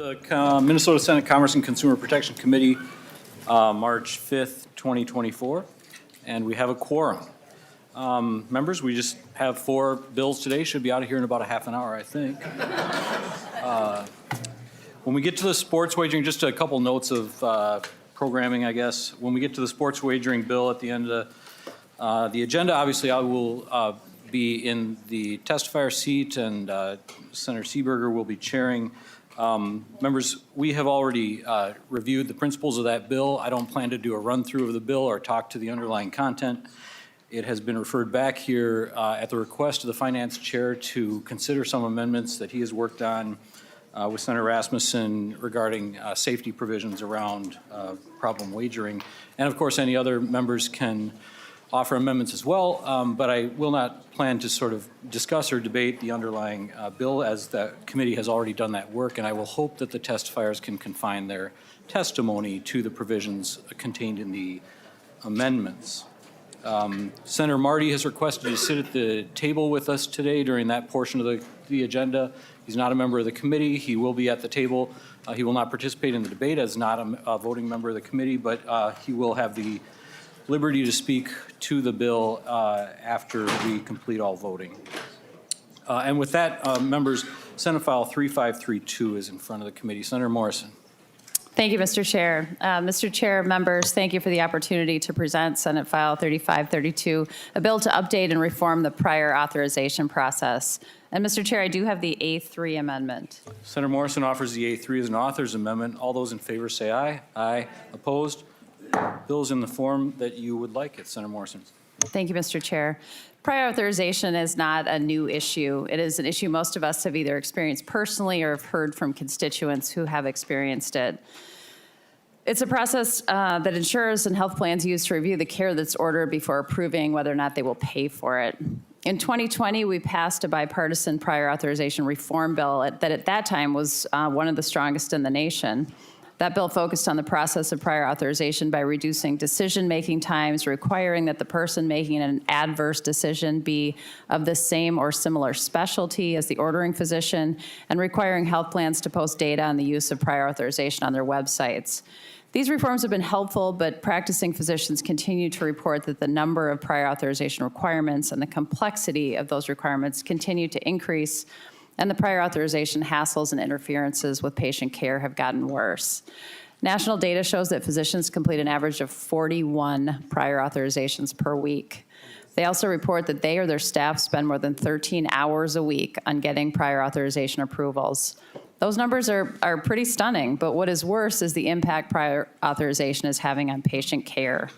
The Minnesota Senate Commerce and Consumer Protection Committee, March 5th, 2024, and we have a quorum. Members, we just have 4 bills today. Should be out of here in about a half an hour, I think. When we get to the sports wagering, just a couple notes of programming, I guess. When we get to the sports wagering bill at the end of the agenda, obviously I will be in the testifier seat, and Senator Seeberger will be chairing. Members, we have already reviewed the principles of that bill. I don't plan to do a run-through of the bill or talk to the underlying content. It has been referred back here at the request of the Finance Chair to consider some amendments that he has worked on with Senator Rasmussen regarding safety provisions around problem wagering. And of course, any other members can offer amendments as well, but I will not plan to sort of discuss or debate the underlying bill, as the committee has already done that work, and I will hope that the testifiers can confine their testimony to the provisions contained in the amendments. Senator Marty has requested to sit at the table with us today during that portion of the agenda. He's not a member of the committee. He will be at the table. He will not participate in the debate as not a voting member of the committee, but he will have the liberty to speak to the bill after we complete all voting. And with that, members, Senate File 3532 is in front of the committee. Senator Morrison. Thank you, Mr. Chair. Mr. Chair, members, thank you for the opportunity to present Senate File 3532, a bill to update and reform the prior authorization process. And Mr. Chair, I do have the A3 amendment. Senator Morrison offers the A3 as an author's amendment. All those in favor say aye. Aye. Opposed? Bill's in the form that you would like it. Senator Morrison. Thank you, Mr. Chair. Prior authorization is not a new issue. It is an issue most of us have either experienced personally or have heard from constituents who have experienced it. It's a process that insurers and health plans use to review the care that's ordered before approving whether or not they will pay for it. In 2020, we passed a bipartisan prior authorization reform bill that at that time was one of the strongest in the nation. That bill focused on the process of prior authorization by reducing decision-making times, requiring that the person making an adverse decision be of the same or similar specialty as the ordering physician, and requiring health plans to post data on the use of prior authorization on their websites. These reforms have been helpful, but practicing physicians continue to report that the number of prior authorization requirements and the complexity of those requirements continue to increase, and the prior authorization hassles and interferences with patient care have gotten worse. National data shows that physicians complete an average of 41 prior authorizations per week. They also report that they or their staff spend more than 13 hours a week on getting prior authorization approvals. Those numbers are pretty stunning, but what is worse is the impact prior authorization is having on patient care.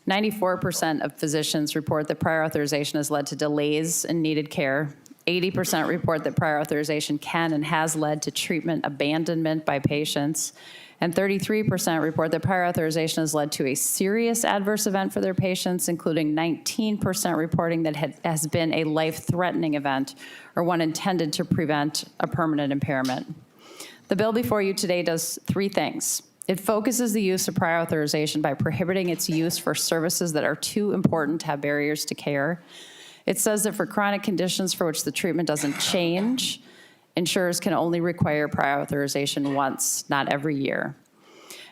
94% of physicians report that prior authorization has led to delays in needed care. 80% report that prior authorization can and has led to treatment abandonment by patients. And 33% report that prior authorization has led to a serious adverse event for their patients, including 19% reporting that has been a life-threatening event or one intended to prevent a permanent impairment. The bill before you today does 3 things. It focuses the use of prior authorization by prohibiting its use for services that are too important to have barriers to care. It says that for chronic conditions for which the treatment doesn't change, insurers can only require prior authorization once, not every year.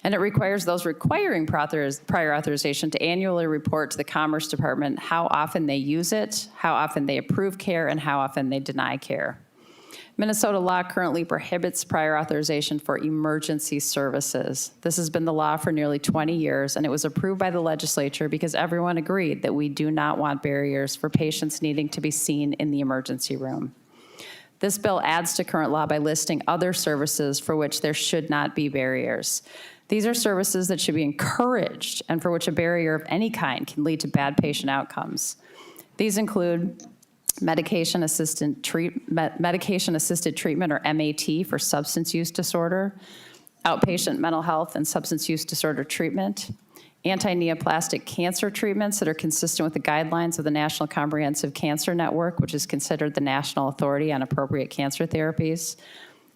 And it requires those requiring prior authorization to annually report to the Commerce Department how often they use it, how often they approve care, and how often they deny care. Minnesota law currently prohibits prior authorization for emergency services. This has been the law for nearly 20 years, and it was approved by the legislature because everyone agreed that we do not want barriers for patients needing to be seen in the emergency room. This bill adds to current law by listing other services for which there should not be barriers. These are services that should be encouraged and for which a barrier of any kind can lead to bad patient outcomes. These include medication-assisted treatment, or MAT, for substance use disorder, outpatient mental health and substance use disorder treatment, anti-neoplastic cancer treatments that are consistent with the guidelines of the National Comprehensive Cancer Network, which is considered the national authority on appropriate cancer therapies,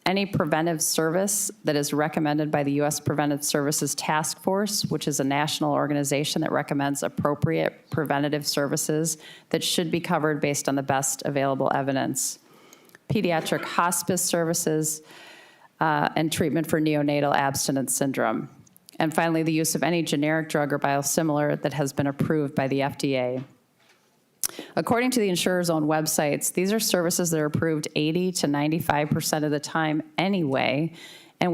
any preventive service that is recommended by the U.S. Preventive Services Task Force, which is a national organization that recommends appropriate preventative services that should be covered based on the best available evidence, pediatric hospice services, and treatment for neonatal abstinence syndrome. And finally, the use of any generic drug or biosimilar that has been approved by the FDA. According to the insurer's own websites, these are services that are approved 80 to 95% of the time anyway, and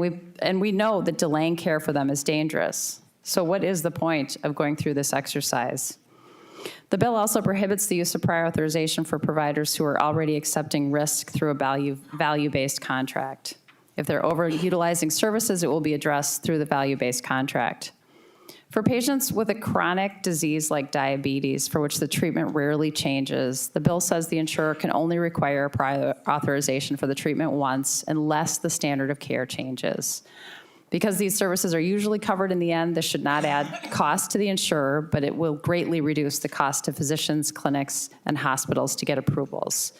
we know that delaying care for them is dangerous. So what is the point of going through this exercise? The bill also prohibits the use of prior authorization for providers who are already accepting risk through a value-based contract. If they're overutilizing services, it will be addressed through the value-based contract. For patients with a chronic disease like diabetes, for which the treatment rarely changes, the bill says the insurer can only require a prior authorization for the treatment once unless the standard of care changes. Because these services are usually covered in the end, this should not add cost to the insurer, but it will greatly reduce the cost to physicians, clinics, and hospitals to get approvals.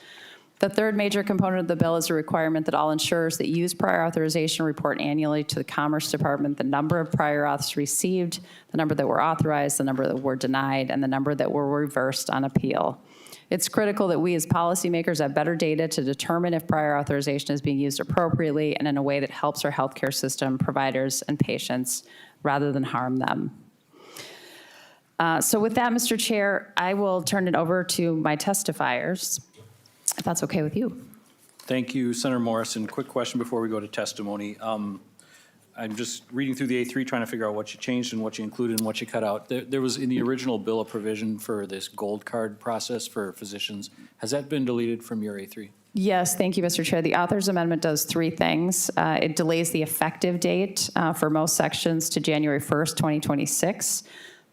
The third major component of the bill is a requirement that all insurers that use prior authorization report annually to the Commerce Department the number of prior auths received, the number that were authorized, the number that were denied, and the number that were reversed on appeal. It's critical that we as policymakers have better data to determine if prior authorization is being used appropriately and in a way that helps our healthcare system, providers, and patients rather than harm them. So with that, Mr. Chair, I will turn it over to my testifiers, if that's okay with you. Thank you, Senator Morrison. Quick question before we go to testimony. I'm just reading through the A3 trying to figure out what you changed and what you included and what you cut out. There was in the original bill a provision for this gold card process for physicians. Has that been deleted from your A3? Yes, thank you, Mr. Chair. The author's amendment does three things. It delays the effective date for most sections to January 1st, 2026.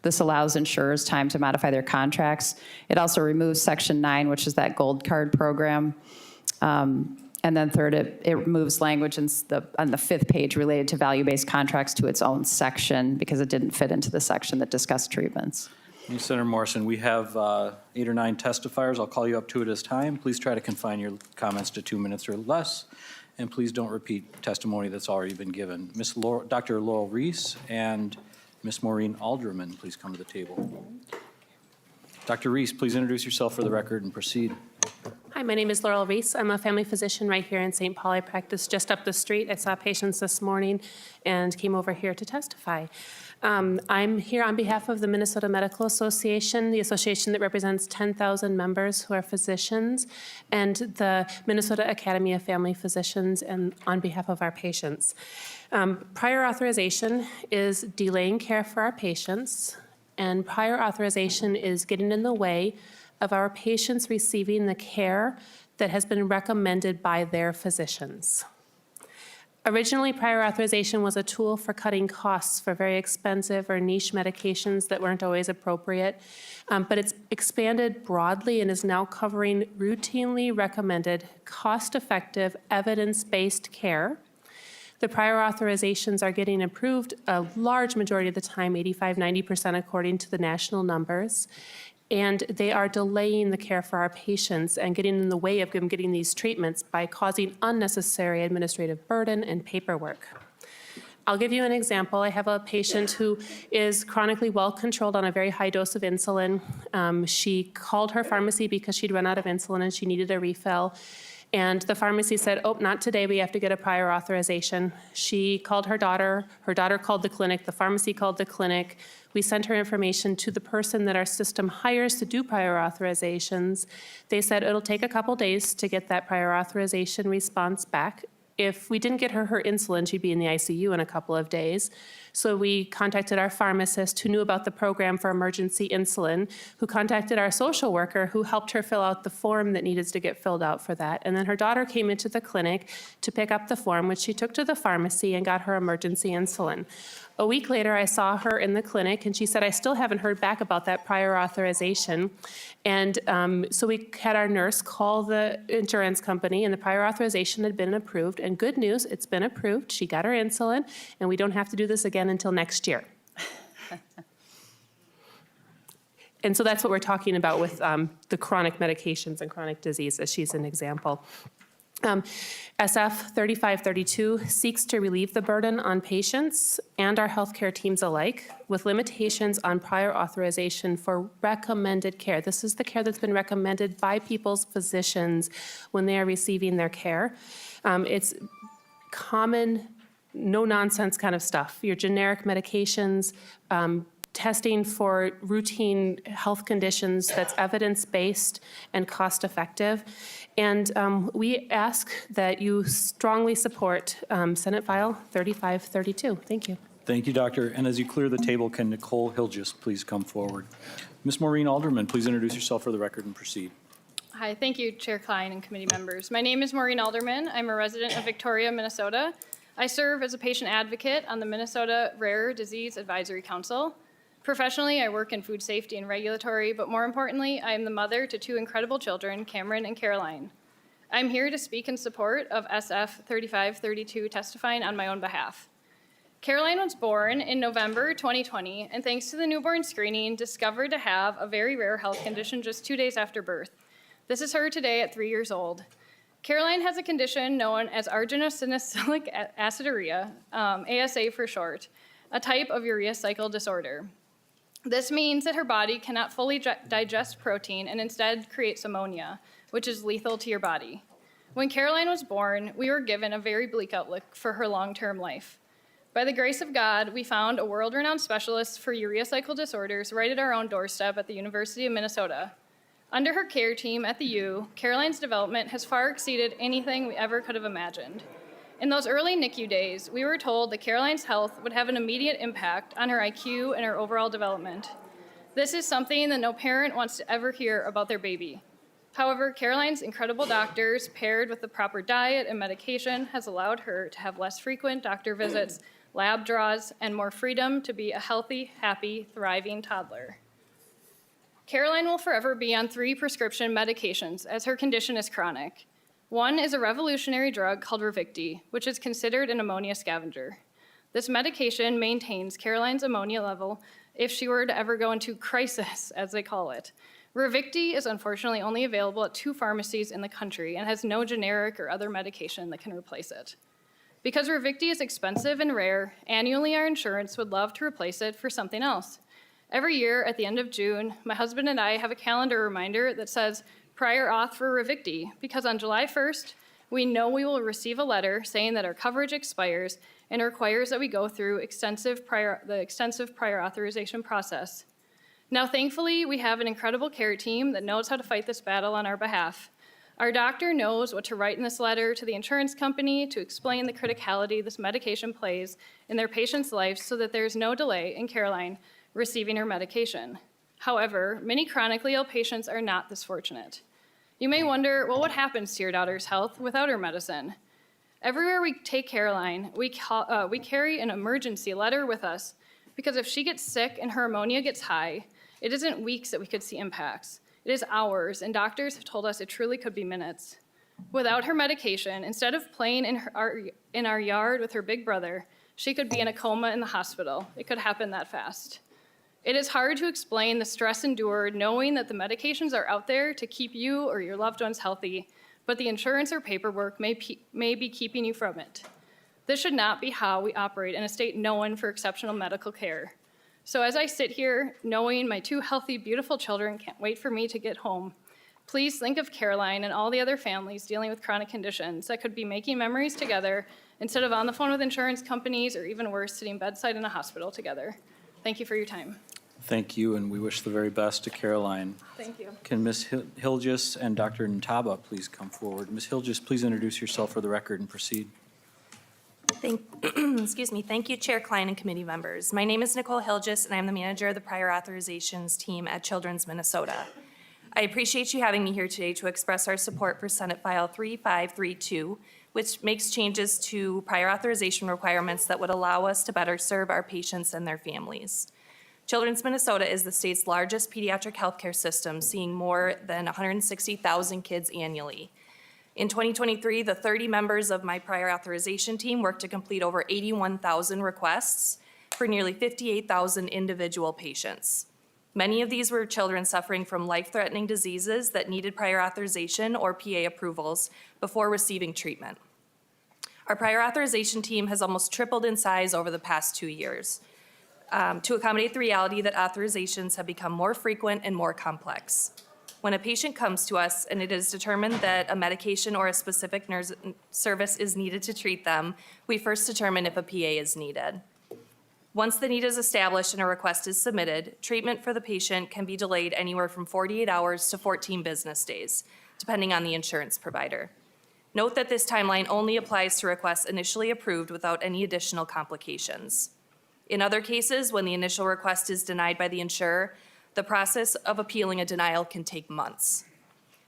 This allows insurers time to modify their contracts. It also removes Section 9, which is that gold card program. And then third, it removes language on the fifth page related to value-based contracts to its own section because it didn't fit into the section that discussed treatments. Thank you, Senator Morrison. We have 8 or 9 testifiers. I'll call you up to it as time. Please try to confine your comments to 2 minutes or less, and please don't repeat testimony that's already been given. Dr. Laurel Rei and Ms. Moren Alderman, please come to the table. Dr. Rei, please introduce yourself for the record and proceed. Hi, my name is Laurel Rei. I'm a family physician right here in St. Paul. I practice just up the street. I saw patients this morning and came over here to testify. I'm here on behalf of the Minnesota Medical Association, the association that represents 10,000 members who are physicians, and the Minnesota Academy of Family Physicians, and on behalf of our patients. Prior authorization is delaying care for our patients, and prior authorization is getting in the way of our patients receiving the care that has been recommended by their physicians. Originally, prior authorization was a tool for cutting costs for very expensive or niche medications that weren't always appropriate, but it's expanded broadly and is now covering routinely recommended, cost-effective, evidence-based care. The prior authorizations are getting approved a large majority of the time, 85, 90% according to the national numbers. And they are delaying the care for our patients and getting in the way of them getting these treatments by causing unnecessary administrative burden and paperwork. I'll give you an example. I have a patient who is chronically well controlled on a very high dose of insulin. She called her pharmacy because she'd run out of insulin and she needed a refill. And the pharmacy said, oh, not today, we have to get a prior authorization. She called her daughter called the clinic, the pharmacy called the clinic. We sent her information to the person that our system hires to do prior authorizations. They said it'll take a couple days to get that prior authorization response back. If we didn't get her insulin, she'd be in the ICU in a couple of days. So we contacted our pharmacist who knew about the program for emergency insulin, who contacted our social worker who helped her fill out the form that needed to get filled out for that. And then her daughter came into the clinic to pick up the form, which she took to the pharmacy and got her emergency insulin. A week later, I saw her in the clinic, and she said, I still haven't heard back about that prior authorization. And so we had our nurse call the insurance company, and the prior authorization had been approved. And good news, it's been approved. She got her insulin, and we don't have to do this again until next year. And so that's what we're talking about with the chronic medications and chronic diseases. She's an example. SF 3532 seeks to relieve the burden on patients and our healthcare teams alike with limitations on prior authorization for recommended care. This is the care that's been recommended by people's physicians when they are receiving their care. It's common, no-nonsense kind of stuff, your generic medications, testing for routine health conditions that's evidence-based and cost-effective. And we ask that you strongly support Senate File 3532. Thank you. Thank you, Doctor. And as you clear the table, can Nicole Hiles please come forward? Ms. Moren Alderman, please introduce yourself for the record and proceed. Hi, thank you, Chair Klein and committee members. My name is Moren Alderman. I'm a resident of Victoria, Minnesota. I serve as a patient advocate on the Minnesota Rare Disease Advisory Council. Professionally, I work in food safety and regulatory, but more importantly, I am the mother to two incredible children, Cameron and Caroline. I'm here to speak in support of SF 3532, testifying on my own behalf. Caroline was born in November 2020, and thanks to the newborn screening, discovered to have a very rare health condition just 2 days after birth. This is her today at 3 years old. Caroline has a condition known as arginosinolic aciduria, ASA for short, a type of urea cycle disorder. This means that her body cannot fully digest protein and instead creates ammonia, which is lethal to your body. When Caroline was born, we were given a very bleak outlook for her long-term life. By the grace of God, we found a world-renowned specialist for urea cycle disorders right at our own doorstep at the University of Minnesota. Under her care team at the U, Caroline's development has far exceeded anything we ever could have imagined. In those early NICU days, we were told that Caroline's health would have an immediate impact on her IQ and her overall development. This is something that no parent wants to ever hear about their baby. However, Caroline's incredible doctors, paired with the proper diet and medication, has allowed her to have less frequent doctor visits, lab draws, and more freedom to be a healthy, happy, thriving toddler. Caroline will forever be on 3 prescription medications as her condition is chronic. One is a revolutionary drug called Ravicti, which is considered an ammonia scavenger. This medication maintains Caroline's ammonia level if she were to ever go into crisis, as they call it. Ravicti is unfortunately only available at 2 pharmacies in the country and has no generic or other medication that can replace it. Because Ravicti is expensive and rare, annually our insurance would love to replace it for something else. Every year at the end of June, my husband and I have a calendar reminder that says prior auth for Ravicti, because on July 1st, we know we will receive a letter saying that our coverage expires and requires that we go through the extensive prior authorization process. Now, thankfully, we have an incredible care team that knows how to fight this battle on our behalf. Our doctor knows what to write in this letter to the insurance company to explain the criticality this medication plays in their patients' lives so that there is no delay in Caroline receiving her medication. However, many chronically ill patients are not this fortunate. You may wonder, well, what happens to your daughter's health without her medicine? Everywhere we take Caroline, we carry an emergency letter with us because if she gets sick and her ammonia gets high, it isn't weeks that we could see impacts. It is hours, and doctors have told us it truly could be minutes. Without her medication, instead of playing in our yard with her big brother, she could be in a coma in the hospital. It could happen that fast. It is hard to explain the stress endured knowing that the medications are out there to keep you or your loved ones healthy, but the insurance or paperwork may be keeping you from it. This should not be how we operate in a state known for exceptional medical care. So as I sit here, knowing my 2 healthy, beautiful children can't wait for me to get home, please think of Caroline and all the other families dealing with chronic conditions that could be making memories together instead of on the phone with insurance companies or even worse, sitting bedside in a hospital together. Thank you for your time. Thank you, and we wish the very best to Caroline. Thank you. Can Ms. Hiles and Dr. Ntaba please come forward? Ms. Hiles, please introduce yourself for the record and proceed. Thank you, Chair Klein and committee members. My name is Nicole Hiles, and I'm the manager of the prior authorizations team at Children's Minnesota. I appreciate you having me here today to express our support for Senate File 3532, which makes changes to prior authorization requirements that would allow us to better serve our patients and their families. Children's Minnesota is the state's largest pediatric healthcare system, seeing more than 160,000 kids annually. In 2023, the 30 members of my prior authorization team worked to complete over 81,000 requests for nearly 58,000 individual patients. Many of these were children suffering from life-threatening diseases that needed prior authorization or PA approvals before receiving treatment. Our prior authorization team has almost tripled in size over the past 2 years. To accommodate the reality that authorizations have become more frequent and more complex. When a patient comes to us and it is determined that a medication or a specific nurse service is needed to treat them, we first determine if a PA is needed. Once the need is established and a request is submitted, treatment for the patient can be delayed anywhere from 48 hours to 14 business days, depending on the insurance provider. Note that this timeline only applies to requests initially approved without any additional complications. In other cases, when the initial request is denied by the insurer, the process of appealing a denial can take months.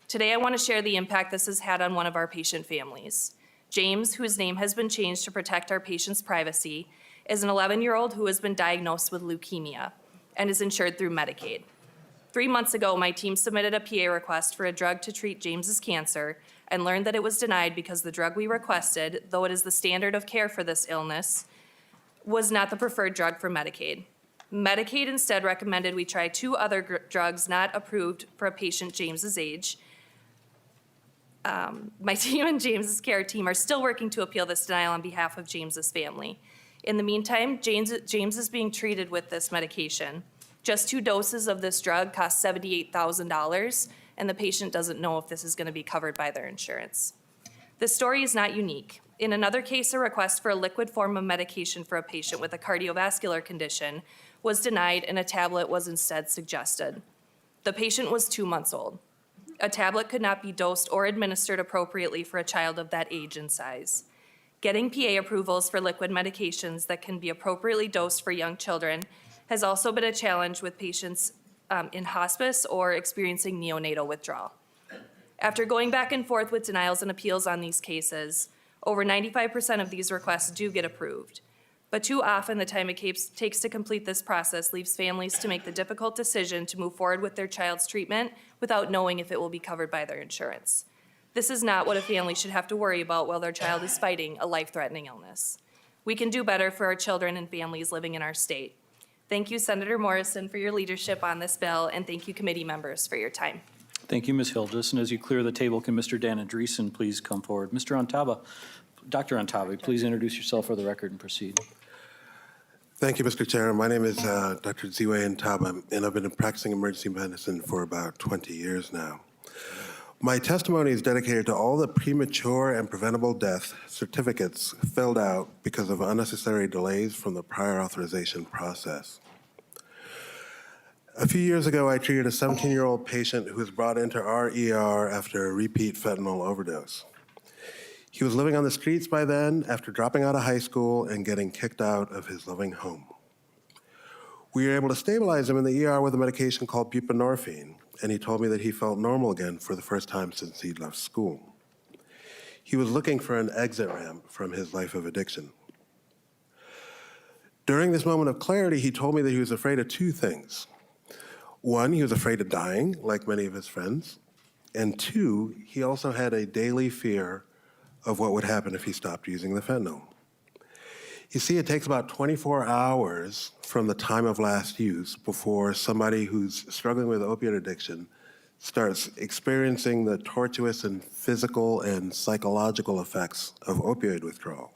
Today, I want to share the impact this has had on one of our patient families. James, whose name has been changed to protect our patient's privacy, is an 11-year-old who has been diagnosed with leukemia and is insured through Medicaid. 3 months ago, my team submitted a PA request for a drug to treat James's cancer and learned that it was denied because the drug we requested, though it is the standard of care for this illness, was not the preferred drug for Medicaid. Medicaid instead recommended we try 2 other drugs not approved for a patient James's age. My team and James's care team are still working to appeal this denial on behalf of James's family. In the meantime, James is being treated with this medication. Just 2 doses of this drug cost $78,000, and the patient doesn't know if this is going to be covered by their insurance. This story is not unique. In another case, a request for a liquid form of medication for a patient with a cardiovascular condition was denied and a tablet was instead suggested. The patient was 2 months old. A tablet could not be dosed or administered appropriately for a child of that age and size. Getting PA approvals for liquid medications that can be appropriately dosed for young children has also been a challenge with patients in hospice or experiencing neonatal withdrawal. After going back and forth with denials and appeals on these cases, over 95% of these requests do get approved. But too often, the time it takes to complete this process leaves families to make the difficult decision to move forward with their child's treatment without knowing if it will be covered by their insurance. This is not what a family should have to worry about while their child is fighting a life-threatening illness. We can do better for our children and families living in our state. Thank you, Senator Morrison, for your leadership on this bill, and thank you, committee members, for your time. Thank you, Ms. Hilgis. And as you clear the table, can Mr. Dan Andreessen please come forward? Mr. Antaba, Dr. Antaba, please introduce yourself for the record and proceed. Thank you, Mr. Chair. My name is Dr. Cway Antaba, and I've been practicing emergency medicine for about 20 years now. My testimony is dedicated to all the premature and preventable death certificates filled out because of unnecessary delays from the prior authorization process. A few years ago, I treated a 17-year-old patient who was brought into our ER after a repeat fentanyl overdose. He was living on the streets by then after dropping out of high school and getting kicked out of his loving home. We were able to stabilize him in the ER with a medication called buprenorphine, and he told me that he felt normal again for the first time since he'd left school. He was looking for an exit ramp from his life of addiction. During this moment of clarity, he told me that he was afraid of 2 things. 1, he was afraid of dying, like many of his friends. And 2, he also had a daily fear of what would happen if he stopped using the fentanyl. You see, it takes about 24 hours from the time of last use before somebody who's struggling with opioid addiction starts experiencing the tortuous and physical and psychological effects of opioid withdrawal.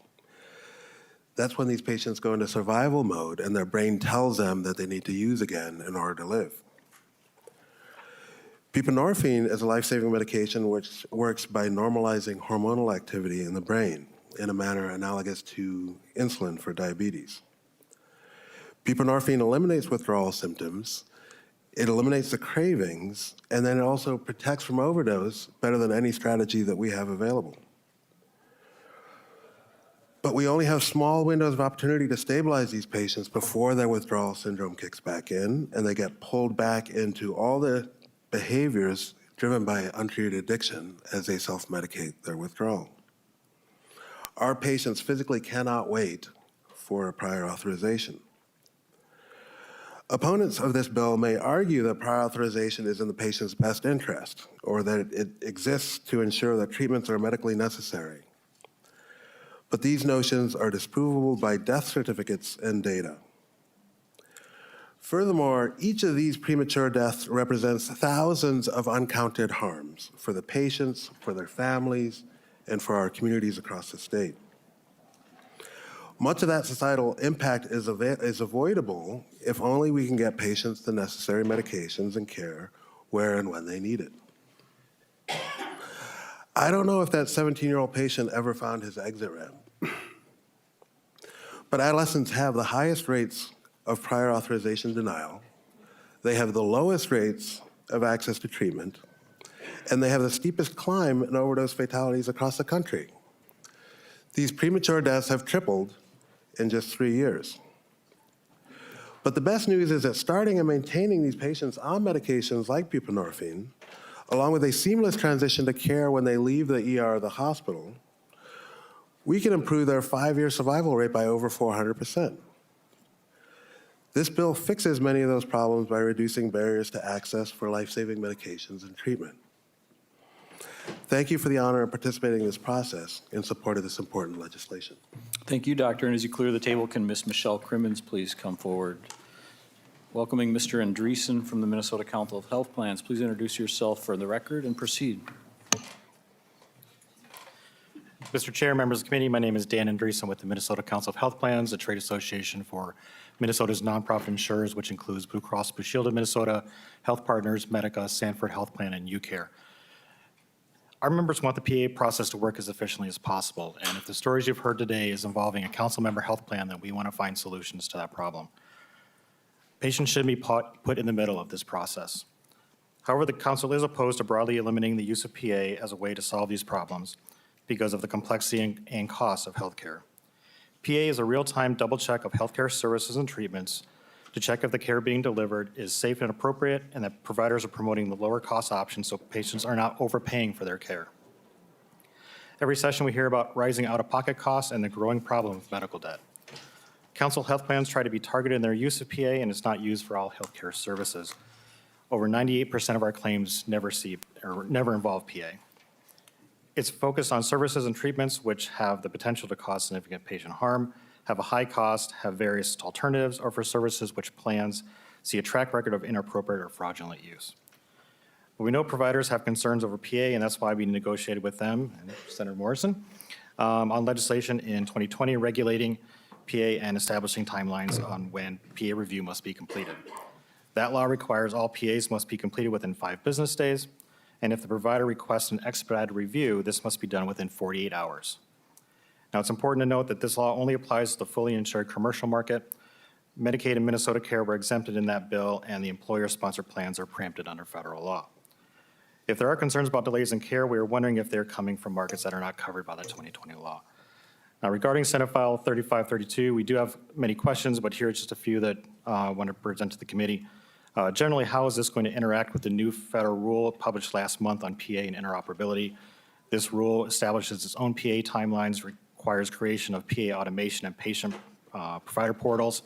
That's when these patients go into survival mode and their brain tells them that they need to use again in order to live. Buprenorphine is a life-saving medication which works by normalizing hormonal activity in the brain in a manner analogous to insulin for diabetes. Buprenorphine eliminates withdrawal symptoms, it eliminates the cravings, and then it also protects from overdose better than any strategy that we have available. But we only have small windows of opportunity to stabilize these patients before their withdrawal syndrome kicks back in, and they get pulled back into all the behaviors driven by untreated addiction as they self-medicate their withdrawal. Our patients physically cannot wait for a prior authorization. Opponents of this bill may argue that prior authorization is in the patient's best interest, or that it exists to ensure that treatments are medically necessary. But these notions are disprovable by death certificates and data. Furthermore, each of these premature deaths represents thousands of uncounted harms for the patients, for their families, and for our communities across the state. Much of that societal impact is avoidable if only we can get patients the necessary medications and care where and when they need it. I don't know if that 17-year-old patient ever found his exit ramp, but adolescents have the highest rates of prior authorization denial. They have the lowest rates of access to treatment, and they have the steepest climb in overdose fatalities across the country. These premature deaths have tripled in just 3 years. But the best news is that starting and maintaining these patients on medications like buprenorphine, along with a seamless transition to care when they leave the ER or the hospital, we can improve their 5-year survival rate by over 400%. This bill fixes many of those problems by reducing barriers to access for life-saving medications and treatment. Thank you for the honor of participating in this process in support of this important legislation. Thank you, Doctor. And as you clear the table, can Ms. Michelle Crimmins please come forward? Welcoming Mr. Andreessen from the Minnesota Council of Health Plans. Please introduce yourself for the record and proceed. Mr. Chair, members of the committee, my name is Dan Andreessen with the Minnesota Council of Health Plans, a trade association for Minnesota's nonprofit insurers, which includes Blue Cross Blue Shield of Minnesota, Health Partners, Medica, Sanford Health Plan, and UCare. Our members want the PA process to work as efficiently as possible, and if the stories you've heard today is involving a council member health plan, then we want to find solutions to that problem. Patients should be put in the middle of this process. However, the council is opposed to broadly eliminating the use of PA as a way to solve these problems because of the complexity and cost of healthcare. PA is a real-time double check of healthcare services and treatments to check if the care being delivered is safe and appropriate and that providers are promoting the lower cost options so patients are not overpaying for their care. Every session we hear about rising out-of-pocket costs and the growing problem of medical debt. Council health plans try to be targeted in their use of PA and it's not used for all healthcare services. Over 98% of our claims never involve PA. It's focused on services and treatments which have the potential to cause significant patient harm, have a high cost, have various alternatives, or for services which plans see a track record of inappropriate or fraudulent use. But we know providers have concerns over PA, and that's why we negotiated with them, and Senator Morrison, on legislation in 2020 regulating PA and establishing timelines on when PA review must be completed. That law requires all PAs must be completed within 5 business days, and if the provider requests an expedited review, this must be done within 48 hours. Now, it's important to note that this law only applies to the fully insured commercial market. Medicaid and Minnesota Care were exempted in that bill, and the employer-sponsored plans are preempted under federal law. If there are concerns about delays in care, we are wondering if they're coming from markets that are not covered by the 2020 law. Now, regarding Senate File 3532, we do have many questions, but here are just a few that I want to present to the committee. Generally, how is this going to interact with the new federal rule published last month on PA and interoperability? This rule establishes its own PA timelines, requires creation of PA automation and patient provider portals.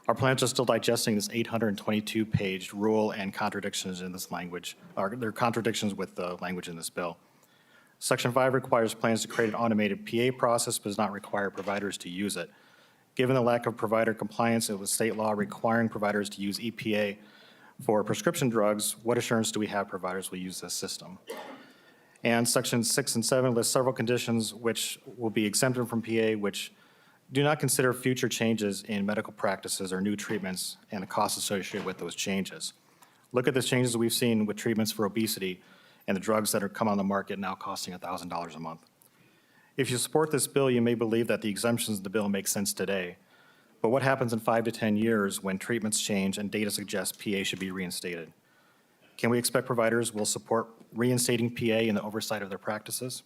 Our plans are still digesting this 822-page rule and contradictions in this language. There are contradictions with the language in this bill. Section 5 requires plans to create an automated PA process, but does not require providers to use it. Given the lack of provider compliance with state law requiring providers to use EPA for prescription drugs, what assurance do we have providers will use this system? And Sections 6 and 7 list several conditions which will be exempted from PA, which do not consider future changes in medical practices or new treatments and the costs associated with those changes. Look at the changes we've seen with treatments for obesity and the drugs that are come on the market now costing $1,000 a month. If you support this bill, you may believe that the exemptions in the bill make sense today. But what happens in 5 to 10 years when treatments change and data suggests PA should be reinstated? Can we expect providers will support reinstating PA in the oversight of their practices?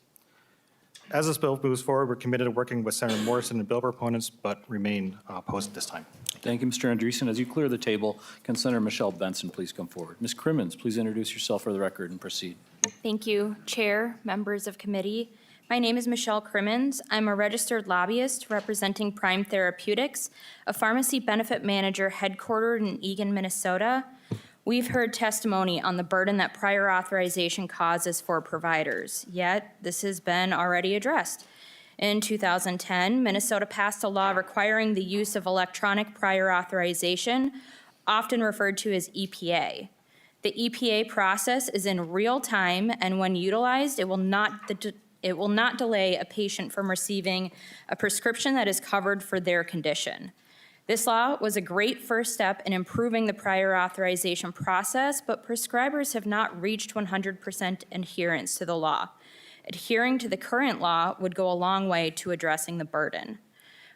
As this bill moves forward, we're committed to working with Senator Morrison and bill proponents, but remain opposed at this time. Thank you, Mr. Andreessen. As you clear the table, can Senator Michelle Benson please come forward? Ms. Crimmins, please introduce yourself for the record and proceed. Thank you, Chair, members of committee. My name is Michelle Crimmins. I'm a registered lobbyist representing Prime Therapeutics, a pharmacy benefit manager headquartered in Eagan, Minnesota. We've heard testimony on the burden that prior authorization causes for providers, yet this has been already addressed. In 2010, Minnesota passed a law requiring the use of electronic prior authorization, often referred to as EPA. The EPA process is in real time, and when utilized, it will not delay a patient from receiving a prescription that is covered for their condition. This law was a great first step in improving the prior authorization process, but prescribers have not reached 100% adherence to the law. Adhering to the current law would go a long way to addressing the burden.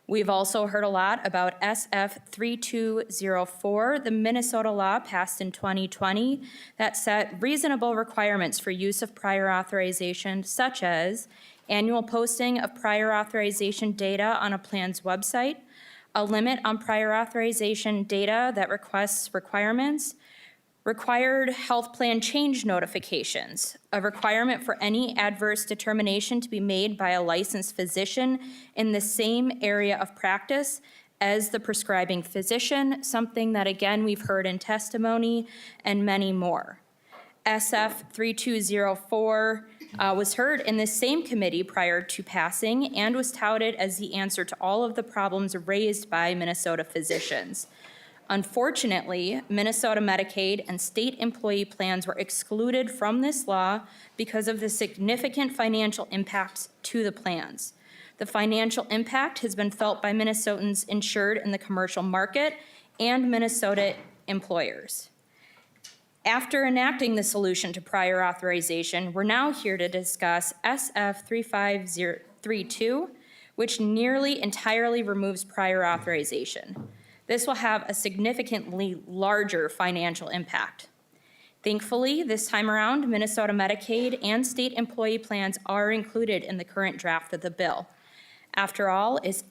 We've also heard a lot about SF 3204, the Minnesota law passed in 2020 that set reasonable requirements for use of prior authorization, such as annual posting of prior authorization data on a plan's website, a limit on prior authorization data that requests requirements, required health plan change notifications, a requirement for any adverse determination to be made by a licensed physician in the same area of practice as the prescribing physician, something that, again, we've heard in testimony, and many more. SF 3204 was heard in the same committee prior to passing and was touted as the answer to all of the problems raised by Minnesota physicians. Unfortunately, Minnesota Medicaid and state employee plans were excluded from this law because of the significant financial impacts to the plans. The financial impact has been felt by Minnesotans insured in the commercial market and Minnesota employers. After enacting the solution to prior authorization, we're now here to discuss SF 3532, which nearly entirely removes prior authorization. This will have a significantly larger financial impact. Thankfully, this time around, Minnesota Medicaid and state employee plans are included in the current draft of the bill. After all, if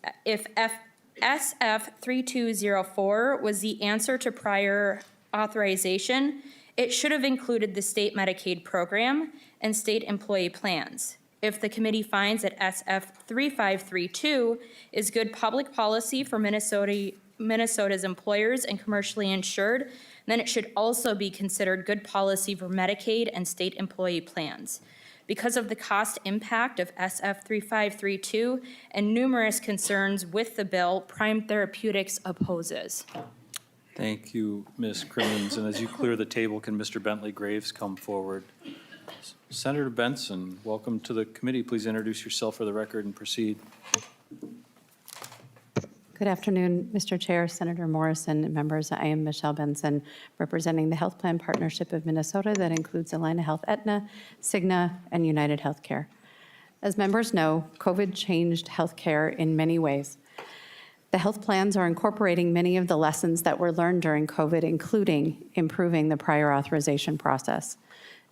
SF 3204 was the answer to prior authorization, it should have included the state Medicaid program and state employee plans. If the committee finds that SF 3532 is good public policy for Minnesota's employers and commercially insured, then it should also be considered good policy for Medicaid and state employee plans. Because of the cost impact of SF 3532 and numerous concerns with the bill, Prime Therapeutics opposes. Thank you, Ms. Crimmins. And as you clear the table, can Mr. Bentley Graves come forward? Senator Benson, welcome to the committee. Please introduce yourself for the record and proceed. Good afternoon, Mr. Chair, Senator Morrison, and members. I am Michelle Benson, representing the Health Plan Partnership of Minnesota that includes Allina Health Aetna, Cigna, and United Healthcare. As members know, COVID changed healthcare in many ways. The health plans are incorporating many of the lessons that were learned during COVID, including improving the prior authorization process.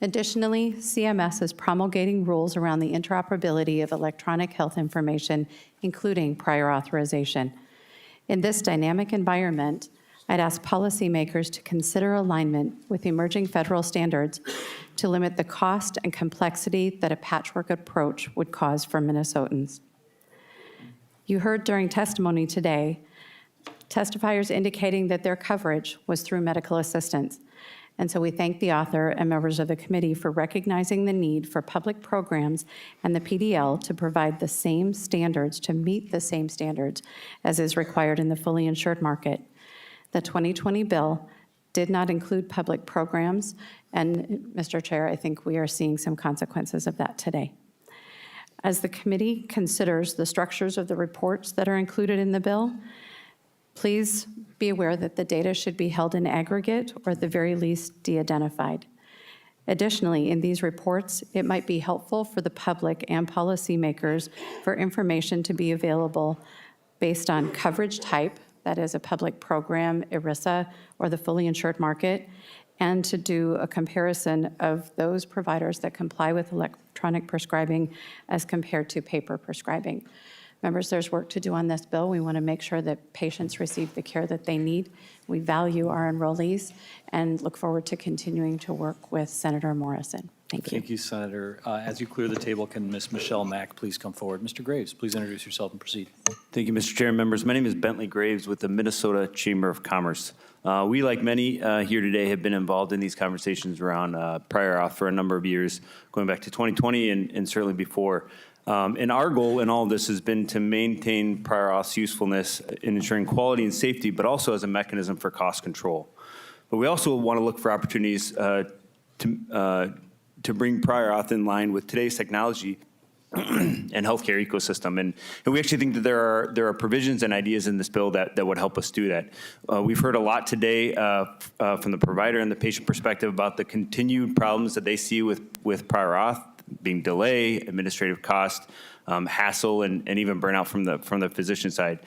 Additionally, CMS is promulgating rules around the interoperability of electronic health information, including prior authorization. In this dynamic environment, I'd ask policymakers to consider alignment with emerging federal standards to limit the cost and complexity that a patchwork approach would cause for Minnesotans. You heard during testimony today, testifiers indicating that their coverage was through medical assistance. And so we thank the author and members of the committee for recognizing the need for public programs and the PDL to provide the same standards, to meet the same standards as is required in the fully insured market. The 2020 bill did not include public programs, and Mr. Chair, I think we are seeing some consequences of that today. As the committee considers the structures of the reports that are included in the bill, please be aware that the data should be held in aggregate or at the very least de-identified. Additionally, in these reports, it might be helpful for the public and policymakers for information to be available based on coverage type, that is a public program, ERISA, or the fully insured market, and to do a comparison of those providers that comply with electronic prescribing as compared to paper prescribing. Members, there's work to do on this bill. We want to make sure that patients receive the care that they need. We value our enrollees and look forward to continuing to work with Senator Morrison. Thank you. Thank you, Senator. As you clear the table, can Ms. Michelle Mack please come forward? Mr. Graves, please introduce yourself and proceed. Thank you, Mr. Chair and members. My name is Bentley Graves with the Minnesota Chamber of Commerce. We, like many here today, have been involved in these conversations around prior auth for a number of years, going back to 2020 and certainly before. And our goal in all of this has been to maintain prior auth's usefulness in ensuring quality and safety, but also as a mechanism for cost control. But we also want to look for opportunities to bring prior auth in line with today's technology and healthcare ecosystem. And we actually think that there are provisions and ideas in this bill that would help us do that. We've heard a lot today from the provider and the patient perspective about the continued problems that they see with prior auth, being delay, administrative cost, hassle, and even burnout from the physician side.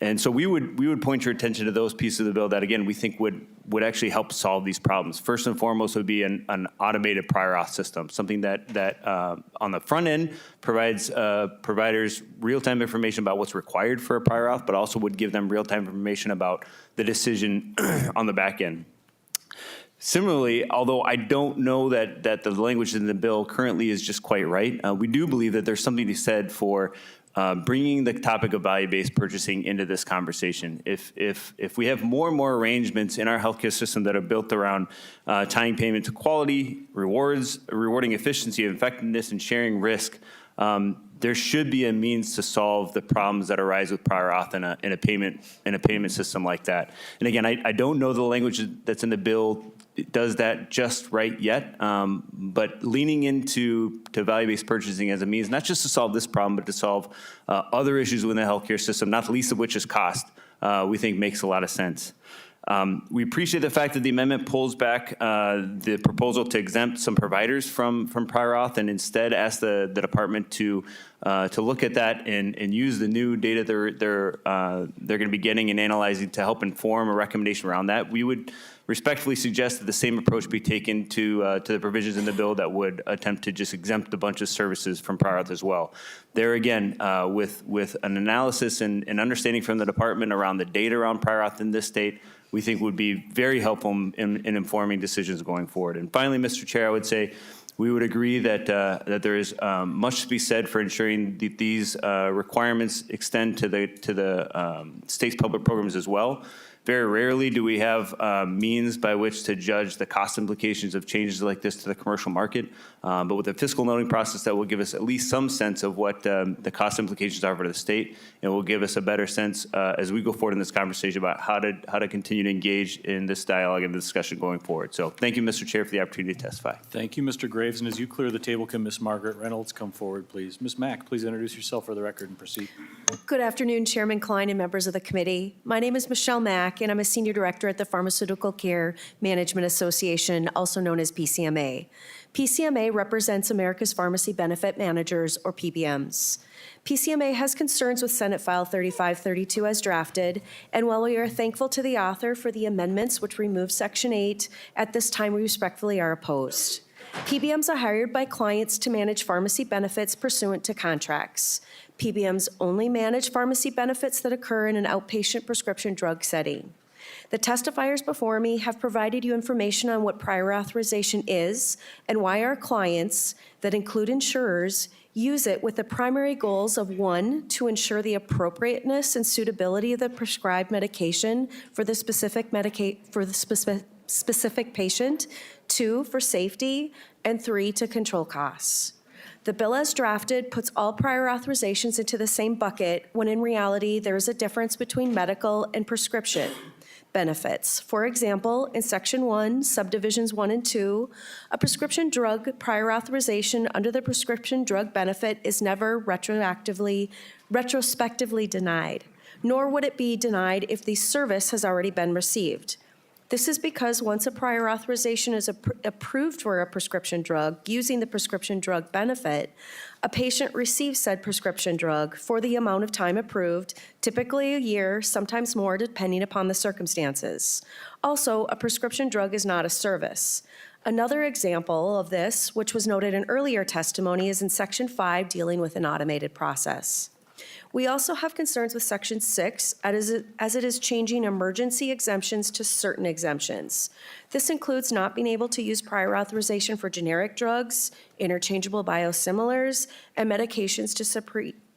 And so we would point your attention to those pieces of the bill that, again, we think would actually help solve these problems. First and foremost would be an automated prior auth system, something that on the front end provides providers real-time information about what's required for a prior auth, but also would give them real-time information about the decision on the back end. Similarly, although I don't know that the language in the bill currently is just quite right, we do believe that there's something to be said for bringing the topic of value-based purchasing into this conversation. If we have more and more arrangements in our healthcare system that are built around tying payment to quality, rewarding efficiency, effectiveness, and sharing risk, there should be a means to solve the problems that arise with prior auth in a payment system like that. And again, I don't know the language that's in the bill does that just right yet, but leaning into value-based purchasing as a means, not just to solve this problem, but to solve other issues within the healthcare system, not the least of which is cost, we think makes a lot of sense. We appreciate the fact that the amendment pulls back the proposal to exempt some providers from prior auth and instead ask the department to look at that and use the new data they're going to be getting and analyzing to help inform a recommendation around that. We would respectfully suggest that the same approach be taken to the provisions in the bill that would attempt to just exempt a bunch of services from prior auth as well. There again, with an analysis and understanding from the department around the data around prior auth in this state, we think would be very helpful in informing decisions going forward. And finally, Mr. Chair, I would say we would agree that there is much to be said for ensuring that these requirements extend to the state's public programs as well. Very rarely do we have means by which to judge the cost implications of changes like this to the commercial market. But with a fiscal noting process that will give us at least some sense of what the cost implications are for the state, and will give us a better sense as we go forward in this conversation about how to continue to engage in this dialogue and discussion going forward. So thank you, Mr. Chair, for the opportunity to testify. Thank you, Mr. Graves. And as you clear the table, can Ms. Margaret Reynolds come forward, please? Ms. Mack, please introduce yourself for the record and proceed. Good afternoon, Chairman Klein and members of the committee. My name is Michelle Mack, and I'm a Senior Director at the Pharmaceutical Care Management Association, also known as PCMA. PCMA represents America's Pharmacy Benefit Managers, or PBMs. PCMA has concerns with Senate File 3532 as drafted, and while we are thankful to the author for the amendments which remove Section 8, at this time we respectfully are opposed. PBMs are hired by clients to manage pharmacy benefits pursuant to contracts. PBMs only manage pharmacy benefits that occur in an outpatient prescription drug setting. The testifiers before me have provided you information on what prior authorization is and why our clients, that include insurers, use it with the primary goals of 1, to ensure the appropriateness and suitability of the prescribed medication for the specific specific patient, 2, for safety, and 3, to control costs. The bill as drafted puts all prior authorizations into the same bucket when in reality there is a difference between medical and prescription benefits. For example, in Section 1, Subdivisions 1 and 2, a prescription drug prior authorization under the prescription drug benefit is never retrospectively denied, nor would it be denied if the service has already been received. This is because once a prior authorization is approved for a prescription drug using the prescription drug benefit, a patient receives said prescription drug for the amount of time approved, typically a year, sometimes more, depending upon the circumstances. Also, a prescription drug is not a service. Another example of this, which was noted in earlier testimony, is in Section 5, dealing with an automated process. We also have concerns with Section 6 as it is changing emergency exemptions to certain exemptions. This includes not being able to use prior authorization for generic drugs, interchangeable biosimilars, and medications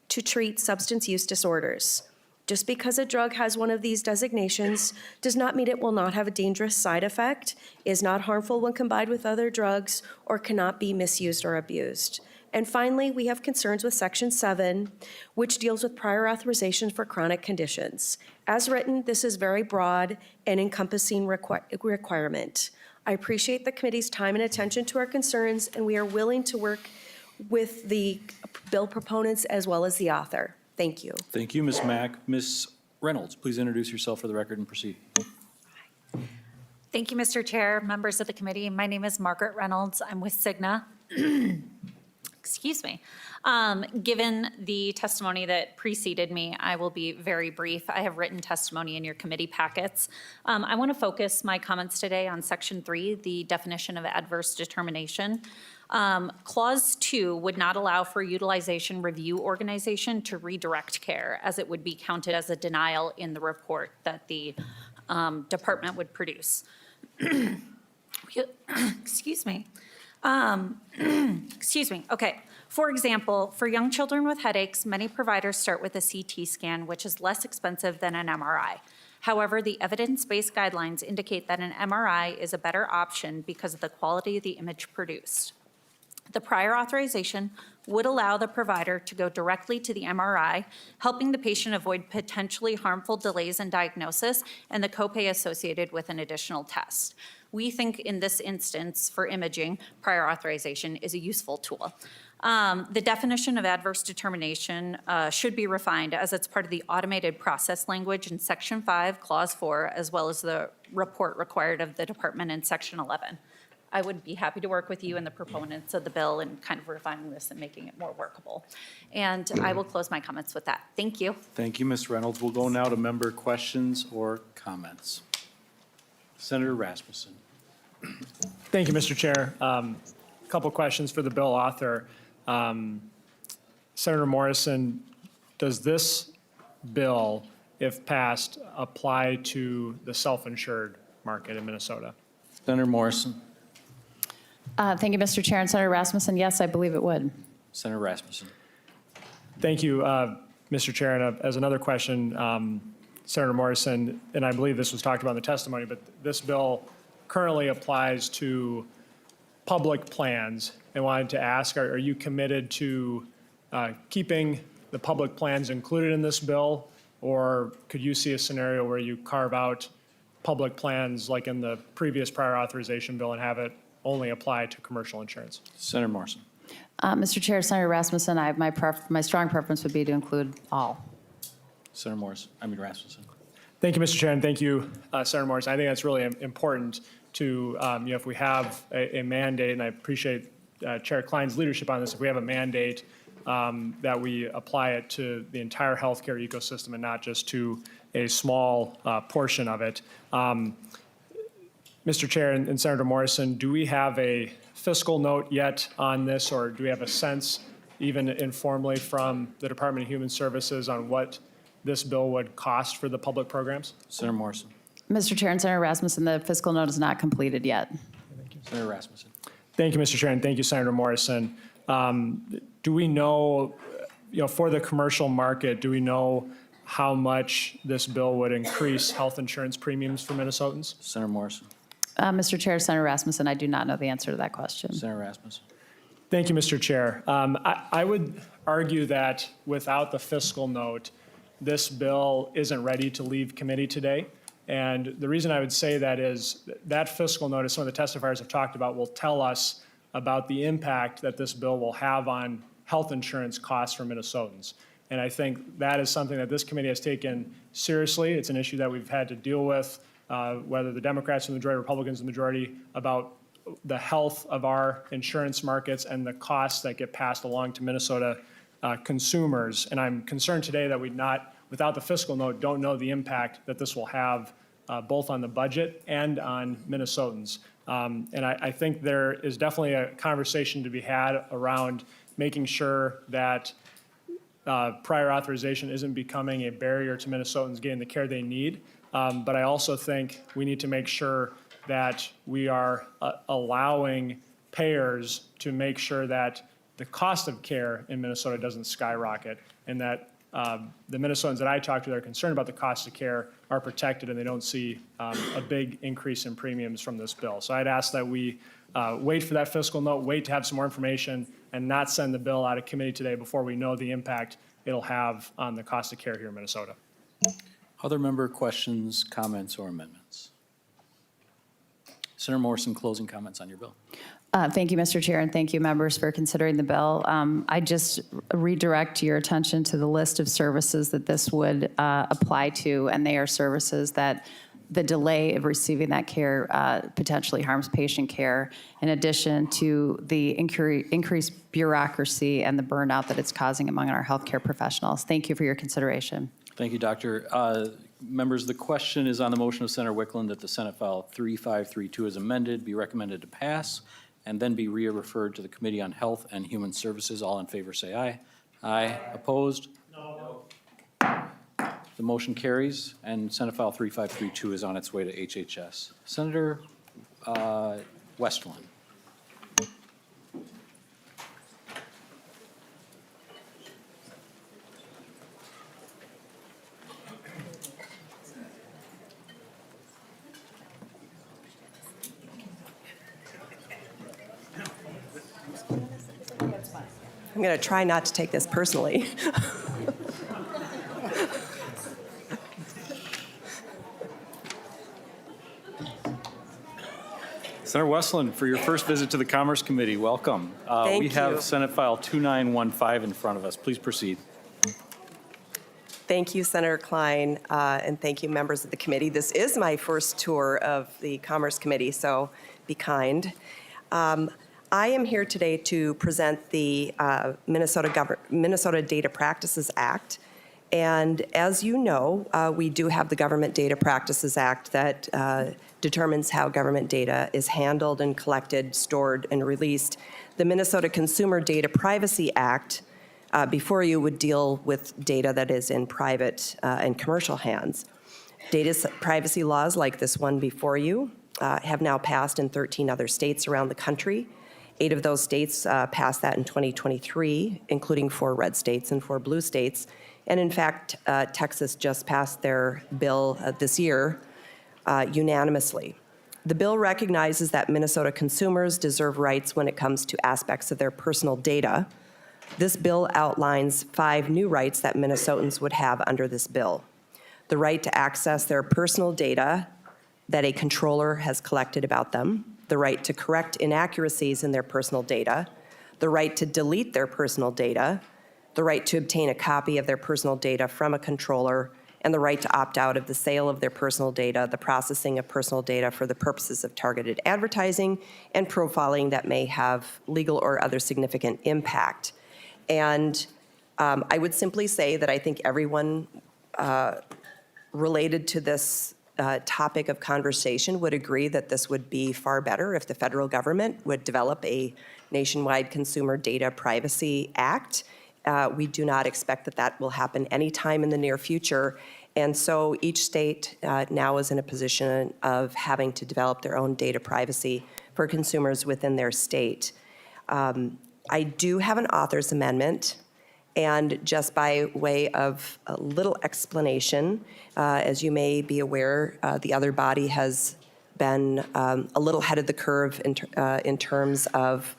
to treat substance use disorders. Just because a drug has one of these designations does not mean it will not have a dangerous side effect, is not harmful when combined with other drugs, or cannot be misused or abused. And finally, we have concerns with Section 7, which deals with prior authorizations for chronic conditions. As written, this is very broad and encompassing requirement. I appreciate the committee's time and attention to our concerns, and we are willing to work with the bill proponents as well as the author. Thank you. Thank you, Ms. Mack. Ms. Reynolds, please introduce yourself for the record and proceed. Thank you, Mr. Chair, members of the committee. My name is Margaret Reynolds. I'm with Cigna. Excuse me. Given the testimony that preceded me, I will be very brief. I have written testimony in your committee packets. I want to focus my comments today on Section 3, the definition of adverse determination. Clause 2 would not allow for utilization review organization to redirect care, as it would be counted as a denial in the report that the department would produce. Excuse me. Excuse me. Okay. For example, for young children with headaches, many providers start with a CT scan, which is less expensive than an MRI. However, the evidence-based guidelines indicate that an MRI is a better option because of the quality of the image produced. The prior authorization would allow the provider to go directly to the MRI, helping the patient avoid potentially harmful delays in diagnosis and the copay associated with an additional test. We think in this instance for imaging, prior authorization is a useful tool. The definition of adverse determination should be refined as it's part of the automated process language in Section 5, Clause 4, as well as the report required of the department in Section 11. I would be happy to work with you and the proponents of the bill in kind of refining this and making it more workable. And I will close my comments with that. Thank you. Thank you, Ms. Reynolds. We'll go now to member questions or comments. Senator Rasmussen. Thank you, Mr. Chair. A couple questions for the bill author. Senator Morrison, does this bill, if passed, apply to the self-insured market in Minnesota? Senator Morrison. Thank you, Mr. Chair. And Senator Rasmussen, yes, I believe it would. Senator Rasmussen. Thank you, Mr. Chair. And as another question, Senator Morrison, and I believe this was talked about in the testimony, but this bill currently applies to public plans. And wanted to ask, are you committed to keeping the public plans included in this bill? Or could you see a scenario where you carve out public plans like in the previous prior authorization bill and have it only apply to commercial insurance? Senator Morrison. Mr. Chair, Senator Rasmussen, my strong preference would be to include all. Senator Rasmussen. Thank you, Mr. Chair, and thank you, Senator Morrison. I think that's really important to, if we have a mandate, and I appreciate Chair Klein's leadership on this, if we have a mandate that we apply it to the entire healthcare ecosystem and not just to a small portion of it. Mr. Chair and Senator Morrison, do we have a fiscal note yet on this, or do we have a sense, even informally, from the Department of Human Services on what this bill would cost for the public programs? Senator Morrison. Mr. Chair and Senator Rasmussen, the fiscal note is not completed yet. Senator Rasmussen. Thank you, Mr. Chair, and thank you, Senator Morrison. Do we know, for the commercial market, do we know how much this bill would increase health insurance premiums for Minnesotans? Senator Morrison. Mr. Chair, Senator Rasmussen, I do not know the answer to that question. Senator Rasmussen. Thank you, Mr. Chair. I would argue that without the fiscal note, this bill isn't ready to leave committee today. And the reason I would say that is that fiscal note, as some of the testifiers have talked about, will tell us about the impact that this bill will have on health insurance costs for Minnesotans. And I think that is something that this committee has taken seriously. It's an issue that we've had to deal with, whether the Democrats are the majority, Republicans are the majority, about the health of our insurance markets and the costs that get passed along to Minnesota consumers. And I'm concerned today that without the fiscal note, don't know the impact that this will have both on the budget and on Minnesotans. And I think there is definitely a conversation to be had around making sure that prior authorization isn't becoming a barrier to Minnesotans getting the care they need. But I also think we need to make sure that we are allowing payers to make sure that the cost of care in Minnesota doesn't skyrocket, and that the Minnesotans that I talk to that are concerned about the cost of care are protected and they don't see a big increase in premiums from this bill. So I'd ask that we wait for that fiscal note, wait to have some more information, and not send the bill out of committee today before we know the impact it'll have on the cost of care here in Minnesota. Other member questions, comments, or amendments? Senator Morrison, closing comments on your bill. Thank you, Mr. Chair, and thank you, members, for considering the bill. I just redirect your attention to the list of services that this would apply to, and they are services that the delay of receiving that care potentially harms patient care, in addition to the increased bureaucracy and the burnout that it's causing among our healthcare professionals. Thank you for your consideration. Thank you, Doctor. Members, the question is on the motion of Senator Wicklund that the Senate File 3532 as amended be recommended to pass and then be referred to the Committee on Health and Human Services. All in favor say aye. Aye. Opposed? No. The motion carries, and Senate File 3532 is on its way to HHS. Senator Westlin. I'm going to try not to take this personally. Senator Westlin, for your first visit to the Commerce Committee, welcome. Thank we have you. Senate File 2915 in front of us. Please proceed. Thank you, Senator Klein, and thank you, members of the committee. This is my first tour of the Commerce Committee, so be kind. I am here today to present the Minnesota Data Practices Act. And as you know, we do have the Government Data Practices Act that determines how government data is handled and collected, stored, and released. The Minnesota Consumer Data Privacy Act before you would deal with data that is in private and commercial hands. Data privacy laws like this one before you have now passed in 13 other states around the country. 8 of those states passed that in 2023, including 4 red states and 4 blue states. And in fact, Texas just passed their bill this year unanimously. The bill recognizes that Minnesota consumers deserve rights when it comes to aspects of their personal data. This bill outlines 5 new rights that Minnesotans would have under this bill. The right to access their personal data that a controller has collected about them, the right to correct inaccuracies in their personal data, the right to delete their personal data, the right to obtain a copy of their personal data from a controller, and the right to opt out of the sale of their personal data, the processing of personal data for the purposes of targeted advertising and profiling that may have legal or other significant impact. And I would simply say that I think everyone related to this topic of conversation would agree that this would be far better if the federal government would develop a nationwide Consumer Data Privacy Act. We do not expect that that will happen anytime in the near future. And so each state now is in a position of having to develop their own data privacy for consumers within their state. I do have an author's amendment. And just by way of a little explanation, as you may be aware, the other body has been a little ahead of the curve in terms of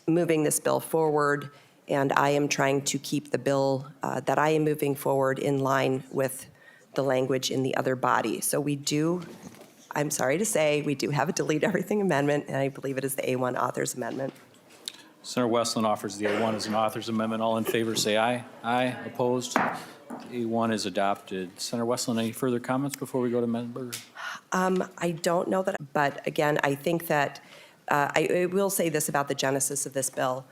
moving this bill forward. And I am trying to keep the bill that I am moving forward in line with the language in the other body. So we do, I'm sorry to say, we do have a delete everything amendment, and I believe it is the A1 author's amendment. Senator Westlin offers the A1 as an author's amendment. All in favor say aye. Aye. Opposed? A1 is adopted. Senator Westlin, any further comments before we go to member? I don't know that, but again, I think that I will say this about the genesis of this bill.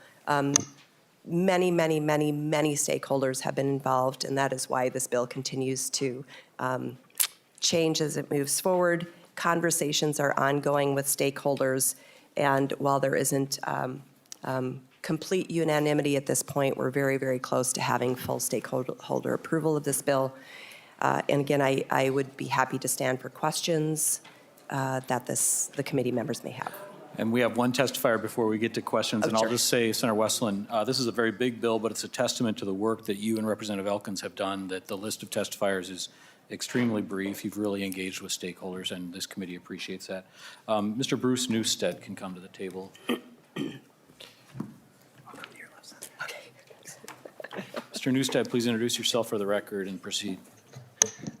Many stakeholders have been involved, and that is why this bill continues to change as it moves forward. Conversations are ongoing with stakeholders, and while there isn't complete unanimity at this point, we're very close to having full stakeholder approval of this bill. And again, I would be happy to stand for questions that the committee members may have. And we have one testifier before we get to questions. And I'll just say, Senator Westlin, this is a very big bill, but it's a testament to the work that you and Representative Elkins have done, that the list of testifiers is extremely brief. You've really engaged with stakeholders, and this committee appreciates that. Mr. Bruce Newstead can come to the table. Mr. Newstead, please introduce yourself for the record and proceed.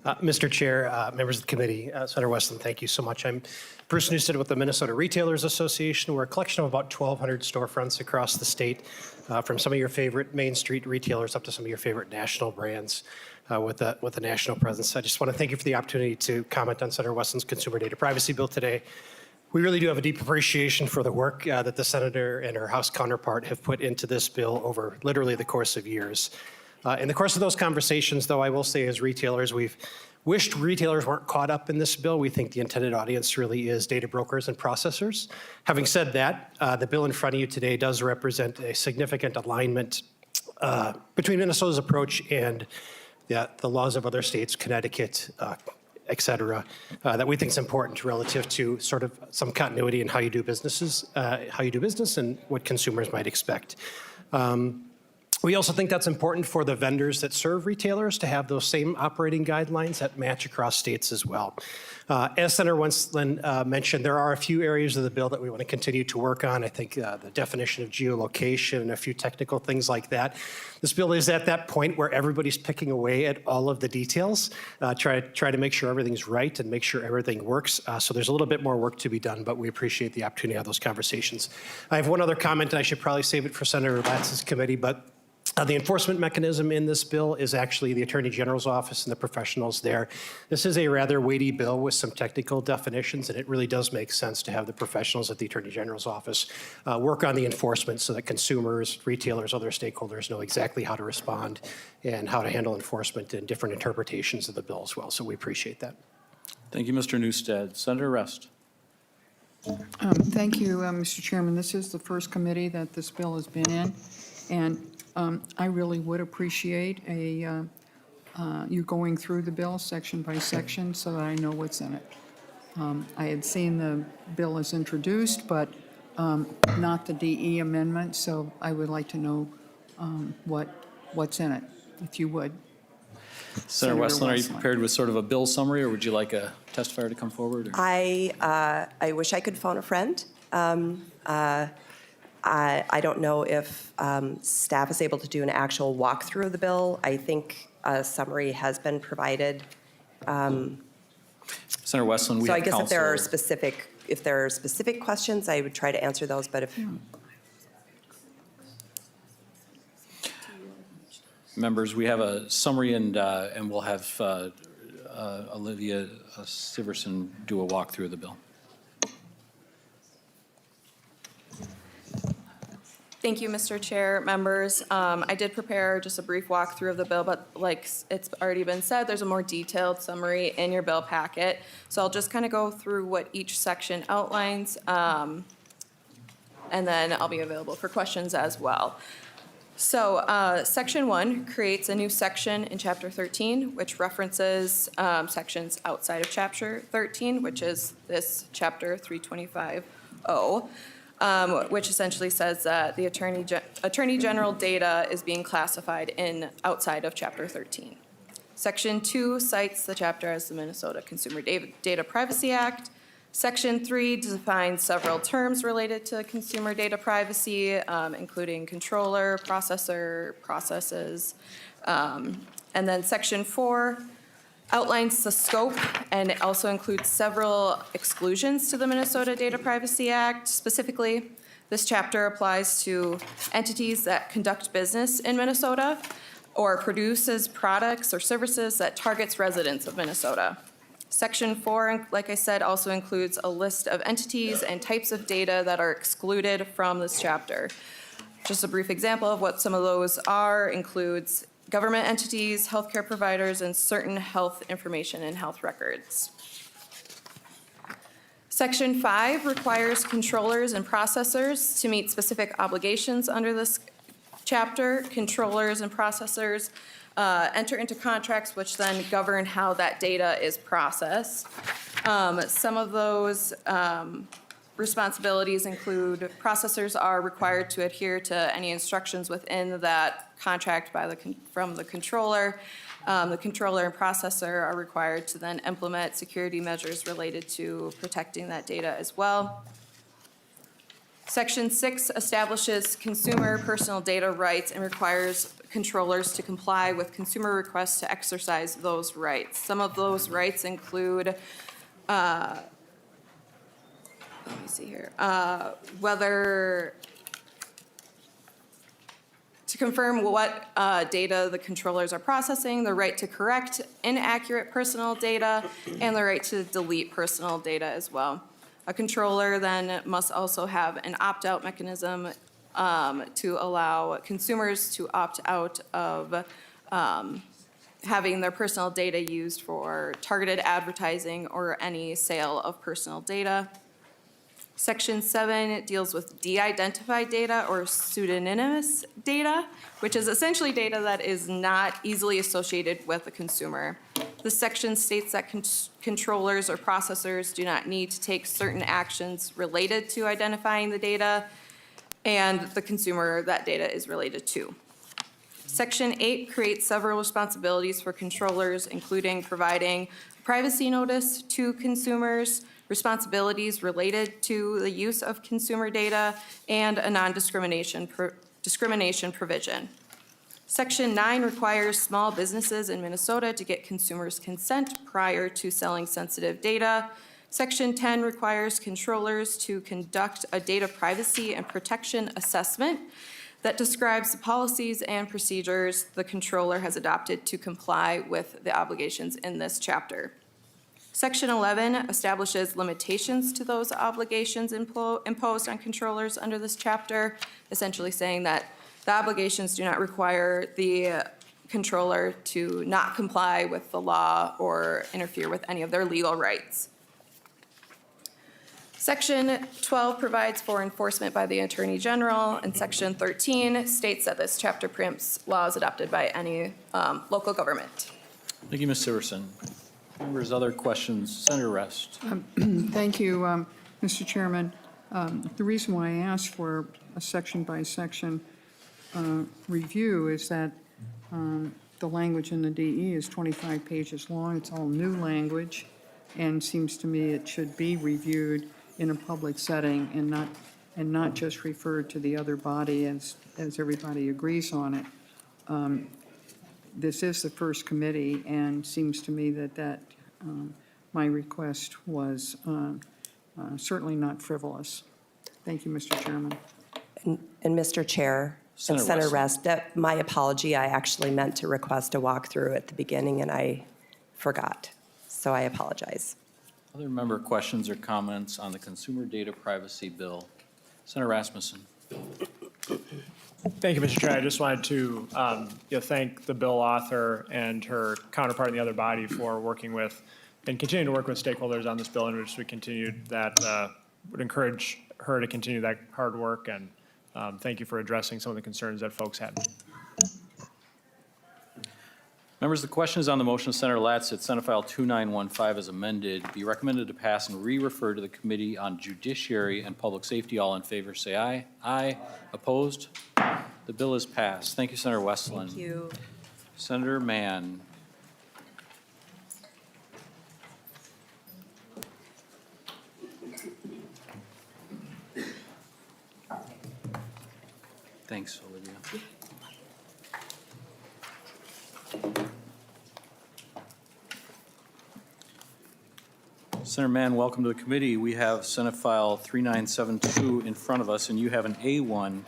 Mr. Chair, members of the committee, Senator Westlin, thank you so much. I'm Bruce Newstead with the Minnesota Retailers Association. We're a collection of about 1,200 storefronts across the state, from some of your favorite Main Street retailers up to some of your favorite national brands with a national presence. I just want to thank you for the opportunity to comment on Senator Westlin's consumer data privacy bill today. We really do have a deep appreciation for the work that the senator and her House counterpart have put into this bill over literally the course of years. In the course of those conversations, though, I will say as retailers, we've wished retailers weren't caught up in this bill. We think the intended audience really is data brokers and processors. Having said that, the bill in front of you today does represent a significant alignment between Minnesota's approach and the laws of other states, Connecticut, et cetera, that we think is important relative to sort of some continuity in how you do business and what consumers might expect. We also think that's important for the vendors that serve retailers to have those same operating guidelines that match across states as well. As Senator Westlin mentioned, there are a few areas of the bill that we want to continue to work on. I think the definition of geolocation and a few technical things like that. This bill is at that point where everybody's picking away at all of the details, try to make sure everything's right and make sure everything works. So there's a little bit more work to be done, but we appreciate the opportunity to have those conversations. I have one other comment, and I should probably save it for Senator Latz's committee, but the enforcement mechanism in this bill is actually the Attorney General's office and the professionals there. This is a rather weighty bill with some technical definitions, and it really does make sense to have the professionals at the Attorney General's office work on the enforcement so that consumers, retailers, other stakeholders know exactly how to respond and how to handle enforcement and different interpretations of the bill as well. So we appreciate that. Thank you, Mr. Newstead. Senator Rest. Thank you, Mr. Chairman. This is the first committee that this bill has been in, and I really would appreciate you going through the bill section by section so that I know what's in it. I had seen the bill as introduced, but not the DE amendment, so I would like to know what's in it, if you would. Senator Westlin, are you prepared with sort of a bill summary, or would you like a testifier to come forward? I wish I could phone a friend. I don't know if staff is able to do an actual walkthrough of the bill. I think a summary has been provided. Senator Westlin, we so have I guess counsel. if there are specific questions, I would try to answer those. But if Members, we have a summary, and we'll have Olivia Siverson do a walkthrough of the bill. Thank you, Mr. Chair, members. I did prepare just a brief walkthrough of the bill, but like it's already been said, there's a more detailed summary in your bill packet. So I'll just kind of go through what each section outlines, and then I'll be available for questions as well. So Section 1 creates a new section in Chapter 13, which references sections outside of Chapter 13, which is this Chapter 325-0. Which essentially says that the Attorney General data is being classified outside of Chapter 13. Section 2 cites the chapter as the Minnesota Consumer Data Privacy Act. Section 3 defines several terms related to consumer data privacy, including controller, processor, processes. And then Section 4 outlines the scope, and it also includes several exclusions to the Minnesota Data Privacy Act. Specifically, this chapter applies to entities that conduct business in Minnesota or produces products or services that targets residents of Minnesota. Section 4, like I said, also includes a list of entities and types of data that are excluded from this chapter. Just a brief example of what some of those are includes government entities, healthcare providers, and certain health information and health records. Section 5 requires controllers and processors to meet specific obligations under this chapter. Controllers and processors enter into contracts which then govern how that data is processed. Some of those responsibilities include processors are required to adhere to any instructions within that contract from the controller. The controller and processor are required to then implement security measures related to protecting that data as well. Section 6 establishes consumer personal data rights and requires controllers to comply with consumer requests to exercise those rights. Some of those rights include, let me see here, whether to confirm what data the controllers are processing, the right to correct inaccurate personal data, and the right to delete personal data as well. A controller then must also have an opt-out mechanism to allow consumers to opt out of having their personal data used for targeted advertising or any sale of personal data. Section 7 deals with de-identified data or pseudonymous data, which is essentially data that is not easily associated with a consumer. This section states that controllers or processors do not need to take certain actions related to identifying the data and the consumer that data is related to. Section 8 creates several responsibilities for controllers, including providing privacy notice to consumers, responsibilities related to the use of consumer data, and a non-discrimination discrimination provision. Section 9 requires small businesses in Minnesota to get consumers' consent prior to selling sensitive data. Section 10 requires controllers to conduct a data privacy and protection assessment that describes the policies and procedures the controller has adopted to comply with the obligations in this chapter. Section 11 establishes limitations to those obligations imposed on controllers under this chapter, essentially saying that the obligations do not require the controller to not comply with the law or interfere with any of their legal rights. Section 12 provides for enforcement by the Attorney General, and Section 13 states that this chapter preempts laws adopted by any local government. Thank you, Ms. Siverson. Members, other questions? Senator Rest. Thank you, Mr. Chairman. The reason why I asked for a section-by-section review is that the language in the DE is 25 pages long. It's all new language, and seems to me it should be reviewed in a public setting and not just referred to the other body as everybody agrees on it. This is the first committee, and seems to me that my request was certainly not frivolous. Thank you, Mr. Chairman. And Mr. Chair, and Senator Rest, my apology, I actually meant to request a walkthrough at the beginning, and I forgot, so I apologize. Other member questions or comments on the Consumer Data Privacy Bill? Senator Rasmussen. Thank you, Mr. Chair. I just wanted to thank the bill author and her counterpart in the other body for working with and continuing to work with stakeholders on this bill, in which we continued that, would encourage her to continue that hard work, and thank you for addressing some of the concerns that folks had. Members, the question is on the motion of Senator Latz that Senate File 2915 as amended be recommended to pass and re-refer to the Committee on Judiciary and Public Safety. All in favor say aye. Aye. Opposed? The bill is passed. Thank you, Senator Westlin. Thank you. Senator Mann. Thanks, Olivia. Senator Mann, welcome to the committee. We have Senate File 3972 in front of us, and you have an A1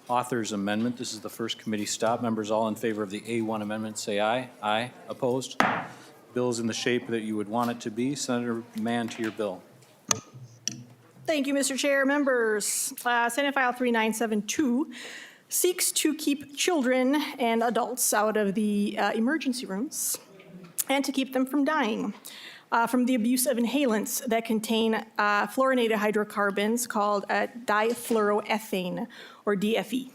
Authors Amendment. This is the first committee stop. Members, all in favor of the A1 amendment, say aye. Aye. Opposed? Bill is in the shape that you would want it to be. Senator Mann, to your bill. Thank you, Mr. Chair. Members, Senate File 3972 seeks to keep children and adults out of the emergency rooms and to keep them from dying from the abuse of inhalants that contain fluorinated hydrocarbons called difluoroethane, or DFE.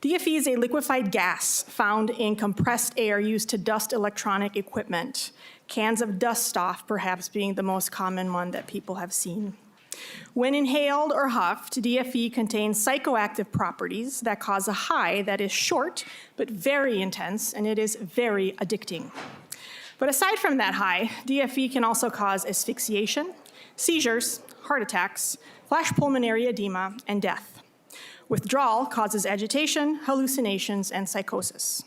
DFE is a liquefied gas found in compressed air used to dust electronic equipment, cans of dust off perhaps being the most common one that people have seen. When inhaled or huffed, DFE contains psychoactive properties that cause a high that is short but very intense, and it is very addicting. But aside from that high, DFE can also cause asphyxiation, seizures, heart attacks, flash pulmonary edema, and death. Withdrawal causes agitation, hallucinations, and psychosis.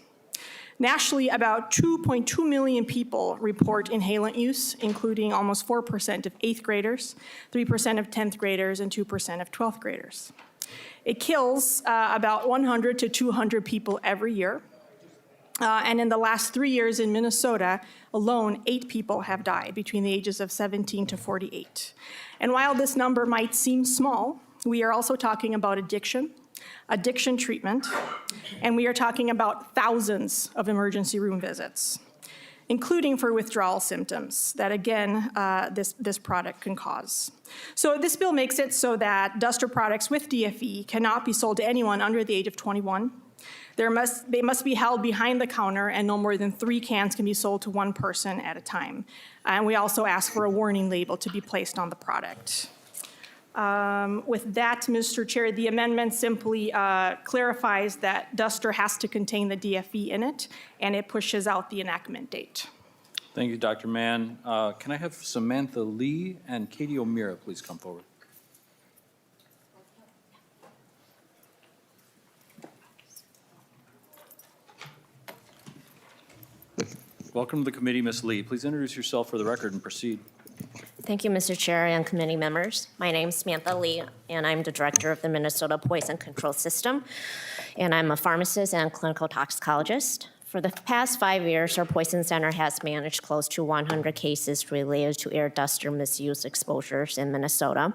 Nationally, about 2.2 million people report inhalant use, including almost 4% of 8th graders, 3% of 10th graders, and 2% of 12th graders. It kills about 100 to 200 people every year. And in the last 3 years in Minnesota alone, 8 people have died between the ages of 17 to 48. And while this number might seem small, we are also talking about addiction treatment, and we are talking about thousands of emergency room visits, including for withdrawal symptoms that, again, this product can cause. So this bill makes it so that duster products with DFE cannot be sold to anyone under the age of 21. They must be held behind the counter, and no more than 3 cans can be sold to one person at a time. And we also ask for a warning label to be placed on the product. With that, Mr. Chair, the amendment simply clarifies that duster has to contain the DFE in it, and it pushes out the enactment date. Thank you, Dr. Mann. Can I have Samantha Lee and Katie O'Meara please come forward? Welcome to the committee, Ms. Lee. Please introduce yourself for the record and proceed. Thank you, Mr. Chair and committee members. My name is Samantha Lee, and I'm the director of the Minnesota Poison Control System, and I'm a pharmacist and clinical toxicologist. For the past 5 years, our Poison Center has managed close to 100 cases related to air duster misuse exposures in Minnesota.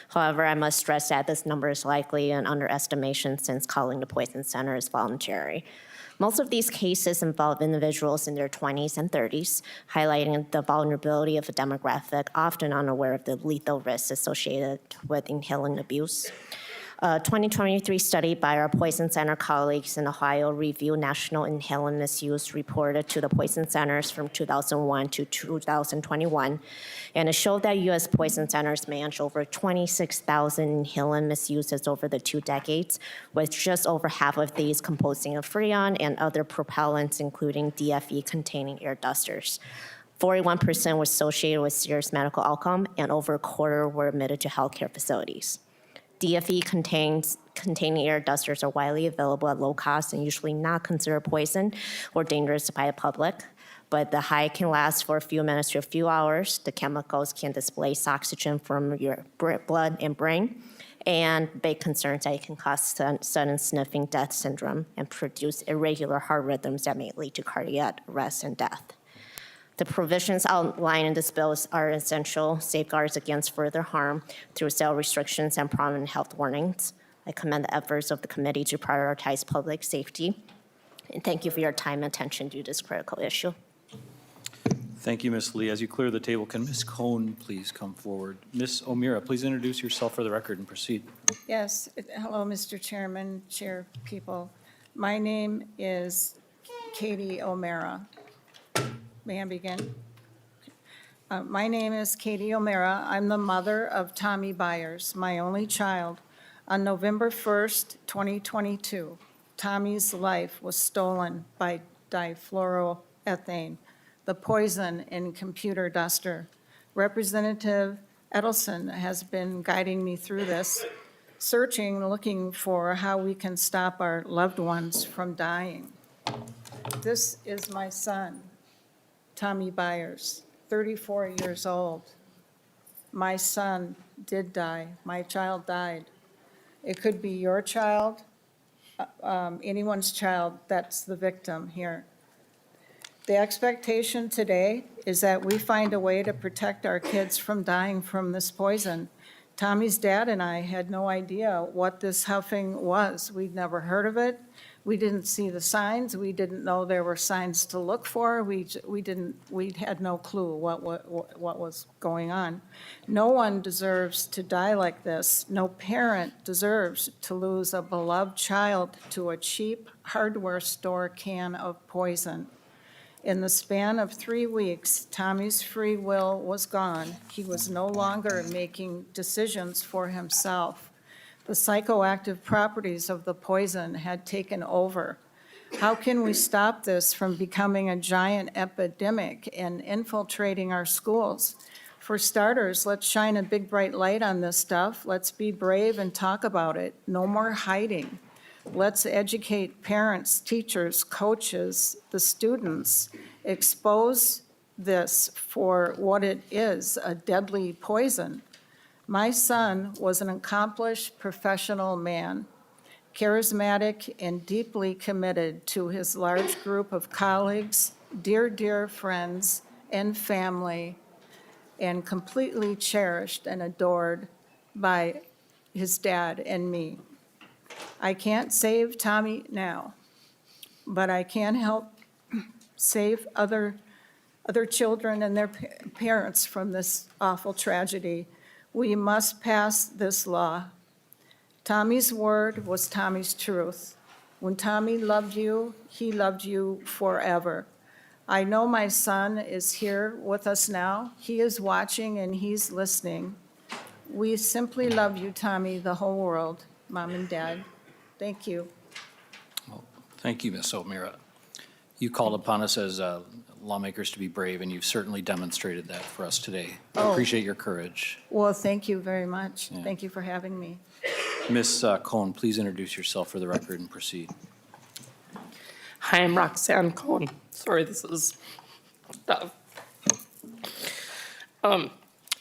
However, I must stress that this number is likely an underestimation since calling the Poison Center is voluntary. Most of these cases involve individuals in their 20s and 30s, highlighting the vulnerability of a demographic often unaware of the lethal risks associated with inhaling abuse. A 2023 study by our Poison Center colleagues in Ohio reviewed national inhalant misuse reported to the Poison Centers from 2001 to 2021, and it showed that U.S. Poison Centers managed over 26,000 inhalant misuses over the 2 decades, with just over half of these composing of Freon and other propellants, including DFE-containing air dusters. 41% were associated with serious medical outcome, and over a quarter were admitted to healthcare facilities. DFE containing air dusters are widely available at low cost and usually not considered poison or dangerous by the public, but the high can last for a few minutes to a few hours. The chemicals can displace oxygen from your blood and brain, and big concerns that it can cause sudden sniffing death syndrome and produce irregular heart rhythms that may lead to cardiac arrest and death. The provisions outlined in this bill are essential safeguards against further harm through sale restrictions and prominent health warnings. I commend the efforts of the committee to prioritize public safety, and thank you for your time and attention to this critical issue. Thank you, Ms. Lee. As you clear the table, can Ms. Cohn please come forward? Ms. O'Meara, please introduce yourself for the record and proceed. Yes. Hello, Mr. Chairman, chair people. My name is Katie O'Meara. May I begin? My name is Katie O'Meara. I'm the mother of Tommy Byers, my only child. On November 1st, 2022, Tommy's life was stolen by difluoroethane, the poison in computer duster. Representative Edelson has been guiding me through this, searching, looking for how we can stop our loved ones from dying. This is my son, Tommy Byers, 34 years old. My son did die. My child died. It could be your child, anyone's child that's the victim here. The expectation today is that we find a way to protect our kids from dying from this poison. Tommy's dad and I had no idea what this huffing was. We'd never heard of it. We didn't see the signs. We didn't know there were signs to look for. We had no clue what was going on. No one deserves to die like this. No parent deserves to lose a beloved child to a cheap hardware store can of poison. In the span of 3 weeks, Tommy's free will was gone. He was no longer making decisions for himself. The psychoactive properties of the poison had taken over. How can we stop this from becoming a giant epidemic and infiltrating our schools? For starters, let's shine a big bright light on this stuff. Let's be brave and talk about it. No more hiding. Let's educate parents, teachers, coaches, the students, expose this for what it is, a deadly poison. My son was an accomplished professional man, charismatic and deeply committed to his large group of colleagues, dear friends and family, and completely cherished and adored by his dad and me. I can't save Tommy now, but I can help save other children and their parents from this awful tragedy. We must pass this law. Tommy's word was Tommy's truth. When Tommy loved you, he loved you forever. I know my son is here with us now. He is watching and he's listening. We simply love you, Tommy, the whole world, Mom and Dad. Thank you. Well, thank you, Ms. O'Meara. You called upon us as lawmakers to be brave, and you've certainly demonstrated that for us today. I appreciate your courage. Well, thank you very much. Yeah. Thank you for having me. Ms. Cohn, please introduce yourself for the record and proceed. Hi, I'm Roxanne Cohn. Sorry, this is tough.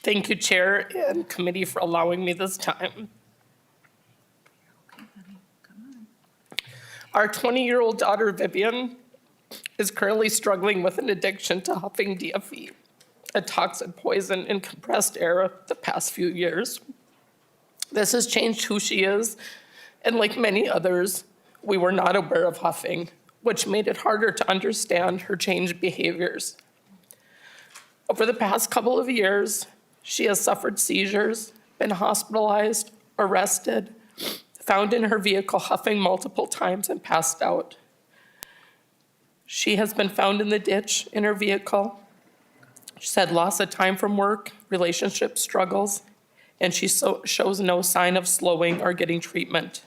Thank you, Chair and Committee, for allowing me this time. Our 20-year-old daughter, Vivian, is currently struggling with an addiction to huffing DFE, a toxic poison in compressed air the past few years. This has changed who she is, and like many others, we were not aware of huffing, which made it harder to understand her changed behaviors. Over the past couple of years, she has suffered seizures, been hospitalized, arrested, found in her vehicle huffing multiple times, and passed out. She has been found in the ditch in her vehicle. She's had loss of time from work, relationship struggles, and she shows no sign of slowing or getting treatment.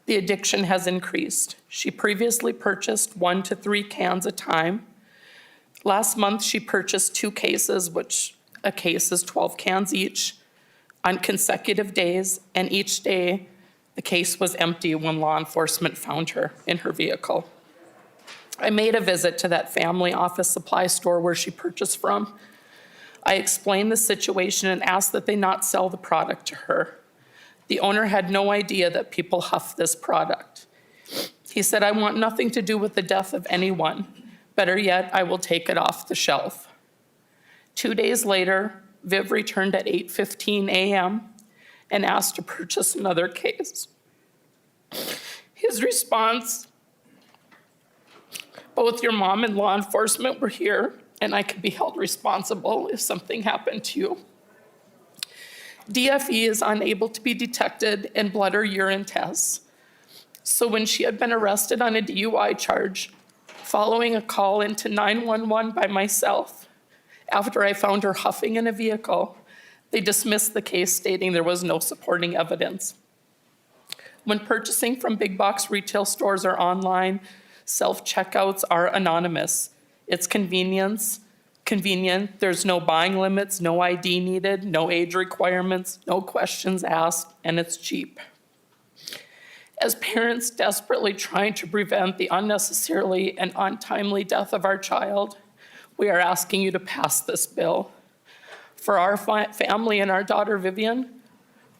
The addiction has increased. She previously purchased 1 to 3 cans a time. Last month, she purchased 2 cases, which a case is 12 cans each, on consecutive days, and each day, the case was empty when law enforcement found her in her vehicle. I made a visit to that family office supply store where she purchased from. I explained the situation and asked that they not sell the product to her. The owner had no idea that people huff this product. He said, "I want nothing to do with the death of anyone. Better yet, I will take it off the shelf." 2 days later, Viv returned at 8:15 a.m. and asked to purchase another case. His response, "Both your mom and law enforcement were here, and I could be held responsible if something happened to you." DFE is unable to be detected in blood or urine tests. So when she had been arrested on a DUI charge, following a call into 911 by myself, after I found her huffing in a vehicle, they dismissed the case, stating there was no supporting evidence. When purchasing from big box retail stores or online, self-checkouts are anonymous. It's convenient. There's no buying limits, no ID needed, no age requirements, no questions asked, and it's cheap. As parents desperately trying to prevent the unnecessarily and untimely death of our child, we are asking you to pass this bill. For our family and our daughter Vivian,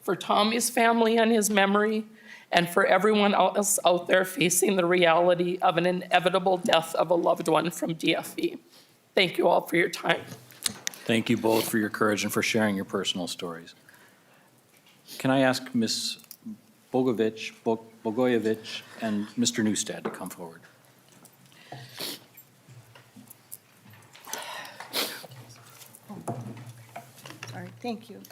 for Tommy's family and his memory, and for everyone else out there facing the reality of an inevitable death of a loved one from DFE. Thank you all for your time. Thank you both for your courage and for sharing your personal stories. Can I ask Ms. Bogoyevich and Mr. Newstead to come forward? All right, thank you.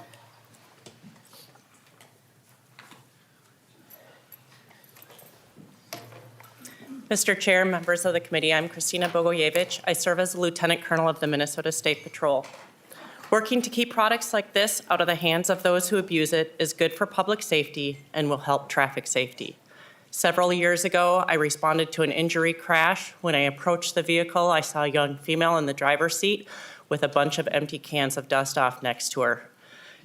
Mr. Chair, members of the committee, I'm Christina Bogoyevich. I serve as a Lieutenant Colonel of the Minnesota State Patrol. Working to keep products like this out of the hands of those who abuse it is good for public safety and will help traffic safety. Several years ago, I responded to an injury crash. When I approached the vehicle, I saw a young female in the driver's seat with a bunch of empty cans of dust off next to her.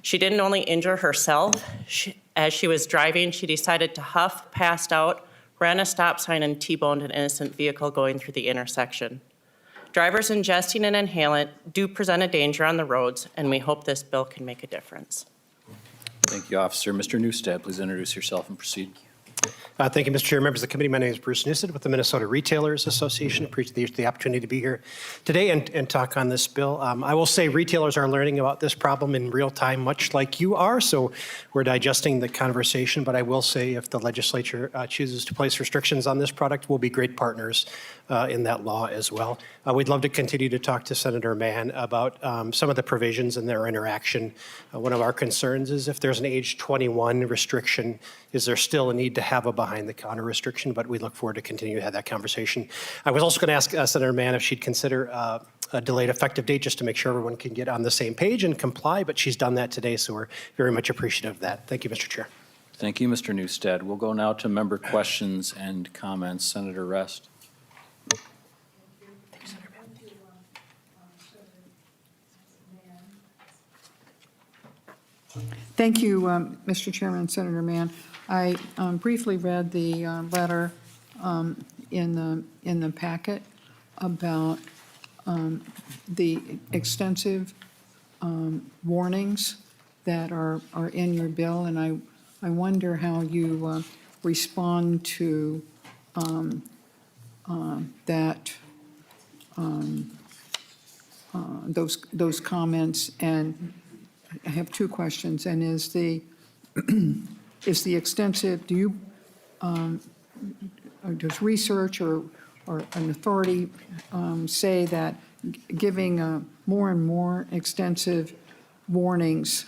She didn't only injure herself, As she was driving, she decided to huff, passed out, ran a stop sign, and T-boned an innocent vehicle going through the intersection. Drivers ingesting an inhalant do present a danger on the roads, and we hope this bill can make a difference. Thank you, Officer. Mr. Newstead, please introduce yourself and proceed. Thank you, Mr. Chair, members of the committee. My name is Bruce Newstead with the Minnesota Retailers Association. Appreciate the opportunity to be here today and talk on this bill. I will say retailers are learning about this problem in real time, much like you are, so we're digesting the conversation. But I will say if the legislature chooses to place restrictions on this product, we'll be great partners in that law as well. We'd love to continue to talk to Senator Mann about some of the provisions and their interaction. One of our concerns is if there's an age 21 restriction, is there still a need to have a behind-the-counter restriction? But we look forward to continue to have that conversation. I was also going to ask Senator Mann if she'd consider a delayed effective date just to make sure everyone can get on the same page and comply, but she's done that today, so we're very much appreciative of that. Thank you, Mr. Chair. Thank you, Mr. Newstead. We'll go now to member questions and comments. Senator Rest. Thank you, Mr. Chairman, Senator Mann. I briefly read the letter in the packet about the extensive warnings that are in your bill, and I wonder how you respond to that those comments. And I have two questions, and is the extensive, does research or an authority say that giving more and more extensive warnings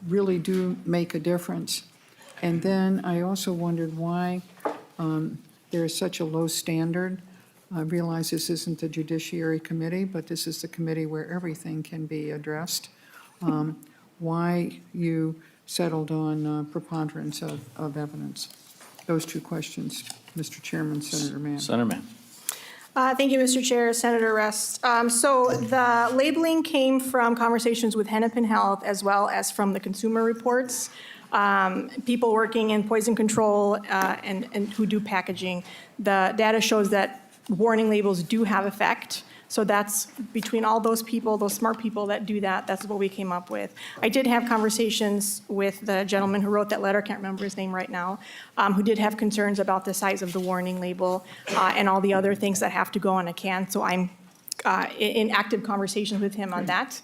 really do make a difference? And then I also wondered why there is such a low standard. I realize this isn't the Judiciary Committee, but this is the committee where everything can be addressed. Why you settled on preponderance of evidence? Those two questions, Mr. Chairman, Senator Mann. Senator Mann. Thank you, Mr. Chair, Senator Rest. So the labeling came from conversations with Hennepin Health as well as from the consumer reports. People working in poison control and who do packaging. The data shows that warning labels do have effect. So that's between all those people, those smart people that do that, that's what we came up with. I did have conversations with the gentleman who wrote that letter, can't remember his name right now, who did have concerns about the size of the warning label and all the other things that have to go on a can. So I'm in active conversations with him on that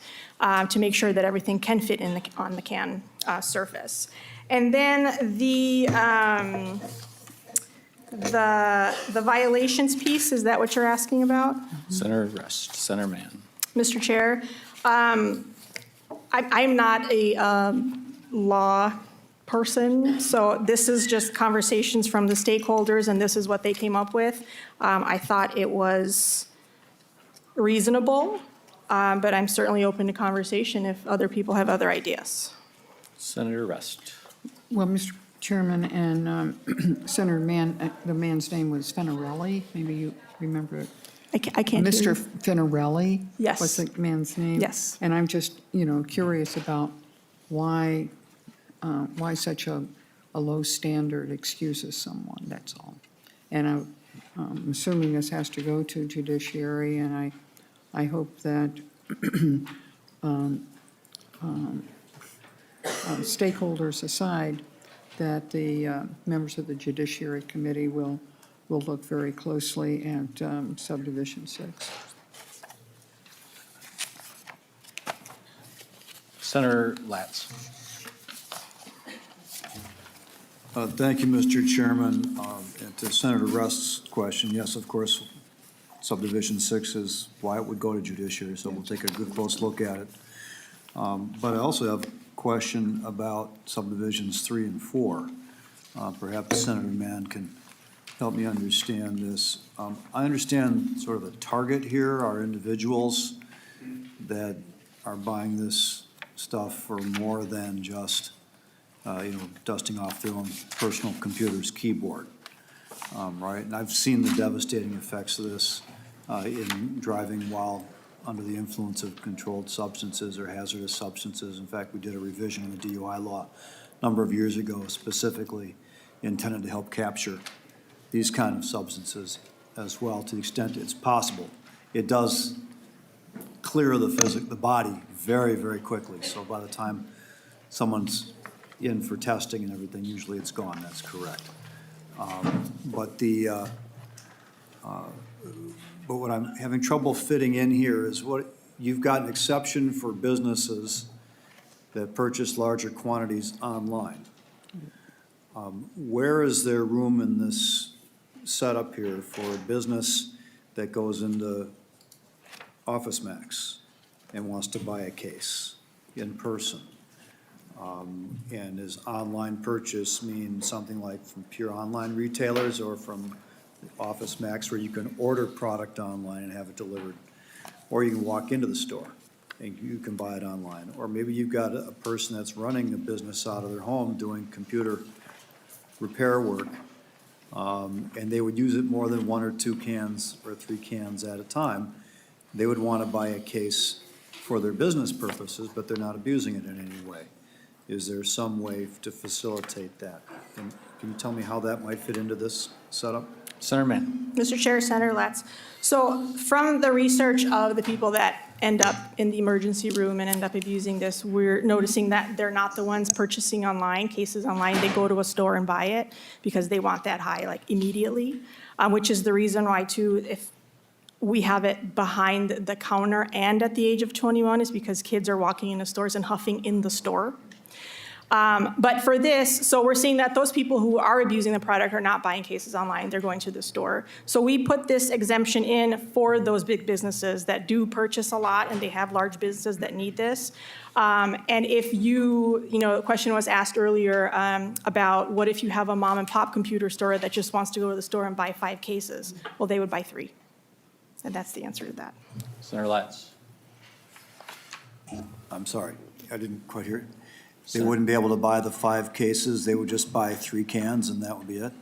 to make sure that everything can fit on the can surface. And then the violations piece, is that what you're asking about? Senator Rest. Senator Mann. Mr. Chair, I'm not a law person, so this is just conversations from the stakeholders, and this is what they came up with. I thought it was reasonable, but I'm certainly open to conversation if other people have other ideas. Senator Rest. Well, Mr. Chairman and Senator Mann, the man's name was Fenarelli. Maybe you remember it. I can't hear Mr. you. Fenarelli? Yes. Was the man's name? Yes. And I'm just, curious about why such a low standard excuses someone, that's all. And I'm assuming this has to go to judiciary, and I hope that stakeholders aside, that the members of the Judiciary Committee will look very closely at subdivision 6. Senator Latz. Thank you, Mr. Chairman. And to Senator Rust's question, yes, of course, subdivision 6 is why it would go to judiciary, so we'll take a good close look at it. But I also have a question about subdivisions 3 and 4. Perhaps Senator Mann can help me understand this. I understand sort of the target here are individuals that are buying this stuff for more than just dusting off their own personal computer's keyboard, right? And I've seen the devastating effects of this in driving while under the influence of controlled substances or hazardous substances. In fact, we did a revision of the DUI law a number of years ago specifically intended to help capture these kind of substances as well to the extent it's possible. It does clear the body very, very quickly. So by the time someone's in for testing and everything, usually it's gone. That's correct. But what I'm having trouble fitting in here is what, you've got an exception for businesses that purchase larger quantities online. Where is there room in this setup here for a business that goes into Office Max and wants to buy a case in person? And does online purchase mean something like from pure online retailers or from Office Max where you can order product online and have it delivered? Or you can walk into the store and you can buy it online. Or maybe you've got a person that's running a business out of their home doing computer repair work, and they would use it more than 1 or 2 cans or 3 cans at a time. They would want to buy a case for their business purposes, but they're not abusing it in any way. Is there some way to facilitate that? And can you tell me how that might fit into this setup? Senator Mann. Mr. Chair, Senator Letts. So from the research of the people that end up in the emergency room and end up abusing this, we're noticing that they're not the ones purchasing online, cases online. They go to a store and buy it because they want that high, like immediately, which is the reason why too, if we have it behind the counter and at the age of 21 is because kids are walking into stores and huffing in the store. But for this, so we're seeing that those people who are abusing the product are not buying cases online, they're going to the store. So we put this exemption in for those big businesses that do purchase a lot and they have large businesses that need this. And if you know, the question was asked earlier about what if you have a mom and pop computer store that just wants to go to the store and buy 5 cases? Well, they would buy 3. And that's the answer to that. Senator Latz. I'm sorry, I didn't quite hear it. They wouldn't be able to buy the 5 cases, they would just buy 3 cans and that would be it?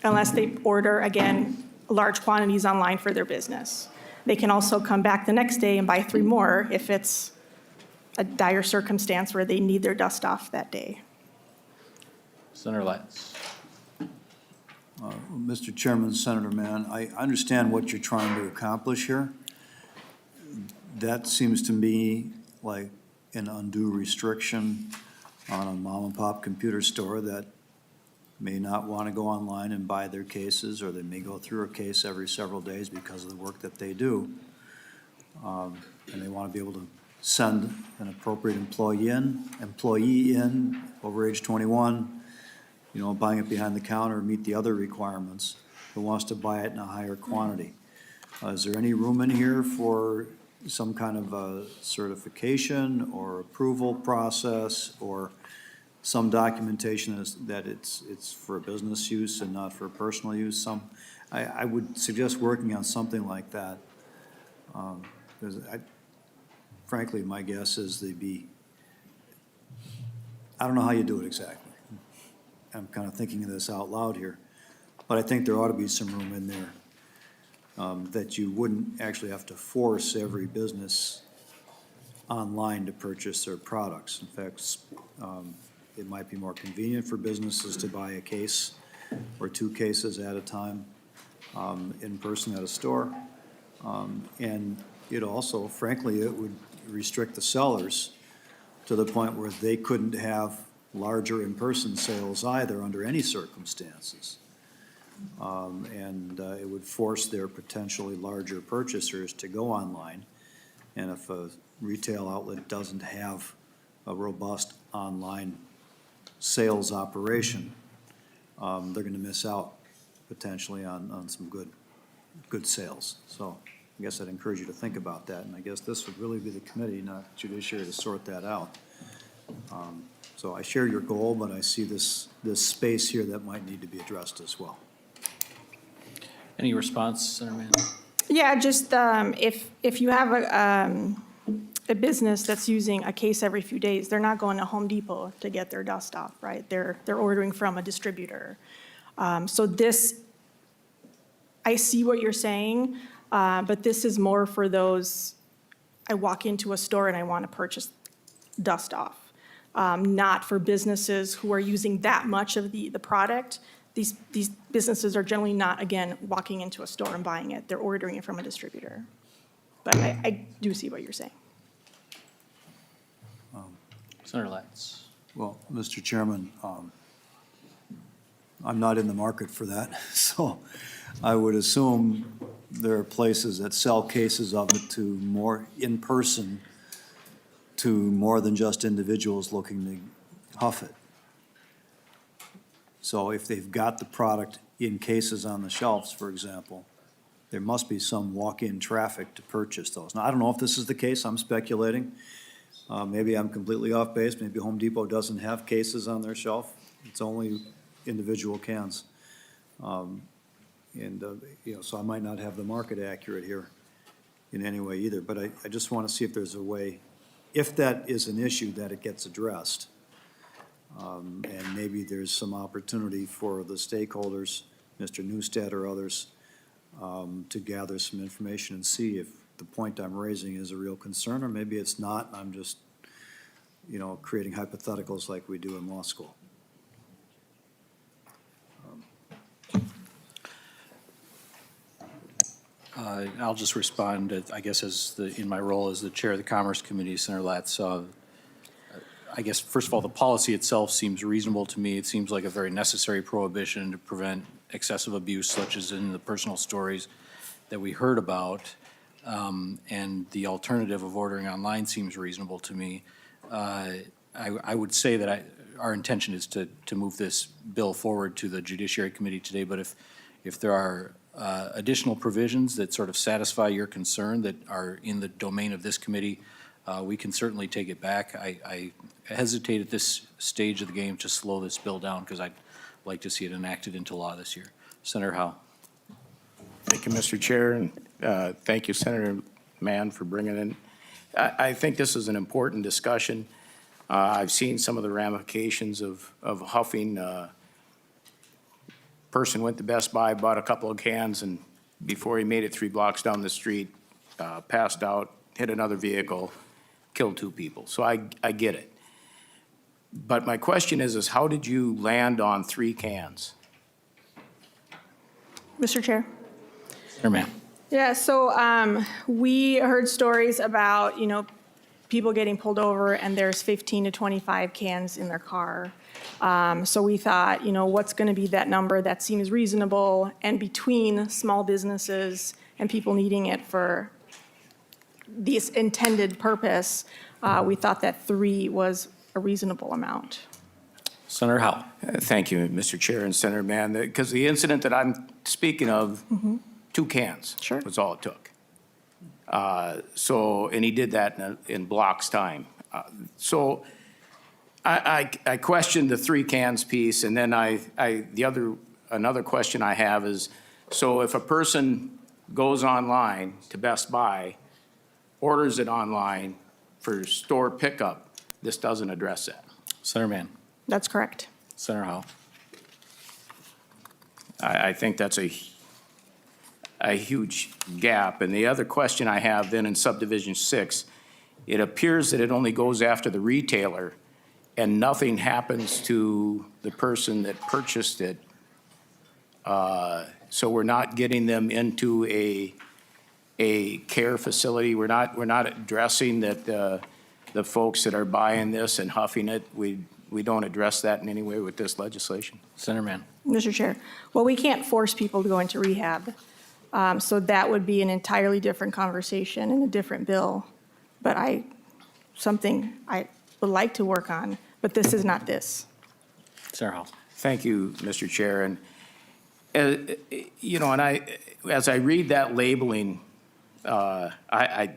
Unless they order, again, large quantities online for their business. They can also come back the next day and buy 3 more if it's a dire circumstance where they need their dust off that day. Senator Latz. Mr. Chairman, Senator Mann, I understand what you're trying to accomplish here. That seems to me like an undue restriction on a mom and pop computer store that may not want to go online and buy their cases, or they may go through a case every several days because of the work that they do. And they want to be able to send an appropriate employee in over age 21, you know, buying it behind the counter, meet the other requirements, who wants to buy it in a higher quantity. Is there any room in here for some kind of a certification or approval process or some documentation that it's for business use and not for personal use? I would suggest working on something like that. Because frankly, my guess is I don't know how you do it exactly. I'm kind of thinking of this out loud here, but I think there ought to be some room in there that you wouldn't actually have to force every business online to purchase their products. In fact, it might be more convenient for businesses to buy a case or 2 cases at a time in person at a store. And it also, frankly, it would restrict the sellers to the point where they couldn't have larger in-person sales either under any circumstances. And it would force their potentially larger purchasers to go online. And if a retail outlet doesn't have a robust online sales operation, they're going to miss out potentially on some good sales. So I guess I'd encourage you to think about that. And I guess this would really be the committee, not judiciary, to sort that out. So I share your goal, but I see this space here that might need to be addressed as well. Any response, Senator Mann? Yeah, just if you have a business that's using a case every few days, they're not going to Home Depot to get their dust off, right? They're ordering from a distributor. So this, I see what you're saying, but this is more for those I walk into a store and I want to purchase dust off. Not for businesses who are using that much of the product. These businesses are generally not, again, walking into a store and buying it. They're ordering it from a distributor. But I do see what you're saying. Senator Latz. Well, Mr. Chairman, I'm not in the market for that, so I would assume there are places that sell cases of it to more in person to more than just individuals looking to huff it. So if they've got the product in cases on the shelves, for example, there must be some walk-in traffic to purchase those. Now, I don't know if this is the case, I'm speculating. Maybe I'm completely off base, maybe Home Depot doesn't have cases on their shelf, it's only individual cans. So I might not have the market accurate here in any way either, but I just want to see if there's a way, if that is an issue, that it gets addressed. And maybe there's some opportunity for the stakeholders, Mr. Neustadt or others, to gather some information and see if the point I'm raising is a real concern, or maybe it's not, I'm just, creating hypotheticals like we do in law school. I'll just respond, I guess, in my role as the chair of the Commerce Committee, Senator Latz. I guess, first of all, the policy itself seems reasonable to me. It seems like a very necessary prohibition to prevent excessive abuse, such as in the personal stories that we heard about. And the alternative of ordering online seems reasonable to me. I would say that our intention is to move this bill forward to the Judiciary Committee today, but if there are additional provisions that sort of satisfy your concern that are in the domain of this committee, we can certainly take it back. I hesitate at this stage of the game to slow this bill down because I'd like to see it enacted into law this year. Senator Howe. Thank you, Mr. Chair, and thank you, Senator Mann, for bringing in. I think this is an important discussion. I've seen some of the ramifications of huffing. Person went to Best Buy, bought a couple of cans, and before he made it 3 blocks down the street, passed out, hit another vehicle, killed 2 people. So I get it. But my question is how did you land on 3 cans? Mr. Chair. Senator Mann. Yeah, so we heard stories about, people getting pulled over and there's 15 to 25 cans in their car. So we thought, what's going to be that number that seems reasonable? And between small businesses and people needing it for this intended purpose, we thought that 3 was a reasonable amount. Senator Howe. Thank you, Mr. Chair and Senator Mann, because the incident that I'm speaking of, 2 cans was all it took. And he did that in blocks time. So I questioned the 3 cans piece, and then another question I have is, so if a person goes online to Best Buy, orders it online for store pickup, this doesn't address that. Senator Mann. That's correct. Senator Howe. I think that's a huge gap. And the other question I have then in subdivision 6, it appears that it only goes after the retailer and nothing happens to the person that purchased it. So we're not getting them into a care facility. We're not addressing that the folks that are buying this and huffing it. We don't address that in any way with this legislation. Senator Mann. Mr. Chair. Well, we can't force people to go into rehab. So that would be an entirely different conversation and a different bill. But something I would like to work on, but this is not this. Senator Howe. Thank you, Mr. Chair. And, as I read that labeling, I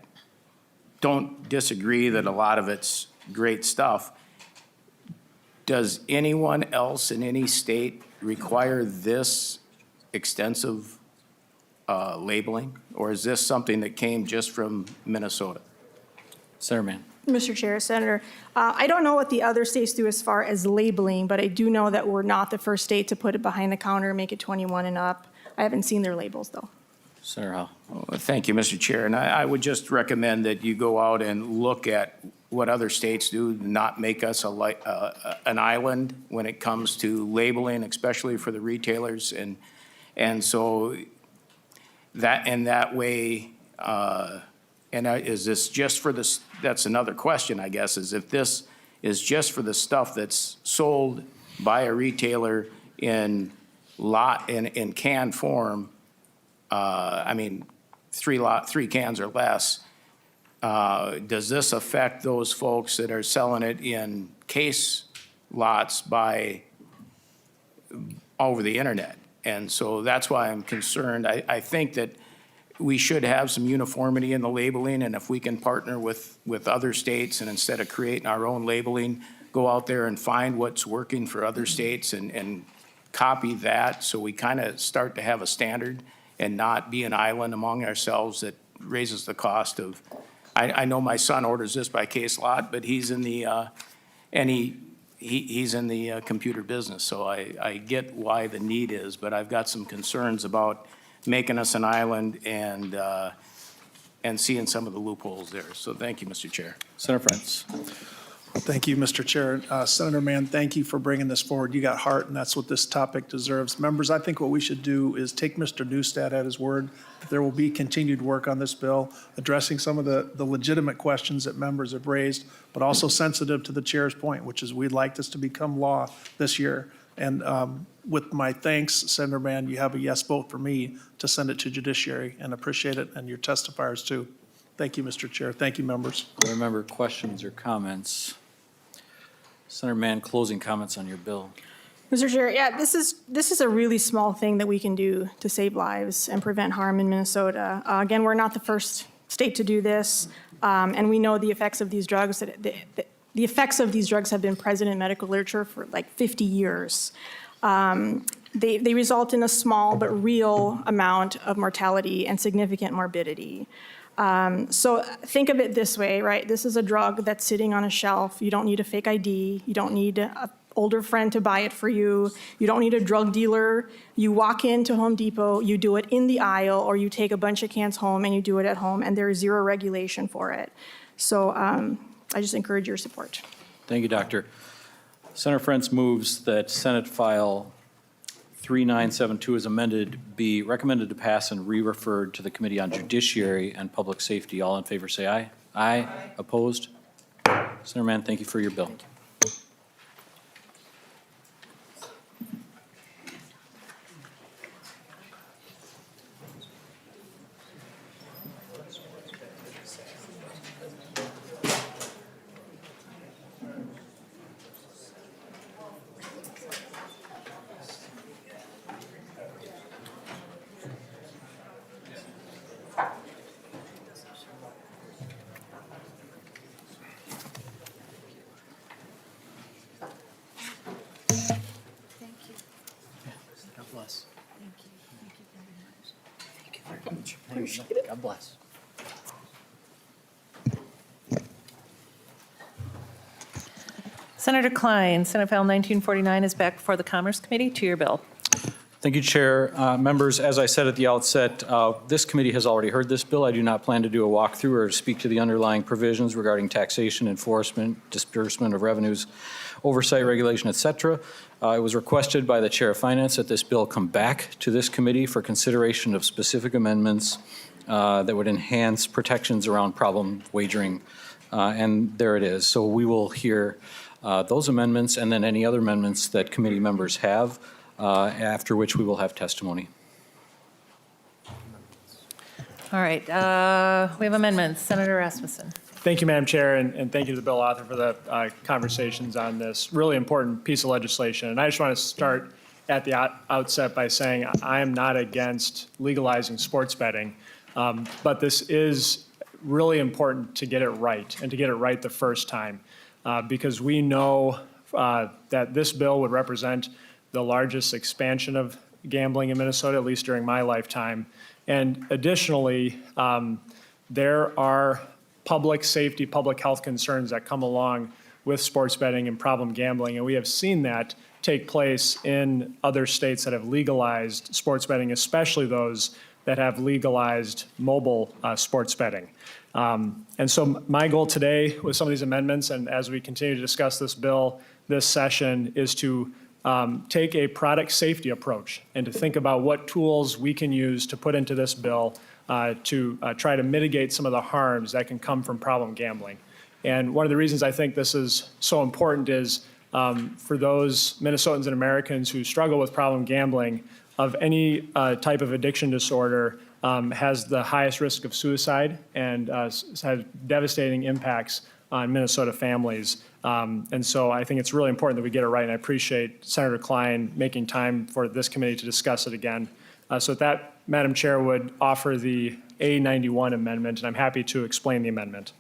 don't disagree that a lot of it's great stuff. Does anyone else in any state require this extensive labeling, or is this something that came just from Minnesota? Senator Mann. Mr. Chair, Senator, I don't know what the other states do as far as labeling, but I do know that we're not the first state to put it behind the counter, make it 21 and up. I haven't seen their labels, though. Senator Howe. Thank you, Mr. Chair. And I would just recommend that you go out and look at what other states do, not make us an island when it comes to labeling, especially for the retailers. And so that, in that way, is this just for this, that's another question, I guess, is if this is just for the stuff that's sold by a retailer in can form, I mean, three cans or less, does this affect those folks that are selling it in case lots over the internet? And so that's why I'm concerned. I think that we should have some uniformity in the labeling, and if we can partner with other states, and instead of creating our own labeling, go out there and find what's working for other states and copy that, so we kind of start to have a standard and not be an island among ourselves that raises the cost of, I know my son orders this by case lot, but he's in the, he's in the computer business, so I get why the need is, but I've got some concerns about making us an island and seeing some of the loopholes there. So thank you, Mr. Chair. Senator France. Thank you, Mr. Chair. Senator Mann, thank you for bringing this forward. You got heart, and that's what this topic deserves. Members, I think what we should do is take Mr. Neustadt at his word. There will be continued work on this bill, addressing some of the legitimate questions that members have raised, but also sensitive to the chair's point, which is we'd like this to become law this year. And with my thanks, Senator Mann, you have a yes vote for me to send it to judiciary, and appreciate it, and your testifiers too. Thank you, Mr. Chair. Thank you, members. Other member questions or comments? Senator Mann, closing comments on your bill. Mr. Chair, yeah, this is a really small thing that we can do to save lives and prevent harm in Minnesota. Again, we're not the first state to do this, and we know the effects of these drugs. The effects of these drugs have been present in medical literature for like 50 years. They result in a small but real amount of mortality and significant morbidity. So think of it this way, right? This is a drug that's sitting on a shelf. You don't need a fake ID. You don't need an older friend to buy it for you. You don't need a drug dealer. You walk into Home Depot, you do it in the aisle, or you take a bunch of cans home and you do it at home, and there is zero regulation for it. So I just encourage your support. Thank you, Doctor. Senator France moves that Senate File 3972 as amended be recommended to pass and re-referred to the Committee on Judiciary and Public Safety. All in favor say aye. Aye. Opposed? Senator Mann, thank you for your bill. God bless. Senator Klein, Senate File 1949 is back before the Commerce Committee. To your bill. Thank you, Chair. Members, as I said at the outset, this committee has already heard this bill. I do not plan to do a walkthrough or to speak to the underlying provisions regarding taxation, enforcement, disbursement of revenues, oversight, regulation, et cetera. It was requested by the Chair of Finance that this bill come back to this committee for consideration of specific amendments that would enhance protections around problem wagering, and there it is. So we will hear those amendments and then any other amendments that committee members have, after which we will have testimony. All right, we have amendments. Senator Rasmussen. Thank you, Madam Chair, and thank you to the bill author for the conversations on this really important piece of legislation. And I just want to start at the outset by saying I am not against legalizing sports betting, but this is really important to get it right and to get it right the first time, because we know that this bill would represent the largest expansion of gambling in Minnesota, at least during my lifetime. And additionally, there are public safety, public health concerns that come along with sports betting and problem gambling, and we have seen that take place in other states that have legalized sports betting, especially those that have legalized mobile sports betting. And so my goal today with some of these amendments, and as we continue to discuss this bill this session, is to take a product safety approach and to think about what tools we can use to put into this bill to try to mitigate some of the harms that can come from problem gambling. And one of the reasons I think this is so important is for those Minnesotans and Americans who struggle with problem gambling of any type of addiction disorder has the highest risk of suicide and has devastating impacts on Minnesota families. And so I think it's really important that we get it right, and I appreciate Senator Klein making time for this committee to discuss it again. So with that, Madam Chair, would offer the A91 amendment, and I'm happy to explain the amendment.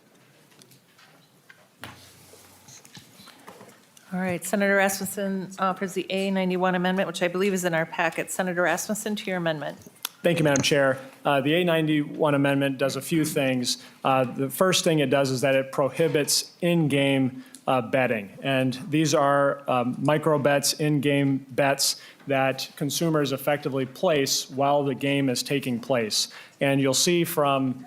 All right, Senator Rasmussen offers the A91 amendment, which I believe is in our packet. Senator Rasmussen, to your amendment. Thank you, Madam Chair. The A91 amendment does a few things. The first thing it does is that it prohibits in-game betting. And these are micro bets, in-game bets that consumers effectively place while the game is taking place. And you'll see from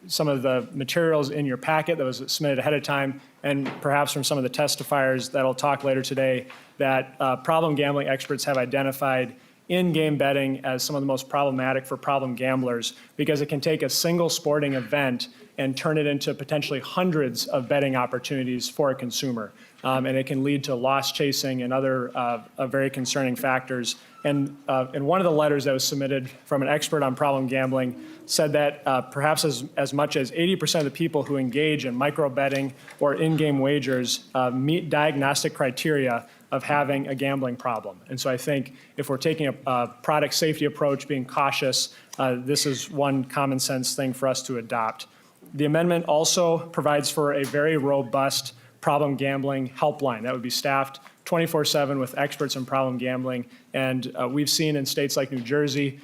some of the materials in your packet that was submitted ahead of time, and perhaps from some of the testifiers that will talk later today, that problem gambling experts have identified in-game betting as some of the most problematic for problem gamblers because it can take a single sporting event and turn it into potentially hundreds of betting opportunities for a consumer. And it can lead to loss chasing and other very concerning factors. And in one of the letters that was submitted from an expert on problem gambling said that perhaps as much as 80% of the people who engage in micro betting or in-game wagers meet diagnostic criteria of having a gambling problem. And so I think if we're taking a product safety approach, being cautious, this is one common sense thing for us to adopt. The amendment also provides for a very robust problem gambling helpline that would be staffed 24/7 with experts in problem gambling. And we've seen in states like New Jersey,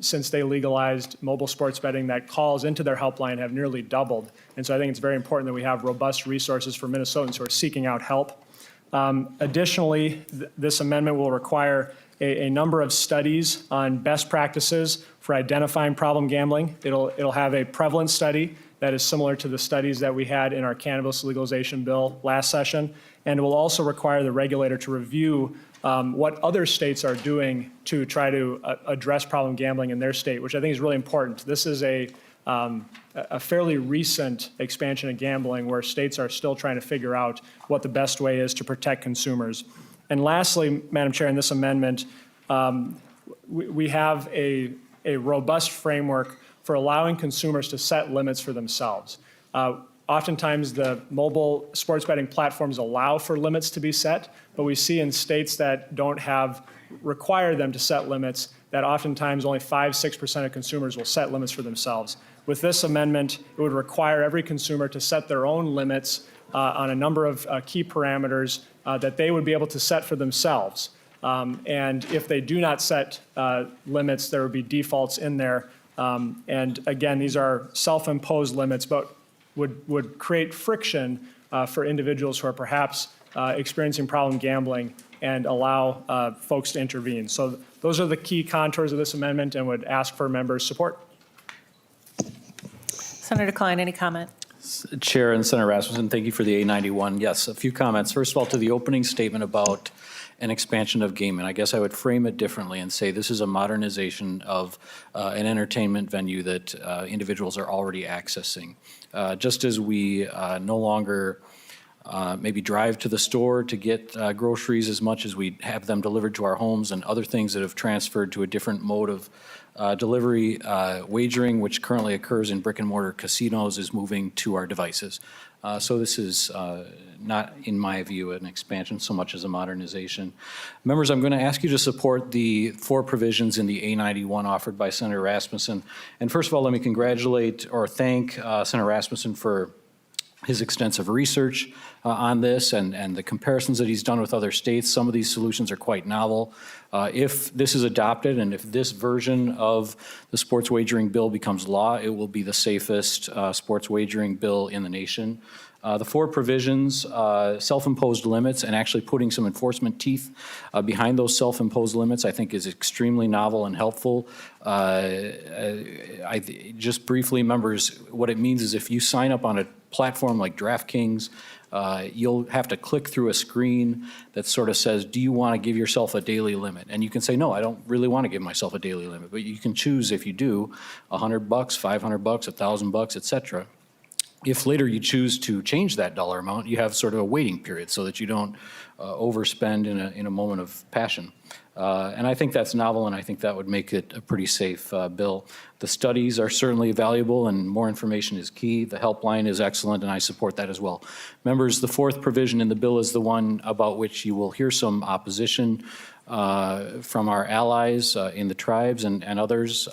since they legalized mobile sports betting, that calls into their helpline have nearly doubled. And so I think it's very important that we have robust resources for Minnesotans who are seeking out help. Additionally, this amendment will require a number of studies on best practices for identifying problem gambling. It'll have a prevalence study that is similar to the studies that we had in our cannabis legalization bill last session. And it will also require the regulator to review what other states are doing to try to address problem gambling in their state, which I think is really important. This is a fairly recent expansion of gambling where states are still trying to figure out what the best way is to protect consumers. And lastly, Madam Chair, in this amendment, we have a robust framework for allowing consumers to set limits for themselves. Oftentimes, the mobile sports betting platforms allow for limits to be set, but we see in states that don't require them to set limits that oftentimes only 5–6% of consumers will set limits for themselves. With this amendment, it would require every consumer to set their own limits on a number of key parameters that they would be able to set for themselves. And if they do not set limits, there would be defaults in there. And again, these are self-imposed limits, but would create friction for individuals who are perhaps experiencing problem gambling and allow folks to intervene. So those are the key contours of this amendment and would ask for members' support. Senator Klein, any comment? Chair and Senator Rasmussen, thank you for the A91. Yes, a few comments. First of all, to the opening statement about an expansion of gaming, I guess I would frame it differently and say this is a modernization of an entertainment venue that individuals are already accessing. Just as we no longer maybe drive to the store to get groceries as much as we have them delivered to our homes, and other things that have transferred to a different mode of delivery, wagering, which currently occurs in brick and mortar casinos, is moving to our devices. So this is not, in my view, an expansion so much as a modernization. Members, I'm going to ask you to support the 4 provisions in the A91 offered by Senator Rasmussen. And first of all, let me congratulate or thank Senator Rasmussen for his extensive research on this and the comparisons that he's done with other states. Some of these solutions are quite novel. If this is adopted and if this version of the sports wagering bill becomes law, it will be the safest sports wagering bill in the nation. The four provisions, self-imposed limits, and actually putting some enforcement teeth behind those self-imposed limits, I think is extremely novel and helpful. Just briefly, members, what it means is if you sign up on a platform like DraftKings, you'll have to click through a screen that sort of says, do you want to give yourself a daily limit? And you can say, no, I don't really want to give myself a daily limit. But you can choose, if you do, $100, $500, $1,000, et cetera. If later you choose to change that dollar amount, you have sort of a waiting period so that you don't overspend in a moment of passion. And I think that's novel, and I think that would make it a pretty safe bill. The studies are certainly valuable, and more information is key. The helpline is excellent, and I support that as well. Members, the fourth provision in the bill is the one about which you will hear some opposition from our allies in the tribes and others.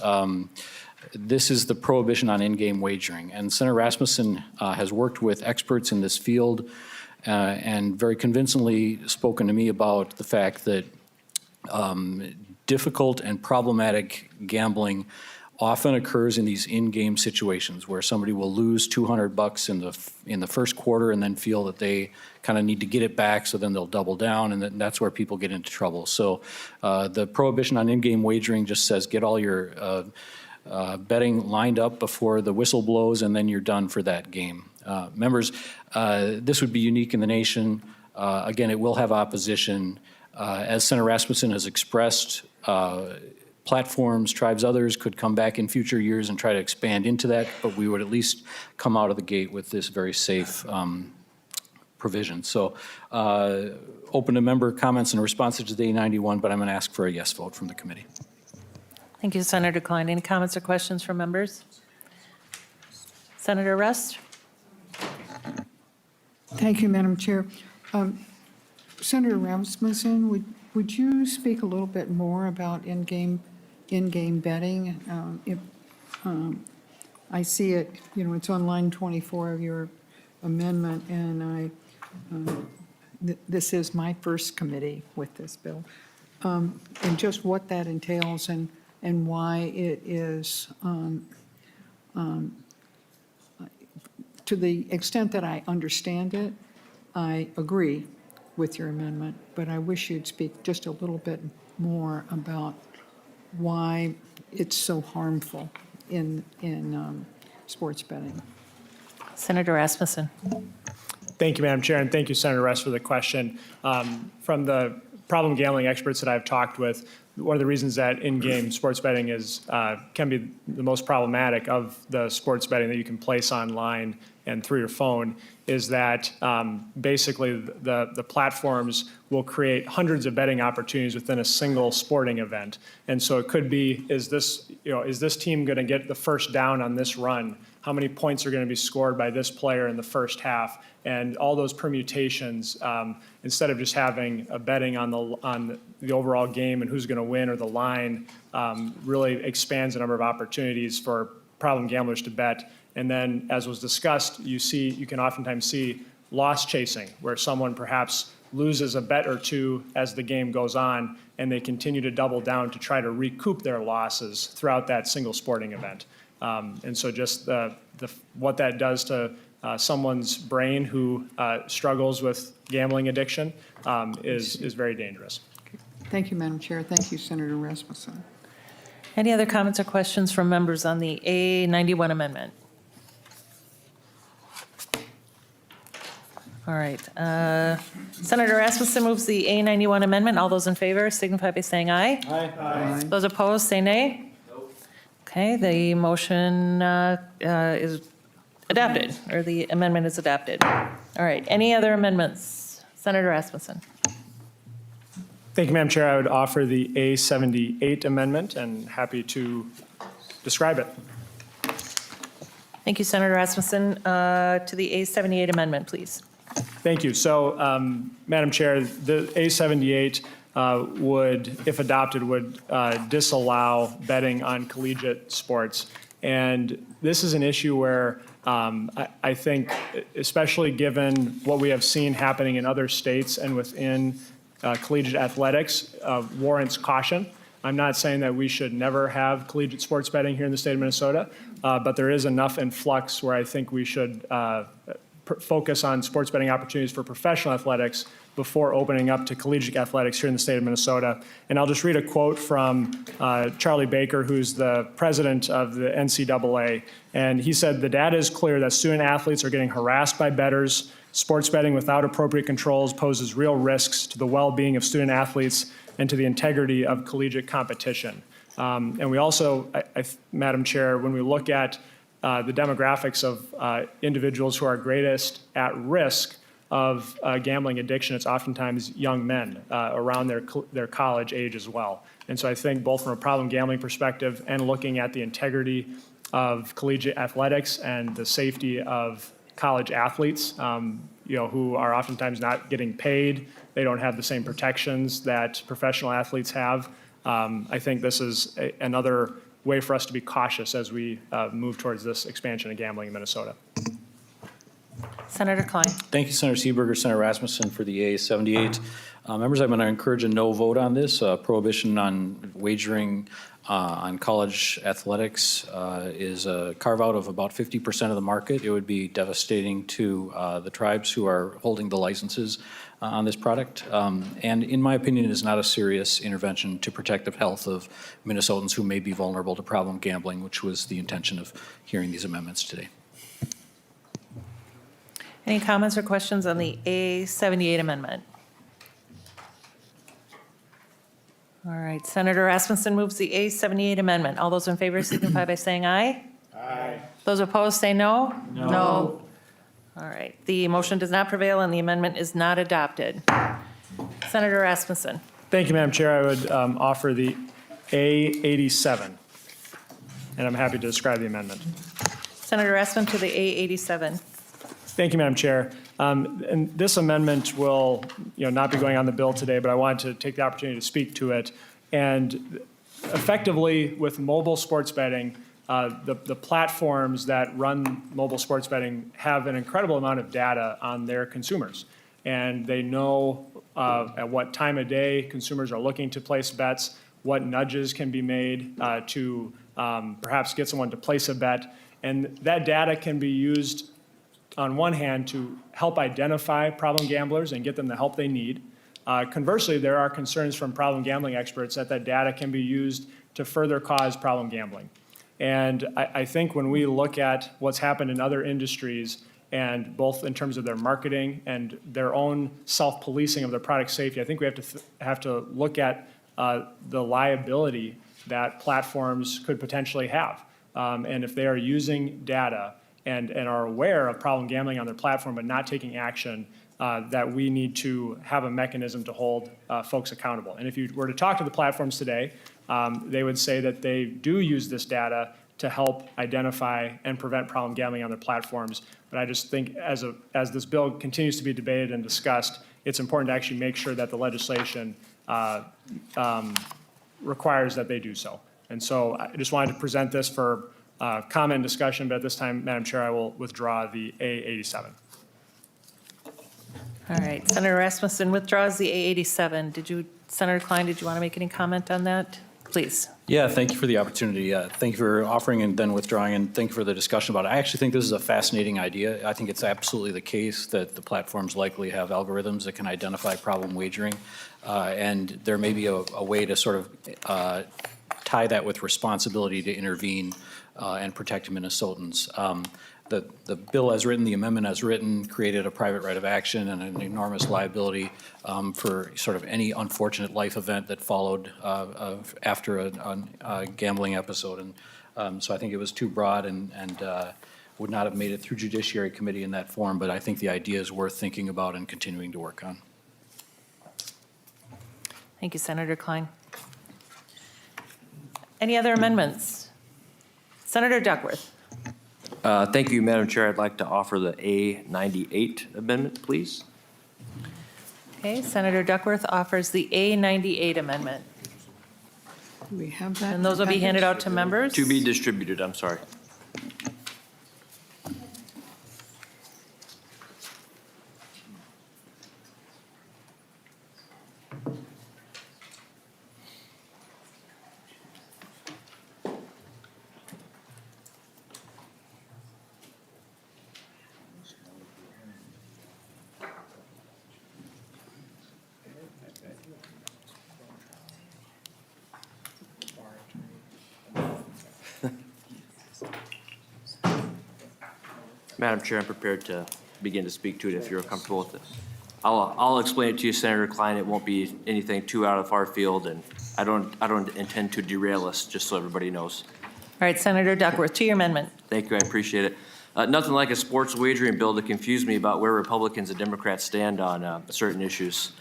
This is the prohibition on in-game wagering. And Senator Rasmussen has worked with experts in this field and very convincingly spoken to me about the fact that difficult and problematic gambling often occurs in these in-game situations where somebody will lose $200 in the first quarter and then feel that they kind of need to get it back, so then they'll double down, and that's where people get into trouble. So the prohibition on in-game wagering just says get all your betting lined up before the whistle blows, and then you're done for that game. Members, this would be unique in the nation. Again, it will have opposition. As Senator Rasmussen has expressed, platforms, tribes, others could come back in future years and try to expand into that, but we would at least come out of the gate with this very safe provision. So open to member comments and responses to the A91, but I'm going to ask for a yes vote from the committee. Thank you, Senator Klein. Any comments or questions from members? Senator Rust? Thank you, Madam Chair. Senator Rasmussen, would you speak a little bit more about in-game betting? I see it, it's on line 24 of your amendment, and this is my first committee with this bill. And just what that entails and why it is, to the extent that I understand it, I agree with your amendment, but I wish you'd speak just a little bit more about why it's so harmful in sports betting. Senator Rasmussen. Thank you, Madam Chair, and thank you, Senator Rust, for the question. From the problem gambling experts that I've talked with, one of the reasons that in-game sports betting can be the most problematic of the sports betting that you can place online and through your phone is that basically the platforms will create hundreds of betting opportunities within a single sporting event. And so it could be, is this team going to get the first down on this run? How many points are going to be scored by this player in the first half? And all those permutations, instead of just having a betting on the overall game and who's going to win or the line, really expands the number of opportunities for problem gamblers to bet. And then, as was discussed, you can oftentimes see loss chasing, where someone perhaps loses a bet or two as the game goes on, and they continue to double down to try to recoup their losses throughout that single sporting event. And so just what that does to someone's brain who struggles with gambling addiction is very dangerous. Thank you, Madam Chair. Thank you, Senator Rasmussen. Any other comments or questions from members on the A91 amendment? All right. Senator Rasmussen moves the A91 amendment. All those in favor signify by saying aye. Aye. Those opposed, say nay. Okay, the motion is adopted, or the amendment is adopted. All right, any other amendments? Senator Rasmussen. Thank you, Madam Chair. I would offer the A78 amendment and happy to describe it. Thank you, Senator Rasmussen. To the A78 amendment, please. Thank you. So, Madam Chair, the A78 would, if adopted, would disallow betting on collegiate sports. And this is an issue where I think, especially given what we have seen happening in other states and within collegiate athletics, warrants caution. I'm not saying that we should never have collegiate sports betting here in the state of Minnesota, but there is enough in flux where I think we should focus on sports betting opportunities for professional athletics before opening up to collegiate athletics here in the state of Minnesota. And I'll just read a quote from Charlie Baker, who's the president of the NCAA. And he said, "The data is clear that student athletes are getting harassed by bettors. Sports betting without appropriate controls poses real risks to the well-being of student athletes and to the integrity of collegiate competition." And we also, Madam Chair, when we look at the demographics of individuals who are greatest at risk of gambling addiction, it's oftentimes young men around their college age as well. And so I think both from a problem gambling perspective and looking at the integrity of collegiate athletics and the safety of college athletes, who are oftentimes not getting paid, they don't have the same protections that professional athletes have. I think this is another way for us to be cautious as we move towards this expansion of gambling in Minnesota. Senator Klein. Thank you, Senator Seeberger, Senator Rasmussen for the A78. Members, I'm going to encourage a no vote on this. Prohibition on wagering on college athletics is a carve out of about 50% of the market. It would be devastating to the tribes who are holding the licenses on this product. And in my opinion, it is not a serious intervention to protect the health of Minnesotans who may be vulnerable to problem gambling, which was the intention of hearing these amendments today. Any comments or questions on the A78 amendment? All right, Senator Rasmussen moves the A78 amendment. All those in favor signify by saying aye. Aye. Those opposed say no. No. All right, the motion does not prevail and the amendment is not adopted. Senator Rasmussen. Thank you, Madam Chair. I would offer the A87, and I'm happy to describe the amendment. Senator Rasmussen to the A87. Thank you, Madam Chair. And this amendment will, not be going on the bill today, but I wanted to take the opportunity to speak to it. And effectively, with mobile sports betting, the platforms that run mobile sports betting have an incredible amount of data on their consumers. And they know at what time of day consumers are looking to place bets, what nudges can be made to perhaps get someone to place a bet. And that data can be used on one hand to help identify problem gamblers and get them the help they need. Conversely, there are concerns from problem gambling experts that data can be used to further cause problem gambling. And I think when we look at what's happened in other industries, and both in terms of their marketing and their own self-policing of their product safety, I think we have to look at the liability that platforms could potentially have. And if they are using data and are aware of problem gambling on their platform but not taking action, that we need to have a mechanism to hold folks accountable. And if you were to talk to the platforms today, they would say that they do use this data to help identify and prevent problem gambling on their platforms. But I just think as this bill continues to be debated and discussed, it's important to actually make sure that the legislation requires that they do so. And so I just wanted to present this for comment and discussion, but at this time, Madam Chair, I will withdraw the A87. All right, Senator Rasmussen withdraws the A87. Senator Klein, did you want to make any comment on that? Please. Yeah, thank you for the opportunity. Thank you for offering and then withdrawing, and thank you for the discussion about it. I actually think this is a fascinating idea. I think it's absolutely the case that the platforms likely have algorithms that can identify problem wagering, and there may be a way to sort of tie that with responsibility to intervene and protect Minnesotans. The bill as written, the amendment as written, created a private right of action and an enormous liability for sort of any unfortunate life event that followed after a gambling episode. And so I think it was too broad and would not have made it through Judiciary Committee in that form, but I think the idea is worth thinking about and continuing to work on. Thank you, Senator Klein. Any other amendments? Senator Duckworth. Thank you, Madam Chair. I'd like to offer the A98 amendment, please. Okay, Senator Duckworth offers the A98 amendment. Do we have that? And those will be handed out to members? To be distributed, I'm sorry. Madam Chair, I'm prepared to begin to speak to it if you're comfortable with it. I'll explain it to you, Senator Klein. It won't be anything too out of our field, and I don't intend to derail us, just so everybody knows. All right, Senator Duckworth, to your amendment. Thank you, I appreciate it. Nothing like a sports wagering bill to confuse me about where Republicans and Democrats stand on certain issues.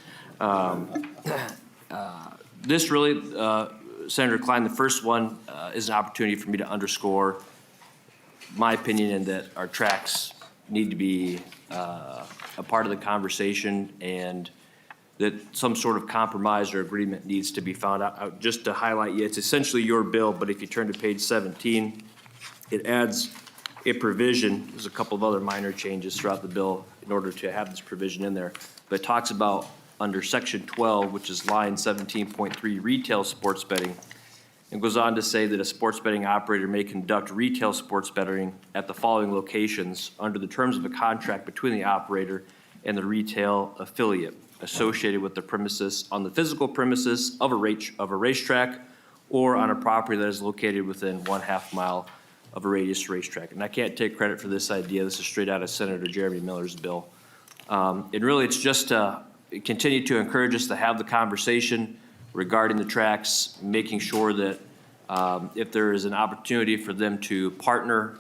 This really, Senator Klein, the first one is an opportunity for me to underscore my opinion in that our tracks need to be a part of the conversation, and that some sort of compromise or agreement needs to be found out. Just to highlight you, it's essentially your bill, but if you turn to page 17, it adds a provision. There's a couple of other minor changes throughout the bill in order to have this provision in there, but it talks about under section 12, which is line 17.3, retail sports betting, and goes on to say that a sports betting operator may conduct retail sports betting at the following locations under the terms of a contract between the operator and the retail affiliate associated with the premises on the physical premises of a racetrack or on a property that is located within 1/2 mile of a radius racetrack. And I can't take credit for this idea. This is straight out of Senator Jeremy Miller's bill. And really, it's just to continue to encourage us to have the conversation regarding the tracks, making sure that if there is an opportunity for them to partner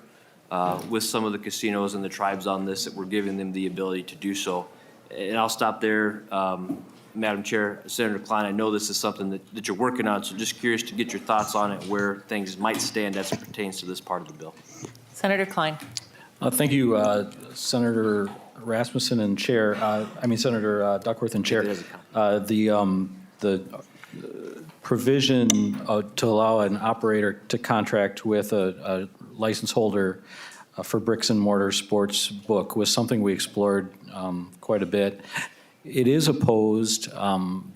with some of the casinos and the tribes on this, that we're giving them the ability to do so. And I'll stop there, Madam Chair. Senator Klein, I know this is something that you're working on, so just curious to get your thoughts on it, where things might stand as it pertains to this part of the bill. Senator Klein. Thank you, Senator Rasmussen and Chair, Senator Duckworth and Chair. The provision to allow an operator to contract with a license holder for bricks and mortar sports book was something we explored quite a bit. It is opposed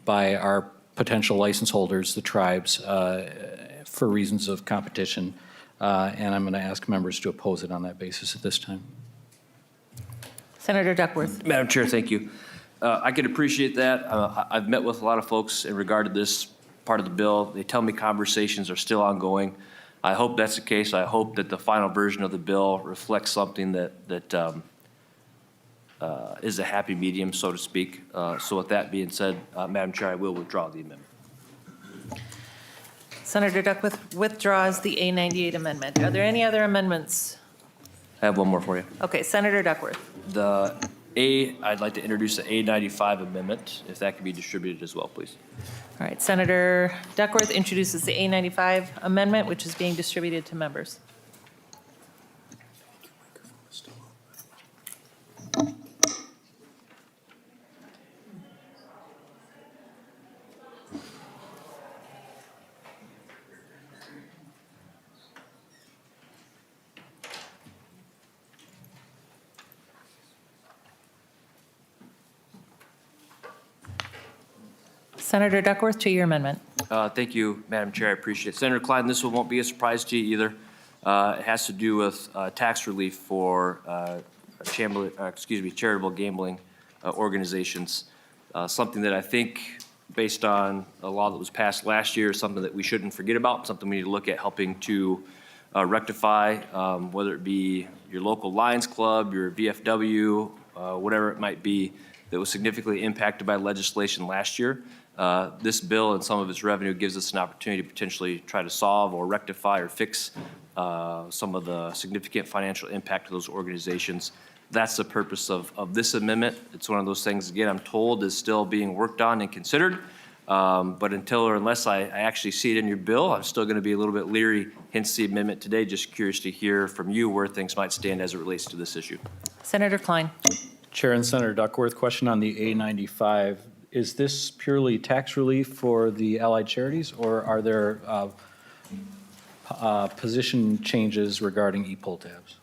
by our potential license holders, the tribes, for reasons of competition, and I'm going to ask members to oppose it on that basis at this time. Senator Duckworth. Madam Chair, thank you. I could appreciate that. I've met with a lot of folks in regard to this part of the bill. They tell me conversations are still ongoing. I hope that's the case. I hope that the final version of the bill reflects something that is a happy medium, so to speak. So with that being said, Madam Chair, I will withdraw the amendment. Senator Duckworth withdraws the A98 amendment. Are there any other amendments? I have one more for you. Okay, Senator Duckworth. I'd like to introduce the A95 amendment, if that could be distributed as well, please. All right, Senator Duckworth introduces the A95 amendment, which is being distributed to members. Senator Duckworth, to your amendment. Thank you, Madam Chair. I appreciate it. Senator Klein, this one won't be a surprise to you either. It has to do with tax relief for charitable gambling organizations. Something that I think, based on a law that was passed last year, is something that we shouldn't forget about, something we need to look at helping to rectify, whether it be your local Lions Club, your VFW, whatever it might be, that was significantly impacted by legislation last year. This bill and some of its revenue gives us an opportunity to potentially try to solve or rectify or fix some of the significant financial impact of those organizations. That's the purpose of this amendment. It's one of those things, again, I'm told is still being worked on and considered. But until or unless I actually see it in your bill, I'm still going to be a little bit leery, hence the amendment today. Just curious to hear from you where things might stand as it relates to this issue. Senator Klein. Chair and Senator Duckworth, question on the A95. Is this purely tax relief for the allied charities, or are there position changes regarding e-pull tabs?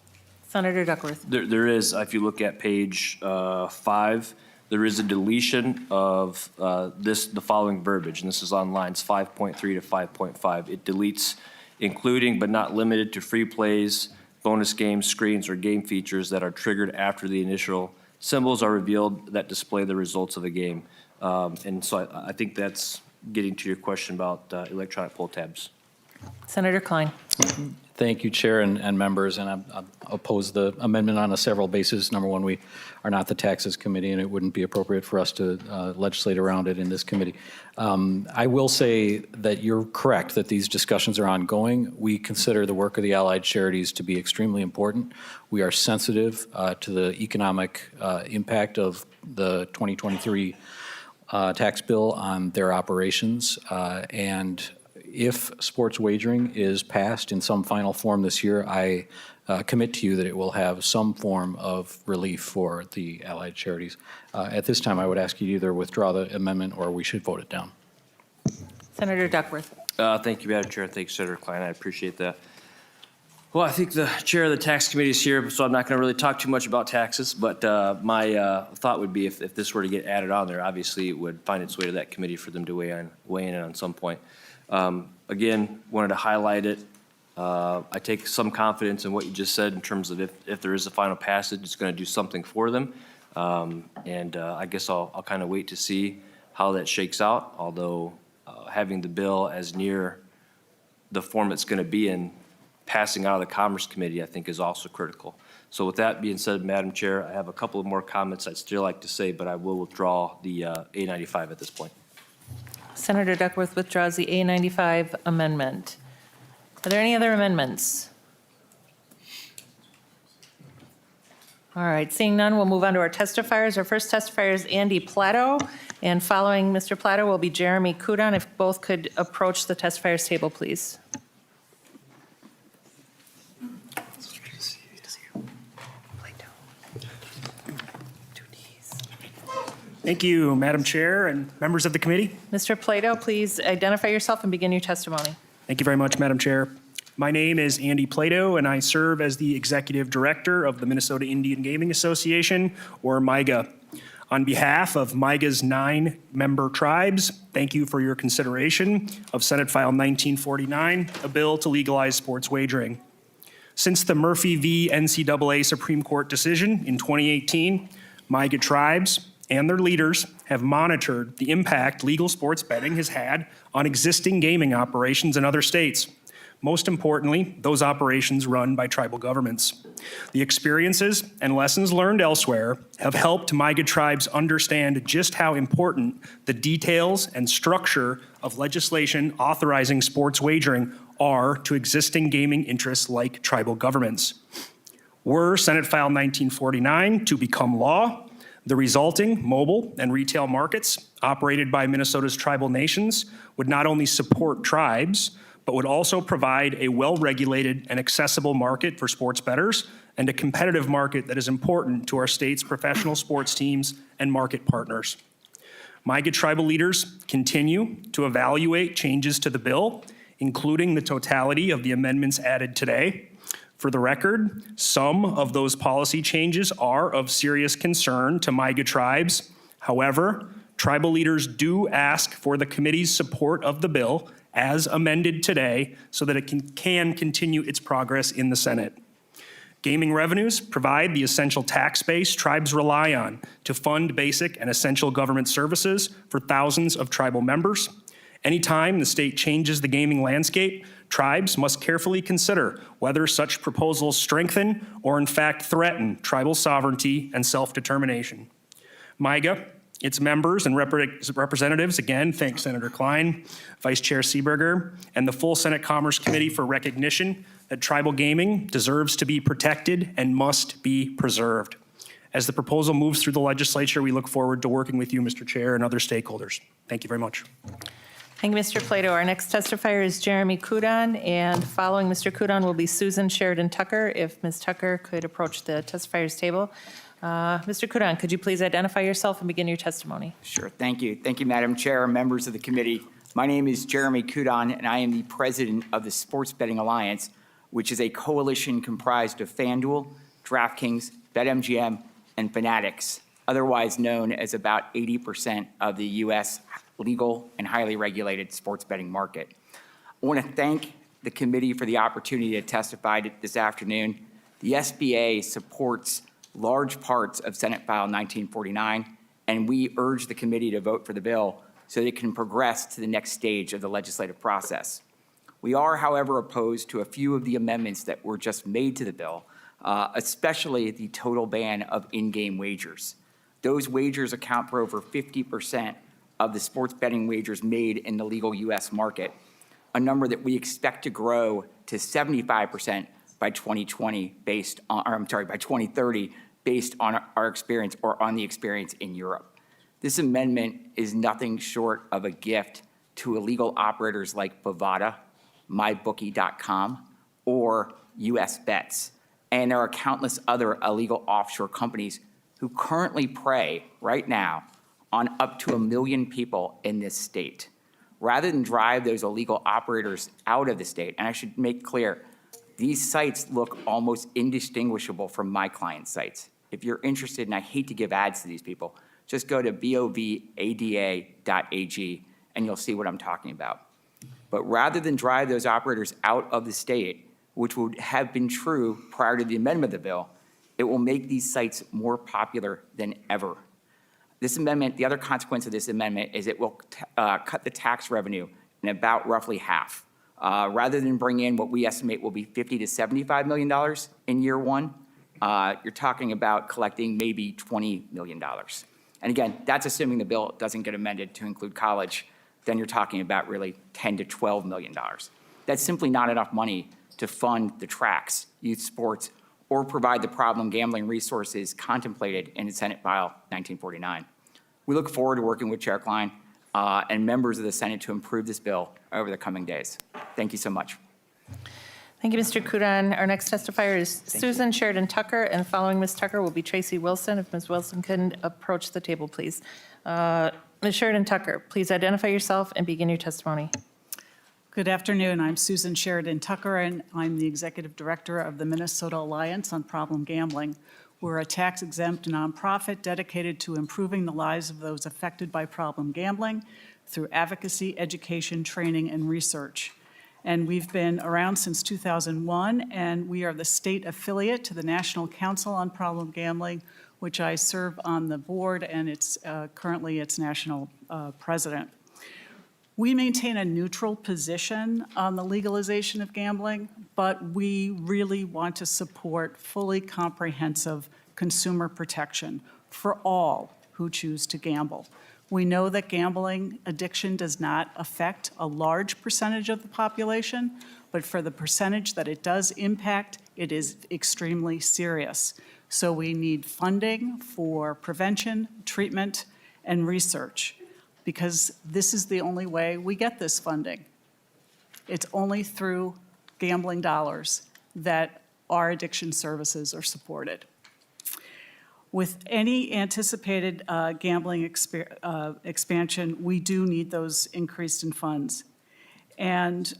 Senator Duckworth. There is, if you look at page 5, there is a deletion of the following verbiage, and this is on lines 5.3 to 5.5. It deletes including but not limited to free plays, bonus games, screens, or game features that are triggered after the initial symbols are revealed that display the results of a game. And so I think that's getting to your question about electronic pull tabs. Senator Klein. Thank you, Chair and members, and I oppose the amendment on several bases. Number one, we are not the Taxes Committee, and it wouldn't be appropriate for us to legislate around it in this committee. I will say that you're correct that these discussions are ongoing. We consider the work of the Allied Charities to be extremely important. We are sensitive to the economic impact of the 2023 tax bill on their operations, and if sports wagering is passed in some final form this year, I commit to you that it will have some form of relief for the Allied Charities. At this time, I would ask you to either withdraw the amendment or we should vote it down. Senator Duckworth. Thank you, Madam Chair. Thank you, Senator Klein. I appreciate that. Well, I think the chair of the tax committee is here, so I'm not going to really talk too much about taxes, but my thought would be if this were to get added on there, obviously it would find its way to that committee for them to weigh in on some point. Again, wanted to highlight it. I take some confidence in what you just said in terms of if there is a final passage, it's going to do something for them. I guess I'll kind of wait to see how that shakes out, although having the bill as near the form it's going to be in, passing out of the Commerce Committee, I think is also critical. So with that being said, Madam Chair, I have a couple of more comments I'd still like to say, but I will withdraw the A95 at this point. Senator Duckworth withdraws the A95 amendment. Are there any other amendments? All right, seeing none, we'll move on to our testifiers. Our first testifier is Andy Plato, and following Mr. Plato will be Jeremy Kudon. If both could approach the testifiers table, please. Thank you, Madam Chair and members of the committee. Mr. Plato, please identify yourself and begin your testimony. Thank you very much, Madam Chair. My name is Andy Plato, and I serve as the Executive Director of the Minnesota Indian Gaming Association, or MIGA. On behalf of MIGA's 9 member tribes, thank you for your consideration of Senate File 1949, a bill to legalize sports wagering. Since the Murphy v. NCAA Supreme Court decision in 2018, MIGA tribes and their leaders have monitored the impact legal sports betting has had on existing gaming operations in other states. Most importantly, those operations run by tribal governments. The experiences and lessons learned elsewhere have helped MIGA tribes understand just how important the details and structure of legislation authorizing sports wagering are to existing gaming interests like tribal governments. Were Senate File 1949 to become law, the resulting mobile and retail markets operated by Minnesota's tribal nations would not only support tribes, but would also provide a well-regulated and accessible market for sports bettors and a competitive market that is important to our state's professional sports teams and market partners. MIGA tribal leaders continue to evaluate changes to the bill, including the totality of the amendments added today. For the record, some of those policy changes are of serious concern to MIGA tribes. However, tribal leaders do ask for the committee's support of the bill as amended today so that it can continue its progress in the Senate. Gaming revenues provide the essential tax base tribes rely on to fund basic and essential government services for thousands of tribal members. Anytime the state changes the gaming landscape, tribes must carefully consider whether such proposals strengthen or in fact threaten tribal sovereignty and self-determination. MIGA, its members and representatives, again, thank Senator Klein, Vice Chair Seeberger, and the full Senate Commerce Committee for recognition that tribal gaming deserves to be protected and must be preserved. As the proposal moves through the legislature, we look forward to working with you, Mr. Chair, and other stakeholders. Thank you very much. Thank you, Mr. Plato. Our next testifier is Jeremy Kudon, and following Mr. Kudon will be Susan Sheridan Tucker. If Ms. Tucker could approach the testifiers table. Mr. Kudon, could you please identify yourself and begin your testimony? Sure, thank you. Thank you, Madam Chair, members of the committee. My name is Jeremy Kudon, and I am the president of the Sports Betting Alliance, which is a coalition comprised of FanDuel, DraftKings, BetMGM, and Fanatics, otherwise known as about 80% of the U.S. legal and highly regulated sports betting market. I want to thank the committee for the opportunity to testify this afternoon. The SBA supports large parts of Senate File 1949, and we urge the committee to vote for the bill so that it can progress to the next stage of the legislative process. We are, however, opposed to a few of the amendments that were just made to the bill, especially the total ban of in-game wagers. Those wagers account for over 50% of the sports betting wagers made in the legal U.S. market, a number that we expect to grow to 75% by 2020 based on, or I'm sorry, by 2030 based on our experience or on the experience in Europe. This amendment is nothing short of a gift to illegal operators like Bovada, MyBookie.com, or US Bets. And there are countless other illegal offshore companies who currently prey right now on up to 1 million people in this state. Rather than drive those illegal operators out of the state, and I should make clear, these sites look almost indistinguishable from my client sites. If you're interested, and I hate to give ads to these people, just go to bovada.ag and you'll see what I'm talking about. But rather than drive those operators out of the state, which would have been true prior to the amendment of the bill, it will make these sites more popular than ever. This amendment, the other consequence of this amendment is it will cut the tax revenue in about roughly half. Rather than bring in what we estimate will be $50 to $75 million in year one, you're talking about collecting maybe $20 million. And again, that's assuming the bill doesn't get amended to include college. Then you're talking about really $10 to $12 million. That's simply not enough money to fund the tracks, youth sports, or provide the problem gambling resources contemplated in Senate File 1949. We look forward to working with Chair Klein and members of the Senate to improve this bill over the coming days. Thank you so much. Thank you, Mr. Kudon. Our next testifier is Susan Sheridan Tucker, and following Ms. Tucker will be Tracy Wilson. If Ms. Wilson can approach the table, please. Ms. Sheridan Tucker, please identify yourself and begin your testimony. Good afternoon. I'm Susan Sheridan Tucker, and I'm the Executive Director of the Minnesota Alliance on Problem Gambling. We're a tax-exempt nonprofit dedicated to improving the lives of those affected by problem gambling through advocacy, education, training, and research. And we've been around since 2001, and we are the state affiliate to the National Council on Problem Gambling, which I serve on the board, and it's currently its national president. We maintain a neutral position on the legalization of gambling, but we really want to support fully comprehensive consumer protection for all who choose to gamble. We know that gambling addiction does not affect a large percentage of the population, but for the percentage that it does impact, it is extremely serious. So we need funding for prevention, treatment, and research, because this is the only way we get this funding. It's only through gambling dollars that our addiction services are supported. With any anticipated gambling expansion, we do need those increased in funds. And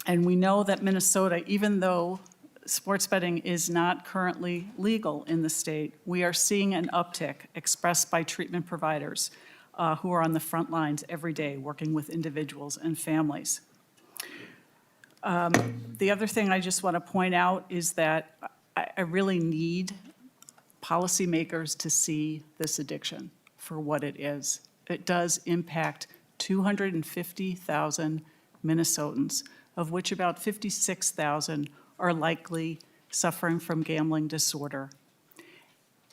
we know that Minnesota, even though sports betting is not currently legal in the state, we are seeing an uptick expressed by treatment providers who are on the front lines every day working with individuals and families. The other thing I just want to point out is that I really need policymakers to see this addiction for what it is. It does impact 250,000 Minnesotans, of which about 56,000 are likely suffering from gambling disorder.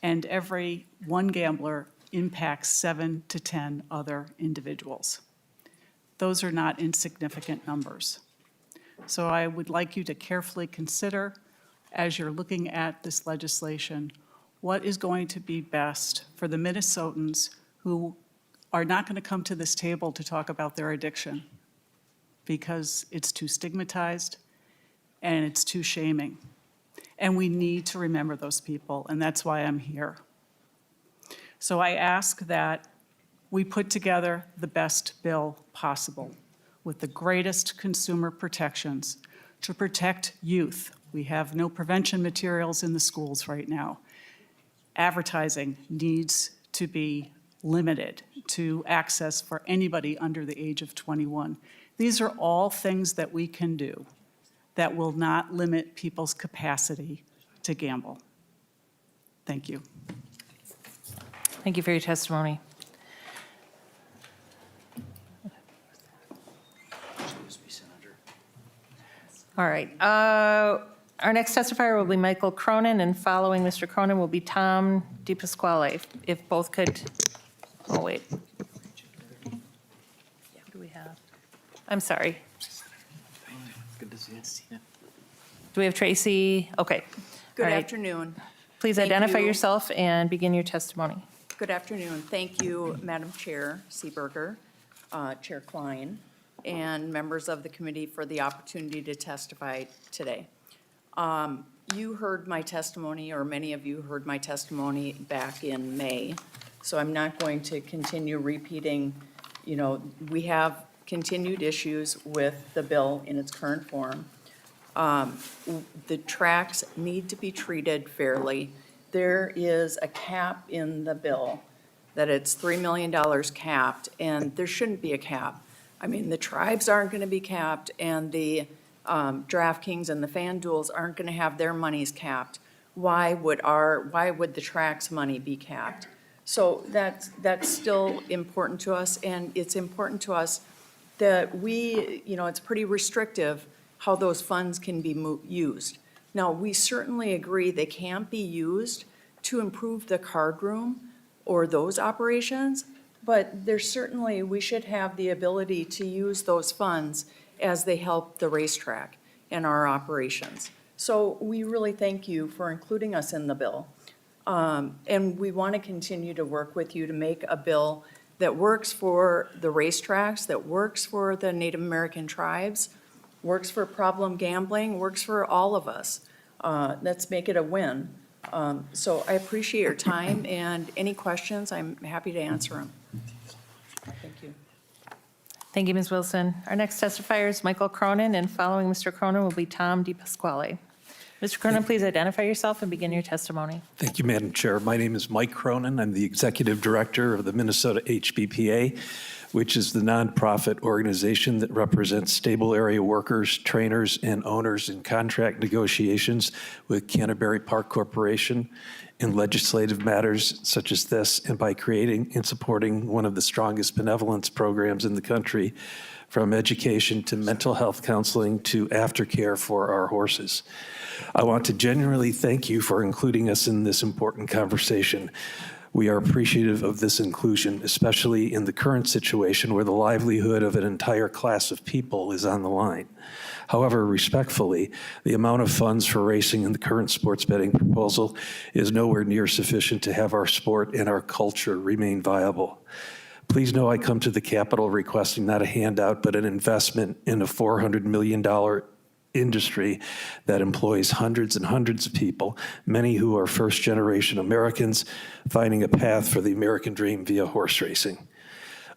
And every one gambler impacts 7 to 10 other individuals. Those are not insignificant numbers. So I would like you to carefully consider, as you're looking at this legislation, what is going to be best for the Minnesotans who are not going to come to this table to talk about their addiction because it's too stigmatized and it's too shaming. And we need to remember those people, and that's why I'm here. So I ask that we put together the best bill possible with the greatest consumer protections to protect youth. We have no prevention materials in the schools right now. Advertising needs to be limited to access for anybody under the age of 21. These are all things that we can do that will not limit people's capacity to gamble. Thank you. Thank you for your testimony. All right. Our next testifier will be Michael Cronin, and following Mr. Cronin will be Tom DePasquale. If both could, oh, wait. Who do we have? I'm sorry. Good to see you. Do we have Tracy? Okay. Good All right. afternoon. Please Thank identify you. yourself and begin your testimony. Good afternoon. Thank you, Madam Chair Seeberger, Chair Klein, and members of the committee for the opportunity to testify today. You heard my testimony, or many of you heard my testimony back in May, so I'm not going to continue repeating. You know, we have continued issues with the bill in its current form. The tracks need to be treated fairly. There is a cap in the bill that it's $3 million capped, and there shouldn't be a cap. I mean, the tribes aren't going to be capped, and the DraftKings and the FanDuels aren't going to have their monies capped. Why would the tracks money be capped? So that's still important to us, and it's important to us that it's pretty restrictive how those funds can be used. Now, we certainly agree they can't be used to improve the card room or those operations, but we should have the ability to use those funds as they help the racetrack and our operations. So we really thank you for including us in the bill. And we want to continue to work with you to make a bill that works for the racetracks, that works for the Native American tribes, works for problem gambling, works for all of us. Let's make it a win. So I appreciate your time, and any questions, I'm happy to answer them. Thank you. Thank you, Ms. Wilson. Our next testifier is Michael Cronin, and following Mr. Cronin will be Tom DePasquale. Mr. Cronin, please identify yourself and begin your testimony. Thank you, Madam Chair. My name is Mike Cronin. I'm the Executive Director of the Minnesota HBPA, which is the nonprofit organization that represents stable area workers, trainers, and owners in contract negotiations with Canterbury Park Corporation in legislative matters such as this, and by creating and supporting one of the strongest benevolence programs in the country, from education to mental health counseling to aftercare for our horses. I want to genuinely thank you for including us in this important conversation. We are appreciative of this inclusion, especially in the current situation where the livelihood of an entire class of people is on the line. However, respectfully, the amount of funds for racing in the current sports betting proposal is nowhere near sufficient to have our sport and our culture remain viable. Please know I come to the Capitol requesting not a handout, but an investment in a $400 million industry that employs hundreds and hundreds of people, many who are first-generation Americans finding a path for the American dream via horse racing.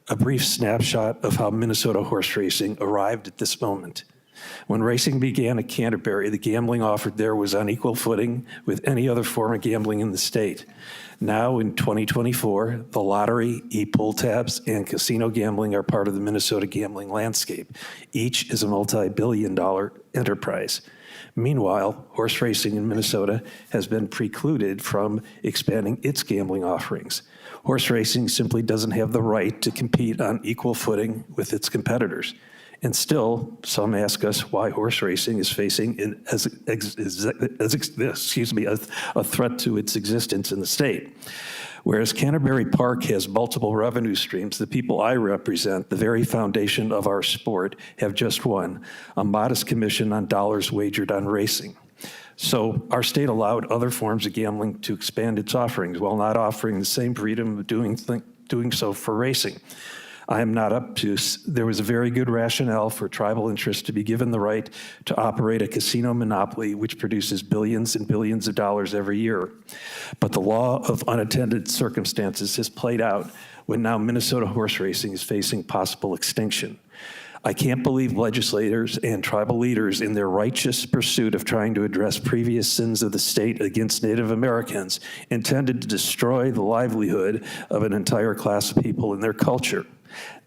A brief snapshot of how Minnesota horse racing arrived at this moment. When racing began at Canterbury, the gambling offered there was on equal footing with any other form of gambling in the state. Now, in 2024, the lottery, e-pull tabs, and casino gambling are part of the Minnesota gambling landscape. Each is a multi-billion-dollar enterprise. Meanwhile, horse racing in Minnesota has been precluded from expanding its gambling offerings. Horse racing simply doesn't have the right to compete on equal footing with its competitors. And still, some ask us why horse racing is facing a threat to its existence in the state. Whereas Canterbury Park has multiple revenue streams, the people I represent, the very foundation of our sport, have just one, a modest commission on dollars wagered on racing. So our state allowed other forms of gambling to expand its offerings while not offering the same freedom of doing so for racing. I am not up to, there was a very good rationale for tribal interests to be given the right to operate a casino monopoly which produces billions and billions of dollars every year. But the law of unattended circumstances has played out when now Minnesota horse racing is facing possible extinction. I can't believe legislators and tribal leaders in their righteous pursuit of trying to address previous sins of the state against Native Americans intended to destroy the livelihood of an entire class of people and their culture.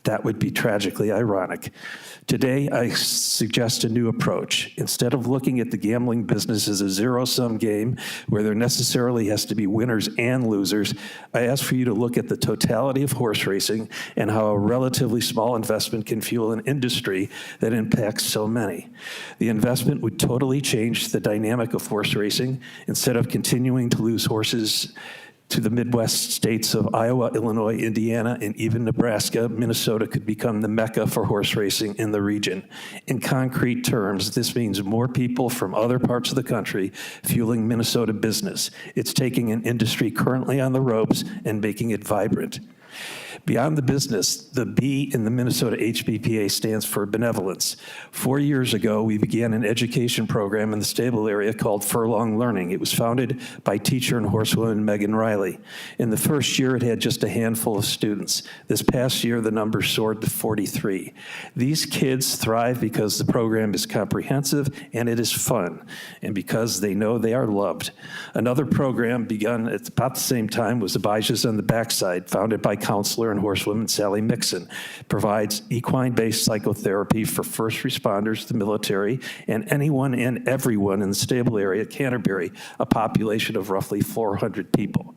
That would be tragically ironic. Today, I suggest a new approach. Instead of looking at the gambling business as a zero-sum game where there necessarily has to be winners and losers, I ask for you to look at the totality of horse racing and how a relatively small investment can fuel an industry that impacts so many. The investment would totally change the dynamic of horse racing. Instead of continuing to lose horses to the Midwest states of Iowa, Illinois, Indiana, and even Nebraska, Minnesota could become the mecca for horse racing in the region. In concrete terms, this means more people from other parts of the country fueling Minnesota business. It's taking an industry currently on the ropes and making it vibrant. Beyond the business, the B in the Minnesota HBPA stands for benevolence. 4 years ago, we began an education program in the stable area called Furlong Learning. It was founded by teacher and horsewoman Megan Riley. In the first year, it had just a handful of students. This past year, the number soared to 43. These kids thrive because the program is comprehensive and it is fun, and because they know they are loved. Another program begun at about the same time was Abijah's on the Backside, founded by counselor and horsewoman Sally Mixon. Provides equine-based psychotherapy for first responders, the military, and anyone and everyone in the stable area at Canterbury, a population of roughly 400 people.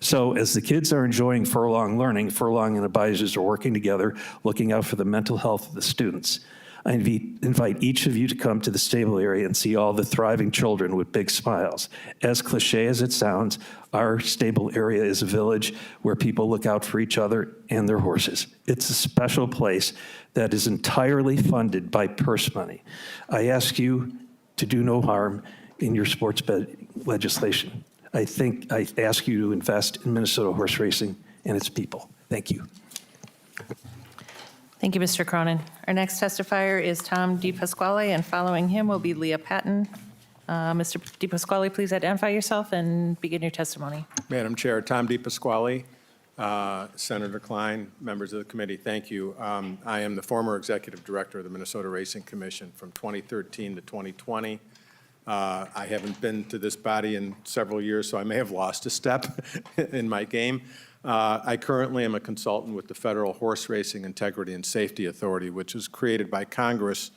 So as the kids are enjoying Furlong Learning, Furlong and Abijah's are working together, looking out for the mental health of the students. I invite each of you to come to the stable area and see all the thriving children with big smiles. As cliche as it sounds, our stable area is a village where people look out for each other and their horses. It's a special place that is entirely funded by purse money. I ask you to do no harm in your sports betting legislation. I ask you to invest in Minnesota horse racing and its people. Thank you. Thank you, Mr. Cronin. Our next testifier is Tom DePasquale, and following him will be Leah Patton. Mr. DePasquale, please identify yourself and begin your testimony. Madam Chair, Tom DePasquale, Senator Klein, members of the committee, thank you. I am the former executive director of the Minnesota Racing Commission from 2013 to 2020. I haven't been to this body in several years, so I may have lost a step in my game. I currently am a consultant with the Federal Horse Racing Integrity and Safety Authority, which was created by Congress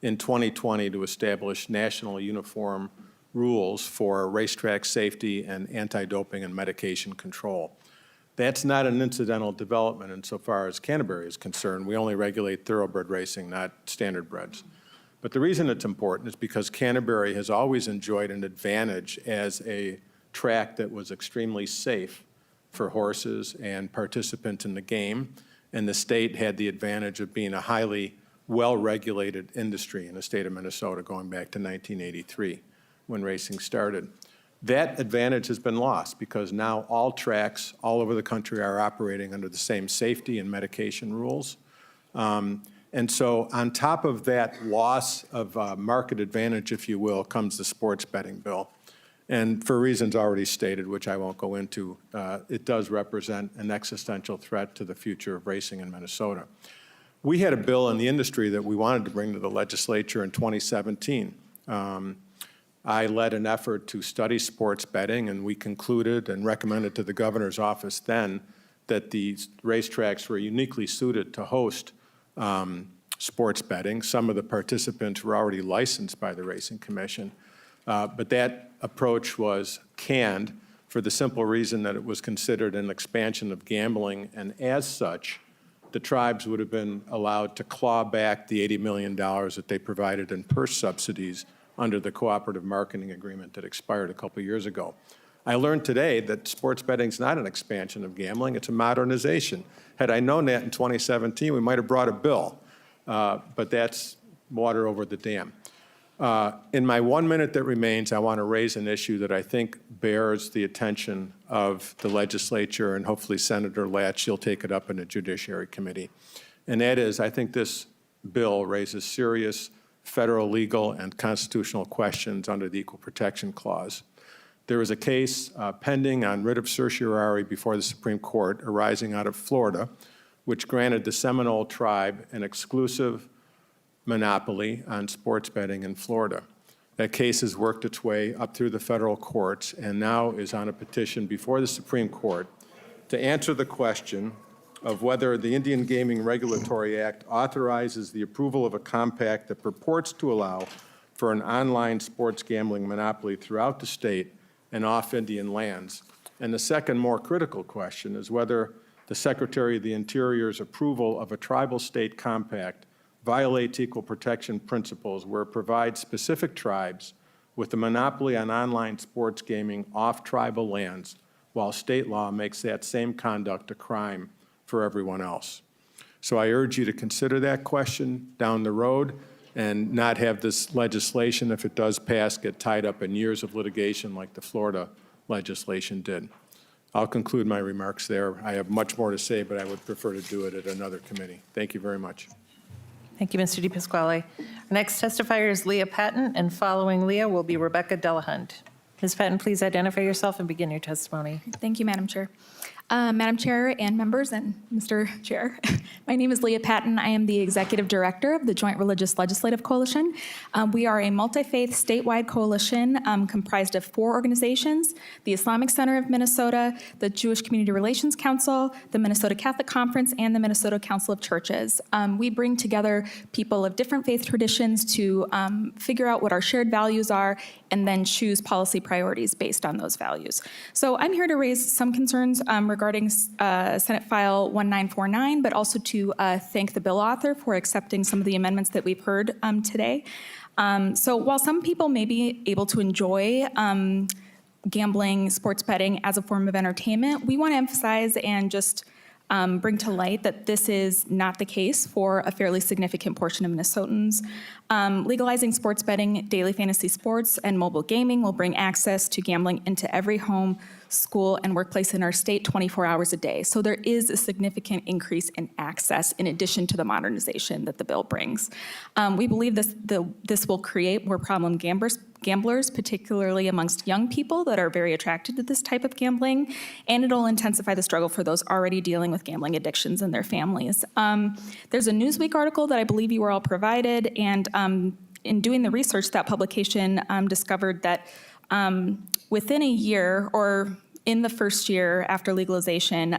in 2020 to establish national uniform rules for racetrack safety and anti-doping and medication control. That's not an incidental development insofar as Canterbury is concerned. We only regulate thoroughbred racing, not standardbreds. But the reason it's important is because Canterbury has always enjoyed an advantage as a track that was extremely safe for horses and participants in the game, and the state had the advantage of being a highly well-regulated industry in the state of Minnesota going back to 1983 when racing started. That advantage has been lost because now all tracks all over the country are operating under the same safety and medication rules. And so on top of that loss of market advantage, if you will, comes the sports betting bill. And for reasons already stated, which I won't go into, it does represent an existential threat to the future of racing in Minnesota. We had a bill in the industry that we wanted to bring to the legislature in 2017. I led an effort to study sports betting, and we concluded and recommended to the governor's office then that these racetracks were uniquely suited to host sports betting. Some of the participants were already licensed by the Racing Commission. But that approach was canned for the simple reason that it was considered an expansion of gambling, and as such, the tribes would have been allowed to claw back the $80 million that they provided in purse subsidies under the cooperative marketing agreement that expired a couple years ago. I learned today that sports betting is not an expansion of gambling, it's a modernization. Had I known that in 2017, we might have brought a bill, but that's water over the dam. In my 1 minute that remains, I want to raise an issue that I think bears the attention of the legislature, and hopefully Senator Latch, you'll take it up in the Judiciary Committee. And that is, I think this bill raises serious federal legal and constitutional questions under the Equal Protection Clause. There is a case pending on writ of certiorari before the Supreme Court arising out of Florida, which granted the Seminole tribe an exclusive monopoly on sports betting in Florida. That case has worked its way up through the federal courts and now is on a petition before the Supreme Court to answer the question of whether the Indian Gaming Regulatory Act authorizes the approval of a compact that purports to allow for an online sports gambling monopoly throughout the state and off Indian lands. And the second, more critical question is whether the Secretary of the Interior's approval of a tribal state compact violates equal protection principles where it provides specific tribes with the monopoly on online sports gaming off tribal lands, while state law makes that same conduct a crime for everyone else. So I urge you to consider that question down the road and not have this legislation, if it does pass, get tied up in years of litigation like the Florida legislation did. I'll conclude my remarks there. I have much more to say, but I would prefer to do it at another committee. Thank you very much. Thank you, Mr. DePasquale. Our next testifier is Leah Patton, and following Leah will be Rebecca Delahunt. Ms. Patton, please identify yourself and begin your testimony. Thank you, Madam Chair. Madam Chair and members and Mr. Chair, my name is Leah Patton. I am the Executive Director of the Joint Religious Legislative Coalition. We are a multi-faith statewide coalition comprised of 4 organizations: the Islamic Center of Minnesota, the Jewish Community Relations Council, the Minnesota Catholic Conference, and the Minnesota Council of Churches. We bring together people of different faith traditions to figure out what our shared values are and then choose policy priorities based on those values. So I'm here to raise some concerns regarding Senate File 1949, but also to thank the bill author for accepting some of the amendments that we've heard today. So while some people may be able to enjoy gambling, sports betting as a form of entertainment, we want to emphasize and just bring to light that this is not the case for a fairly significant portion of Minnesotans. Legalizing sports betting, daily fantasy sports, and mobile gaming will bring access to gambling into every home, school, and workplace in our state 24 hours a day. So there is a significant increase in access in addition to the modernization that the bill brings. We believe this will create more problem gamblers, particularly amongst young people that are very attracted to this type of gambling, and it'll intensify the struggle for those already dealing with gambling addictions and their families. There's a Newsweek article that I believe you were all provided, and in doing the research, that publication discovered that within a year, or in the first year after legalization,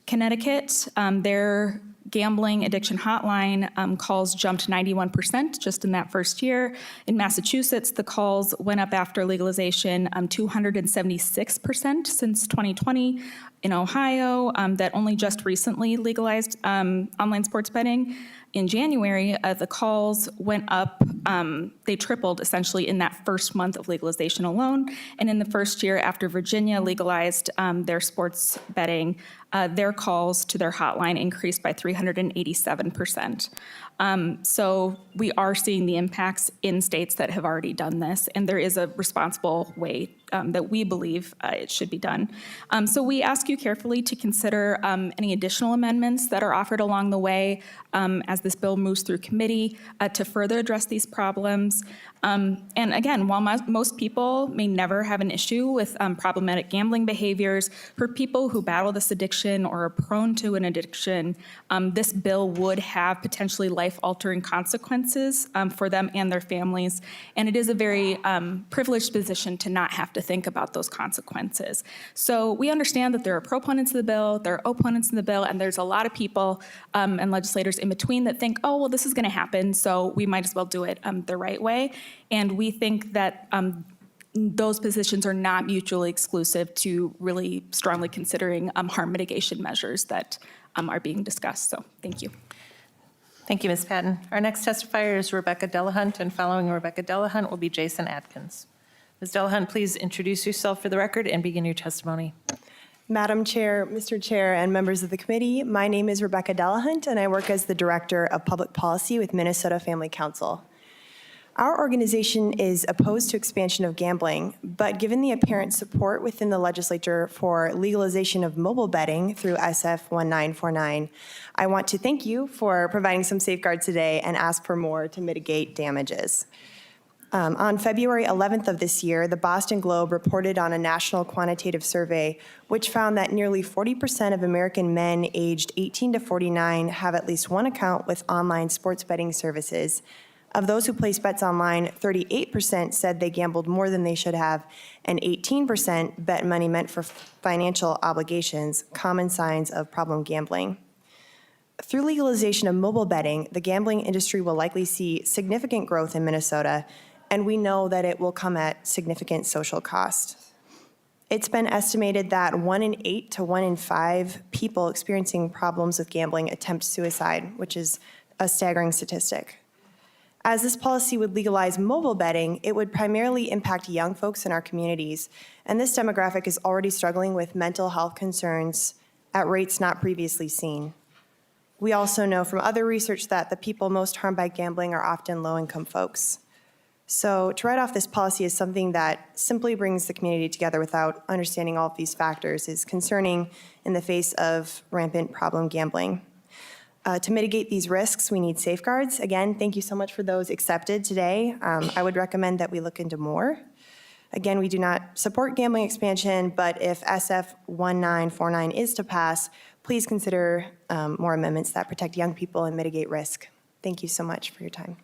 Connecticut, their gambling addiction hotline calls jumped 91% just in that first year. In Massachusetts, the calls went up after legalization 276% since 2020. In Ohio, that only just recently legalized online sports betting, in January, the calls went up, they tripled essentially in that first month of legalization alone. And in the first year after Virginia legalized their sports betting, their calls to their hotline increased by 387%. So we are seeing the impacts in states that have already done this, and there is a responsible way that we believe it should be done. So we ask you carefully to consider any additional amendments that are offered along the way as this bill moves through committee to further address these problems. And again, while most people may never have an issue with problematic gambling behaviors, for people who battle this addiction or are prone to an addiction, this bill would have potentially life-altering consequences for them and their families. And it is a very privileged position to not have to think about those consequences. So we understand that there are proponents of the bill, there are opponents of the bill, and there's a lot of people and legislators in between that think, oh, well, this is going to happen, so we might as well do it the right way. And we think that those positions are not mutually exclusive to really strongly considering harm mitigation measures that are being discussed. So thank you. Thank you, Ms. Patton. Our next testifier is Rebecca Delahunt, and following Rebecca Delahunt will be Jason Atkins. Ms. Delahunt, please introduce yourself for the record and begin your testimony. Madam Chair, Mr. Chair, and members of the committee, my name is Rebecca Delahunt, and I work as the Director of Public Policy with Minnesota Family Council. Our organization is opposed to expansion of gambling, but given the apparent support within the legislature for legalization of mobile betting through SF 1949, I want to thank you for providing some safeguards today and ask for more to mitigate damages. On February 11th of this year, the Boston Globe reported on a national quantitative survey which found that nearly 40% of American men aged 18 to 49 have at least one account with online sports betting services. Of those who place bets online, 38% said they gambled more than they should have, and 18% bet money meant for financial obligations, common signs of problem gambling. Through legalization of mobile betting, the gambling industry will likely see significant growth in Minnesota, and we know that it will come at significant social cost. It's been estimated that 1 in 8 to 1 in 5 people experiencing problems with gambling attempt suicide, which is a staggering statistic. As this policy would legalize mobile betting, it would primarily impact young folks in our communities, and this demographic is already struggling with mental health concerns at rates not previously seen. We also know from other research that the people most harmed by gambling are often low-income folks. So to write off this policy as something that simply brings the community together without understanding all of these factors is concerning in the face of rampant problem gambling. To mitigate these risks, we need safeguards. Again, thank you so much for those accepted today. I would recommend that we look into more. Again, we do not support gambling expansion, but if SF 1949 is to pass, please consider more amendments that protect young people and mitigate risk. Thank you so much for your time.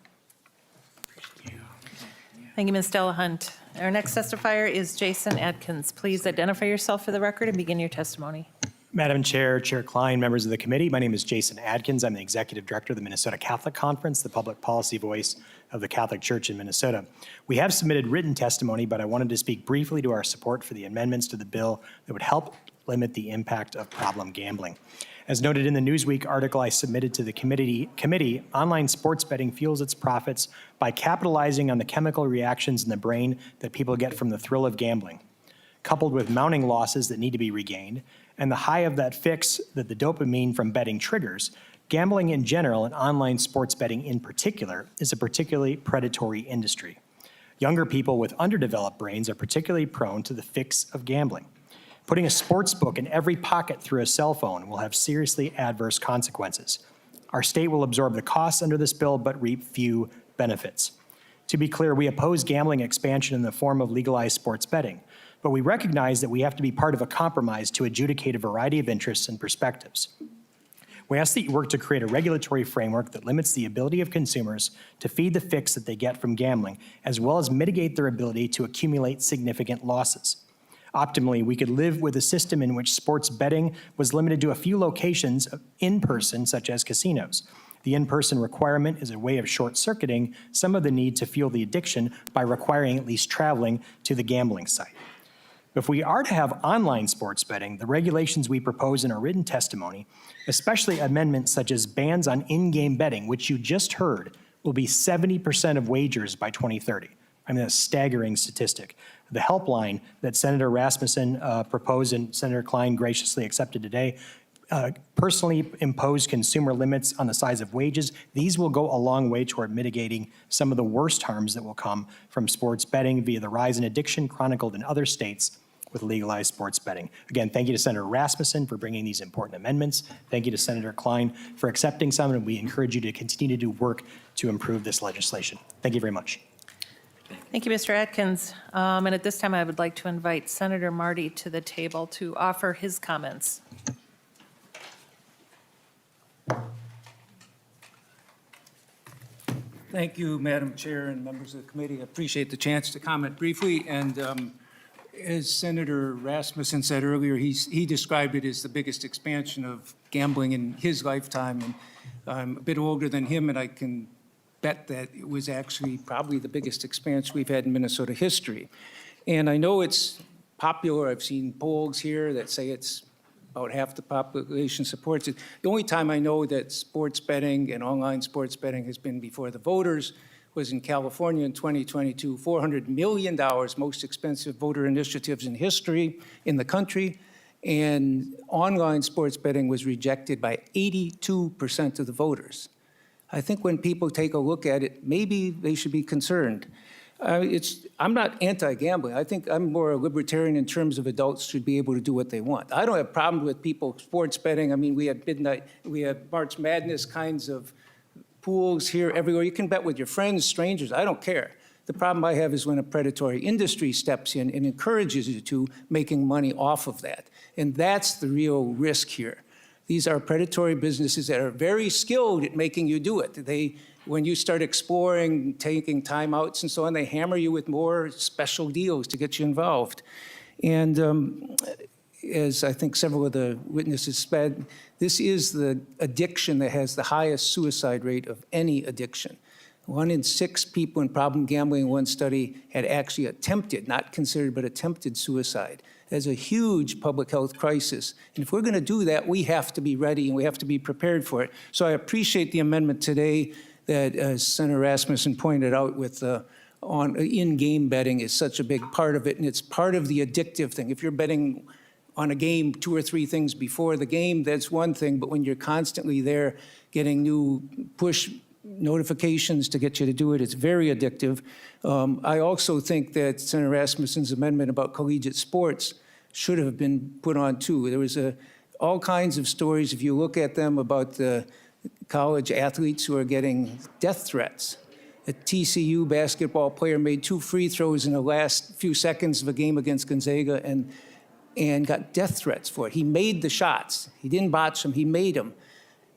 Thank you, Ms. Delahunt. Our next testifier is Jason Adkins. Please identify yourself for the record and begin your testimony. Madam Chair, Chair Klein, members of the committee, my name is Jason Adkins. I'm the Executive Director of the Minnesota Catholic Conference, the public policy voice of the Catholic Church in Minnesota. We have submitted written testimony, but I wanted to speak briefly to our support for the amendments to the bill that would help limit the impact of problem gambling. As noted in the Newsweek article I submitted to the committee, online sports betting fuels its profits by capitalizing on the chemical reactions in the brain that people get from the thrill of gambling, coupled with mounting losses that need to be regained, and the high of that fix that the dopamine from betting triggers. Gambling in general and online sports betting in particular is a particularly predatory industry. Younger people with underdeveloped brains are particularly prone to the fix of gambling. Putting a sports book in every pocket through a cell phone will have seriously adverse consequences. Our state will absorb the costs under this bill but reap few benefits. To be clear, we oppose gambling expansion in the form of legalized sports betting, but we recognize that we have to be part of a compromise to adjudicate a variety of interests and perspectives. We ask that you work to create a regulatory framework that limits the ability of consumers to feed the fix that they get from gambling, as well as mitigate their ability to accumulate significant losses. Optimally, we could live with a system in which sports betting was limited to a few locations in person, such as casinos. The in-person requirement is a way of short-circuiting some of the need to fuel the addiction by requiring at least traveling to the gambling site. If we are to have online sports betting, the regulations we propose in our written testimony, especially amendments such as bans on in-game betting, which you just heard, will be 70% of wagers by 2030. I mean, that's a staggering statistic. The helpline that Senator Rasmussen proposed and Senator Klein graciously accepted today personally impose consumer limits on the size of wages. These will go a long way toward mitigating some of the worst harms that will come from sports betting via the rise in addiction chronicled in other states with legalized sports betting. Again, thank you to Senator Rasmussen for bringing these important amendments. Thank you to Senator Klein for accepting some, and we encourage you to continue to do work to improve this legislation. Thank you very much. Thank you, Mr. Atkins. And at this time, I would like to invite Senator Marty to the table to offer his comments. Thank you, Madam Chair and members of the committee. I appreciate the chance to comment briefly. And as Senator Rasmussen said earlier, he described it as the biggest expansion of gambling in his lifetime. And I'm a bit older than him, and I can bet that it was actually probably the biggest expansion we've had in Minnesota history. And I know it's popular. I've seen polls here that say it's about half the population supports it. The only time I know that sports betting and online sports betting has been before the voters was in California in 2022, $400 million, most expensive voter initiatives in history in the country. And online sports betting was rejected by 82% of the voters. I think when people take a look at it, maybe they should be concerned. I'm not anti-gambling. I think I'm more a libertarian in terms of adults should be able to do what they want. I don't have problems with people sports betting. I mean, we have March Madness kinds of pools here everywhere. You can bet with your friends, strangers. I don't care. The problem I have is when a predatory industry steps in and encourages you to making money off of that. And that's the real risk here. These are predatory businesses that are very skilled at making you do it. When you start exploring, taking timeouts and so on, they hammer you with more special deals to get you involved. And as I think several of the witnesses said, this is the addiction that has the highest suicide rate of any addiction. 1 in 6 people in problem gambling in one study had actually attempted, not considered, but attempted suicide. That's a huge public health crisis. And if we're going to do that, we have to be ready and we have to be prepared for it. So I appreciate the amendment today that Senator Rasmussen pointed out with on in-game betting is such a big part of it, and it's part of the addictive thing. If you're betting on a game 2 or 3 things before the game, that's one thing, but when you're constantly there getting new push notifications to get you to do it, it's very addictive. I also think that Senator Rasmussen's amendment about collegiate sports should have been put on too. There was all kinds of stories, if you look at them, about the college athletes who are getting death threats. A TCU basketball player made 2 free throws in the last few seconds of a game against Gonzaga and got death threats for it. He made the shots. He didn't botch them, he made them.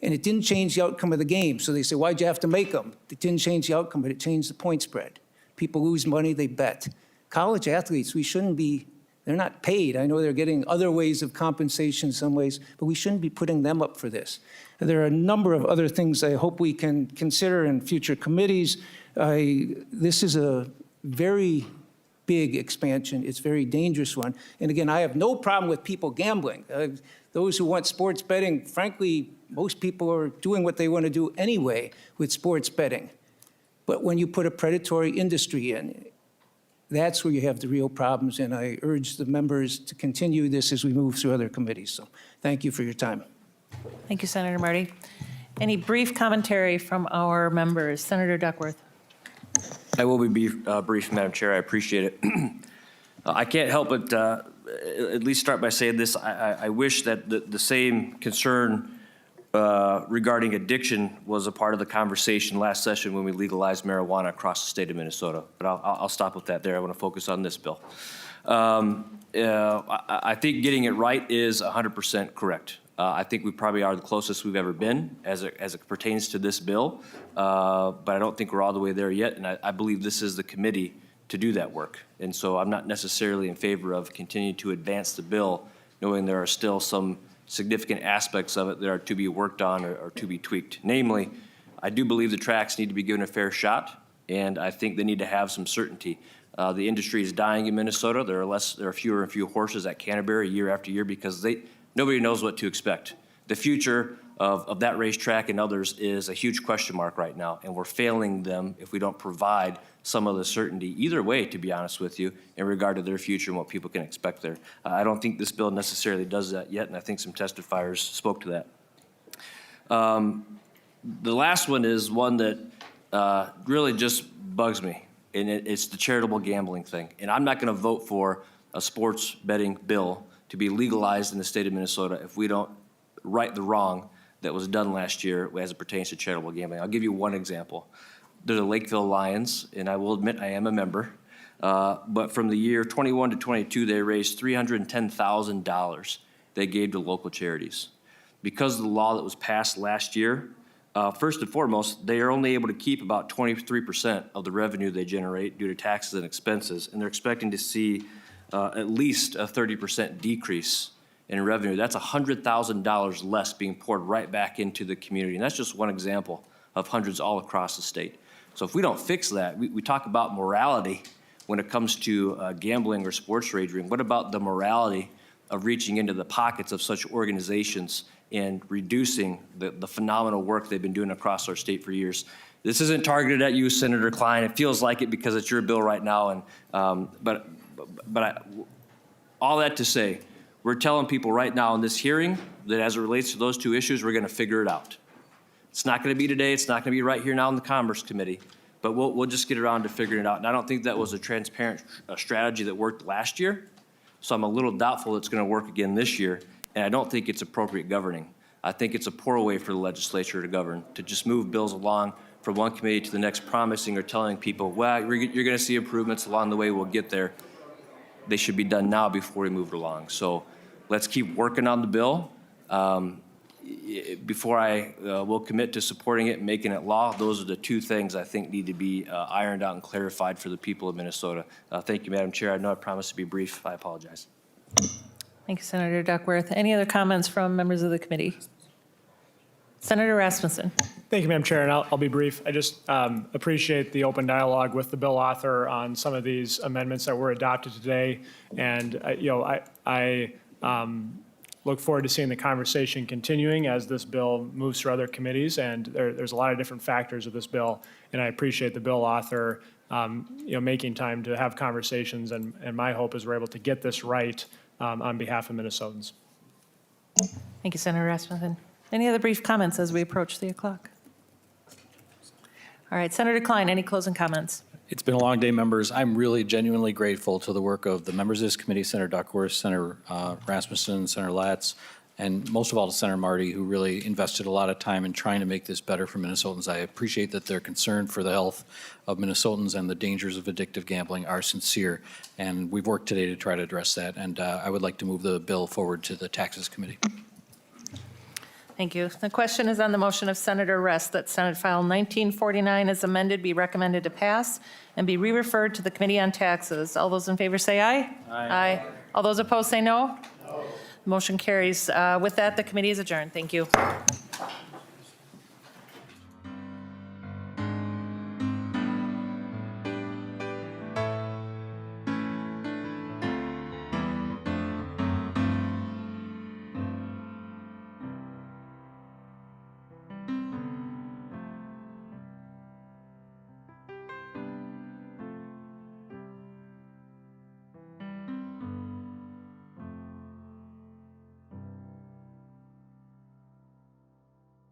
And it didn't change the outcome of the game. So they say, why'd you have to make them? It didn't change the outcome, but it changed the point spread. People lose money, they bet. College athletes, we shouldn't be, they're not paid. I know they're getting other ways of compensation in some ways, but we shouldn't be putting them up for this. There are a number of other things I hope we can consider in future committees. This is a very big expansion. It's a very dangerous one. And again, I have no problem with people gambling. Those who want sports betting, frankly, most people are doing what they want to do anyway with sports betting. But when you put a predatory industry in, that's where you have the real problems, and I urge the members to continue this as we move through other committees. So thank you for your time. Thank you, Senator Marty. Any brief commentary from our members? Senator Duckworth. I will be brief, Madam Chair. I appreciate it. I can't help but at least start by saying this. I wish that the same concern regarding addiction was a part of the conversation last session when we legalized marijuana across the state of Minnesota. But I'll stop with that there. I want to focus on this bill. I think getting it right is 100% correct. I think we probably are the closest we've ever been as it pertains to this bill, but I don't think we're all the way there yet, and I believe this is the committee to do that work. And so I'm not necessarily in favor of continuing to advance the bill, knowing there are still some significant aspects of it that are to be worked on or to be tweaked. Namely, I do believe the tracks need to be given a fair shot, and I think they need to have some certainty. The industry is dying in Minnesota. There are fewer and fewer horses at Canterbury year after year because nobody knows what to expect. The future of that racetrack and others is a huge question mark right now, and we're failing them if we don't provide some of the certainty, either way, to be honest with you, in regard to their future and what people can expect there. I don't think this bill necessarily does that yet, and I think some testifiers spoke to that. The last one is one that really just bugs me, and it's the charitable gambling thing. And I'm not going to vote for a sports betting bill to be legalized in the state of Minnesota if we don't right the wrong that was done last year as it pertains to charitable gambling. I'll give you one example. They're the Lakeville Lions, and I will admit I am a member. But from the year 21 to 22, they raised $310,000 they gave to local charities. Because of the law that was passed last year, first and foremost, they are only able to keep about 23% of the revenue they generate due to taxes and expenses, and they're expecting to see at least a 30% decrease in revenue. That's $100,000 less being poured right back into the community. And that's just one example of hundreds all across the state. So if we don't fix that, we talk about morality when it comes to gambling or sports wagering. What about the morality of reaching into the pockets of such organizations and reducing the phenomenal work they've been doing across our state for years? This isn't targeted at you, Senator Klein. It feels like it because it's your bill right now. And but all that to say, we're telling people right now in this hearing that as it relates to those two issues, we're going to figure it out. It's not going to be today. It's not going to be right here now in the Commerce Committee, but we'll just get around to figuring it out. And I don't think that was a transparent strategy that worked last year, so I'm a little doubtful it's going to work again this year, and I don't think it's appropriate governing. I think it's a poor way for the legislature to govern, to just move bills along from one committee to the next, promising or telling people, well, you're going to see improvements along the way, we'll get there. They should be done now before we move it along. So let's keep working on the bill. Before I will commit to supporting it and making it law, those are the two things I think need to be ironed out and clarified for the people of Minnesota. Thank you, Madam Chair. I know I promised to be brief. I apologize. Thank you, Senator Duckworth. Any other comments from members of the committee? Senator Rasmussen. Thank you, Madam Chair, and I'll be brief. I just appreciate the open dialogue with the bill author on some of these amendments that were adopted today. And, I look forward to seeing the conversation continuing as this bill moves through other committees. And there's a lot of different factors of this bill. And I appreciate the bill author, making time to have conversations. And my hope is we're able to get this right on behalf of Minnesotans. Thank you, Senator Rasmussen. Any other brief comments as we approach the o'clock? All right, Senator Klein, any closing comments? It's been a long day, members. I'm really genuinely grateful to the work of the members of this committee, Senator Duckworth, Senator Rasmussen, Senator Latz, and most of all to Senator Marty, who really invested a lot of time in trying to make this better for Minnesotans. I appreciate that their concern for the health of Minnesotans and the dangers of addictive gambling are sincere, and we've worked today to try to address that. And I would like to move the bill forward to the Taxes Committee. Thank you. The question is on the motion of Senator Rest that Senate File 1949 as amended be recommended to pass and be re-referred to the Committee on Taxes. All those in favor say aye. Aye. All those opposed say no. No. Motion carries. With that, the committee is adjourned. Thank you.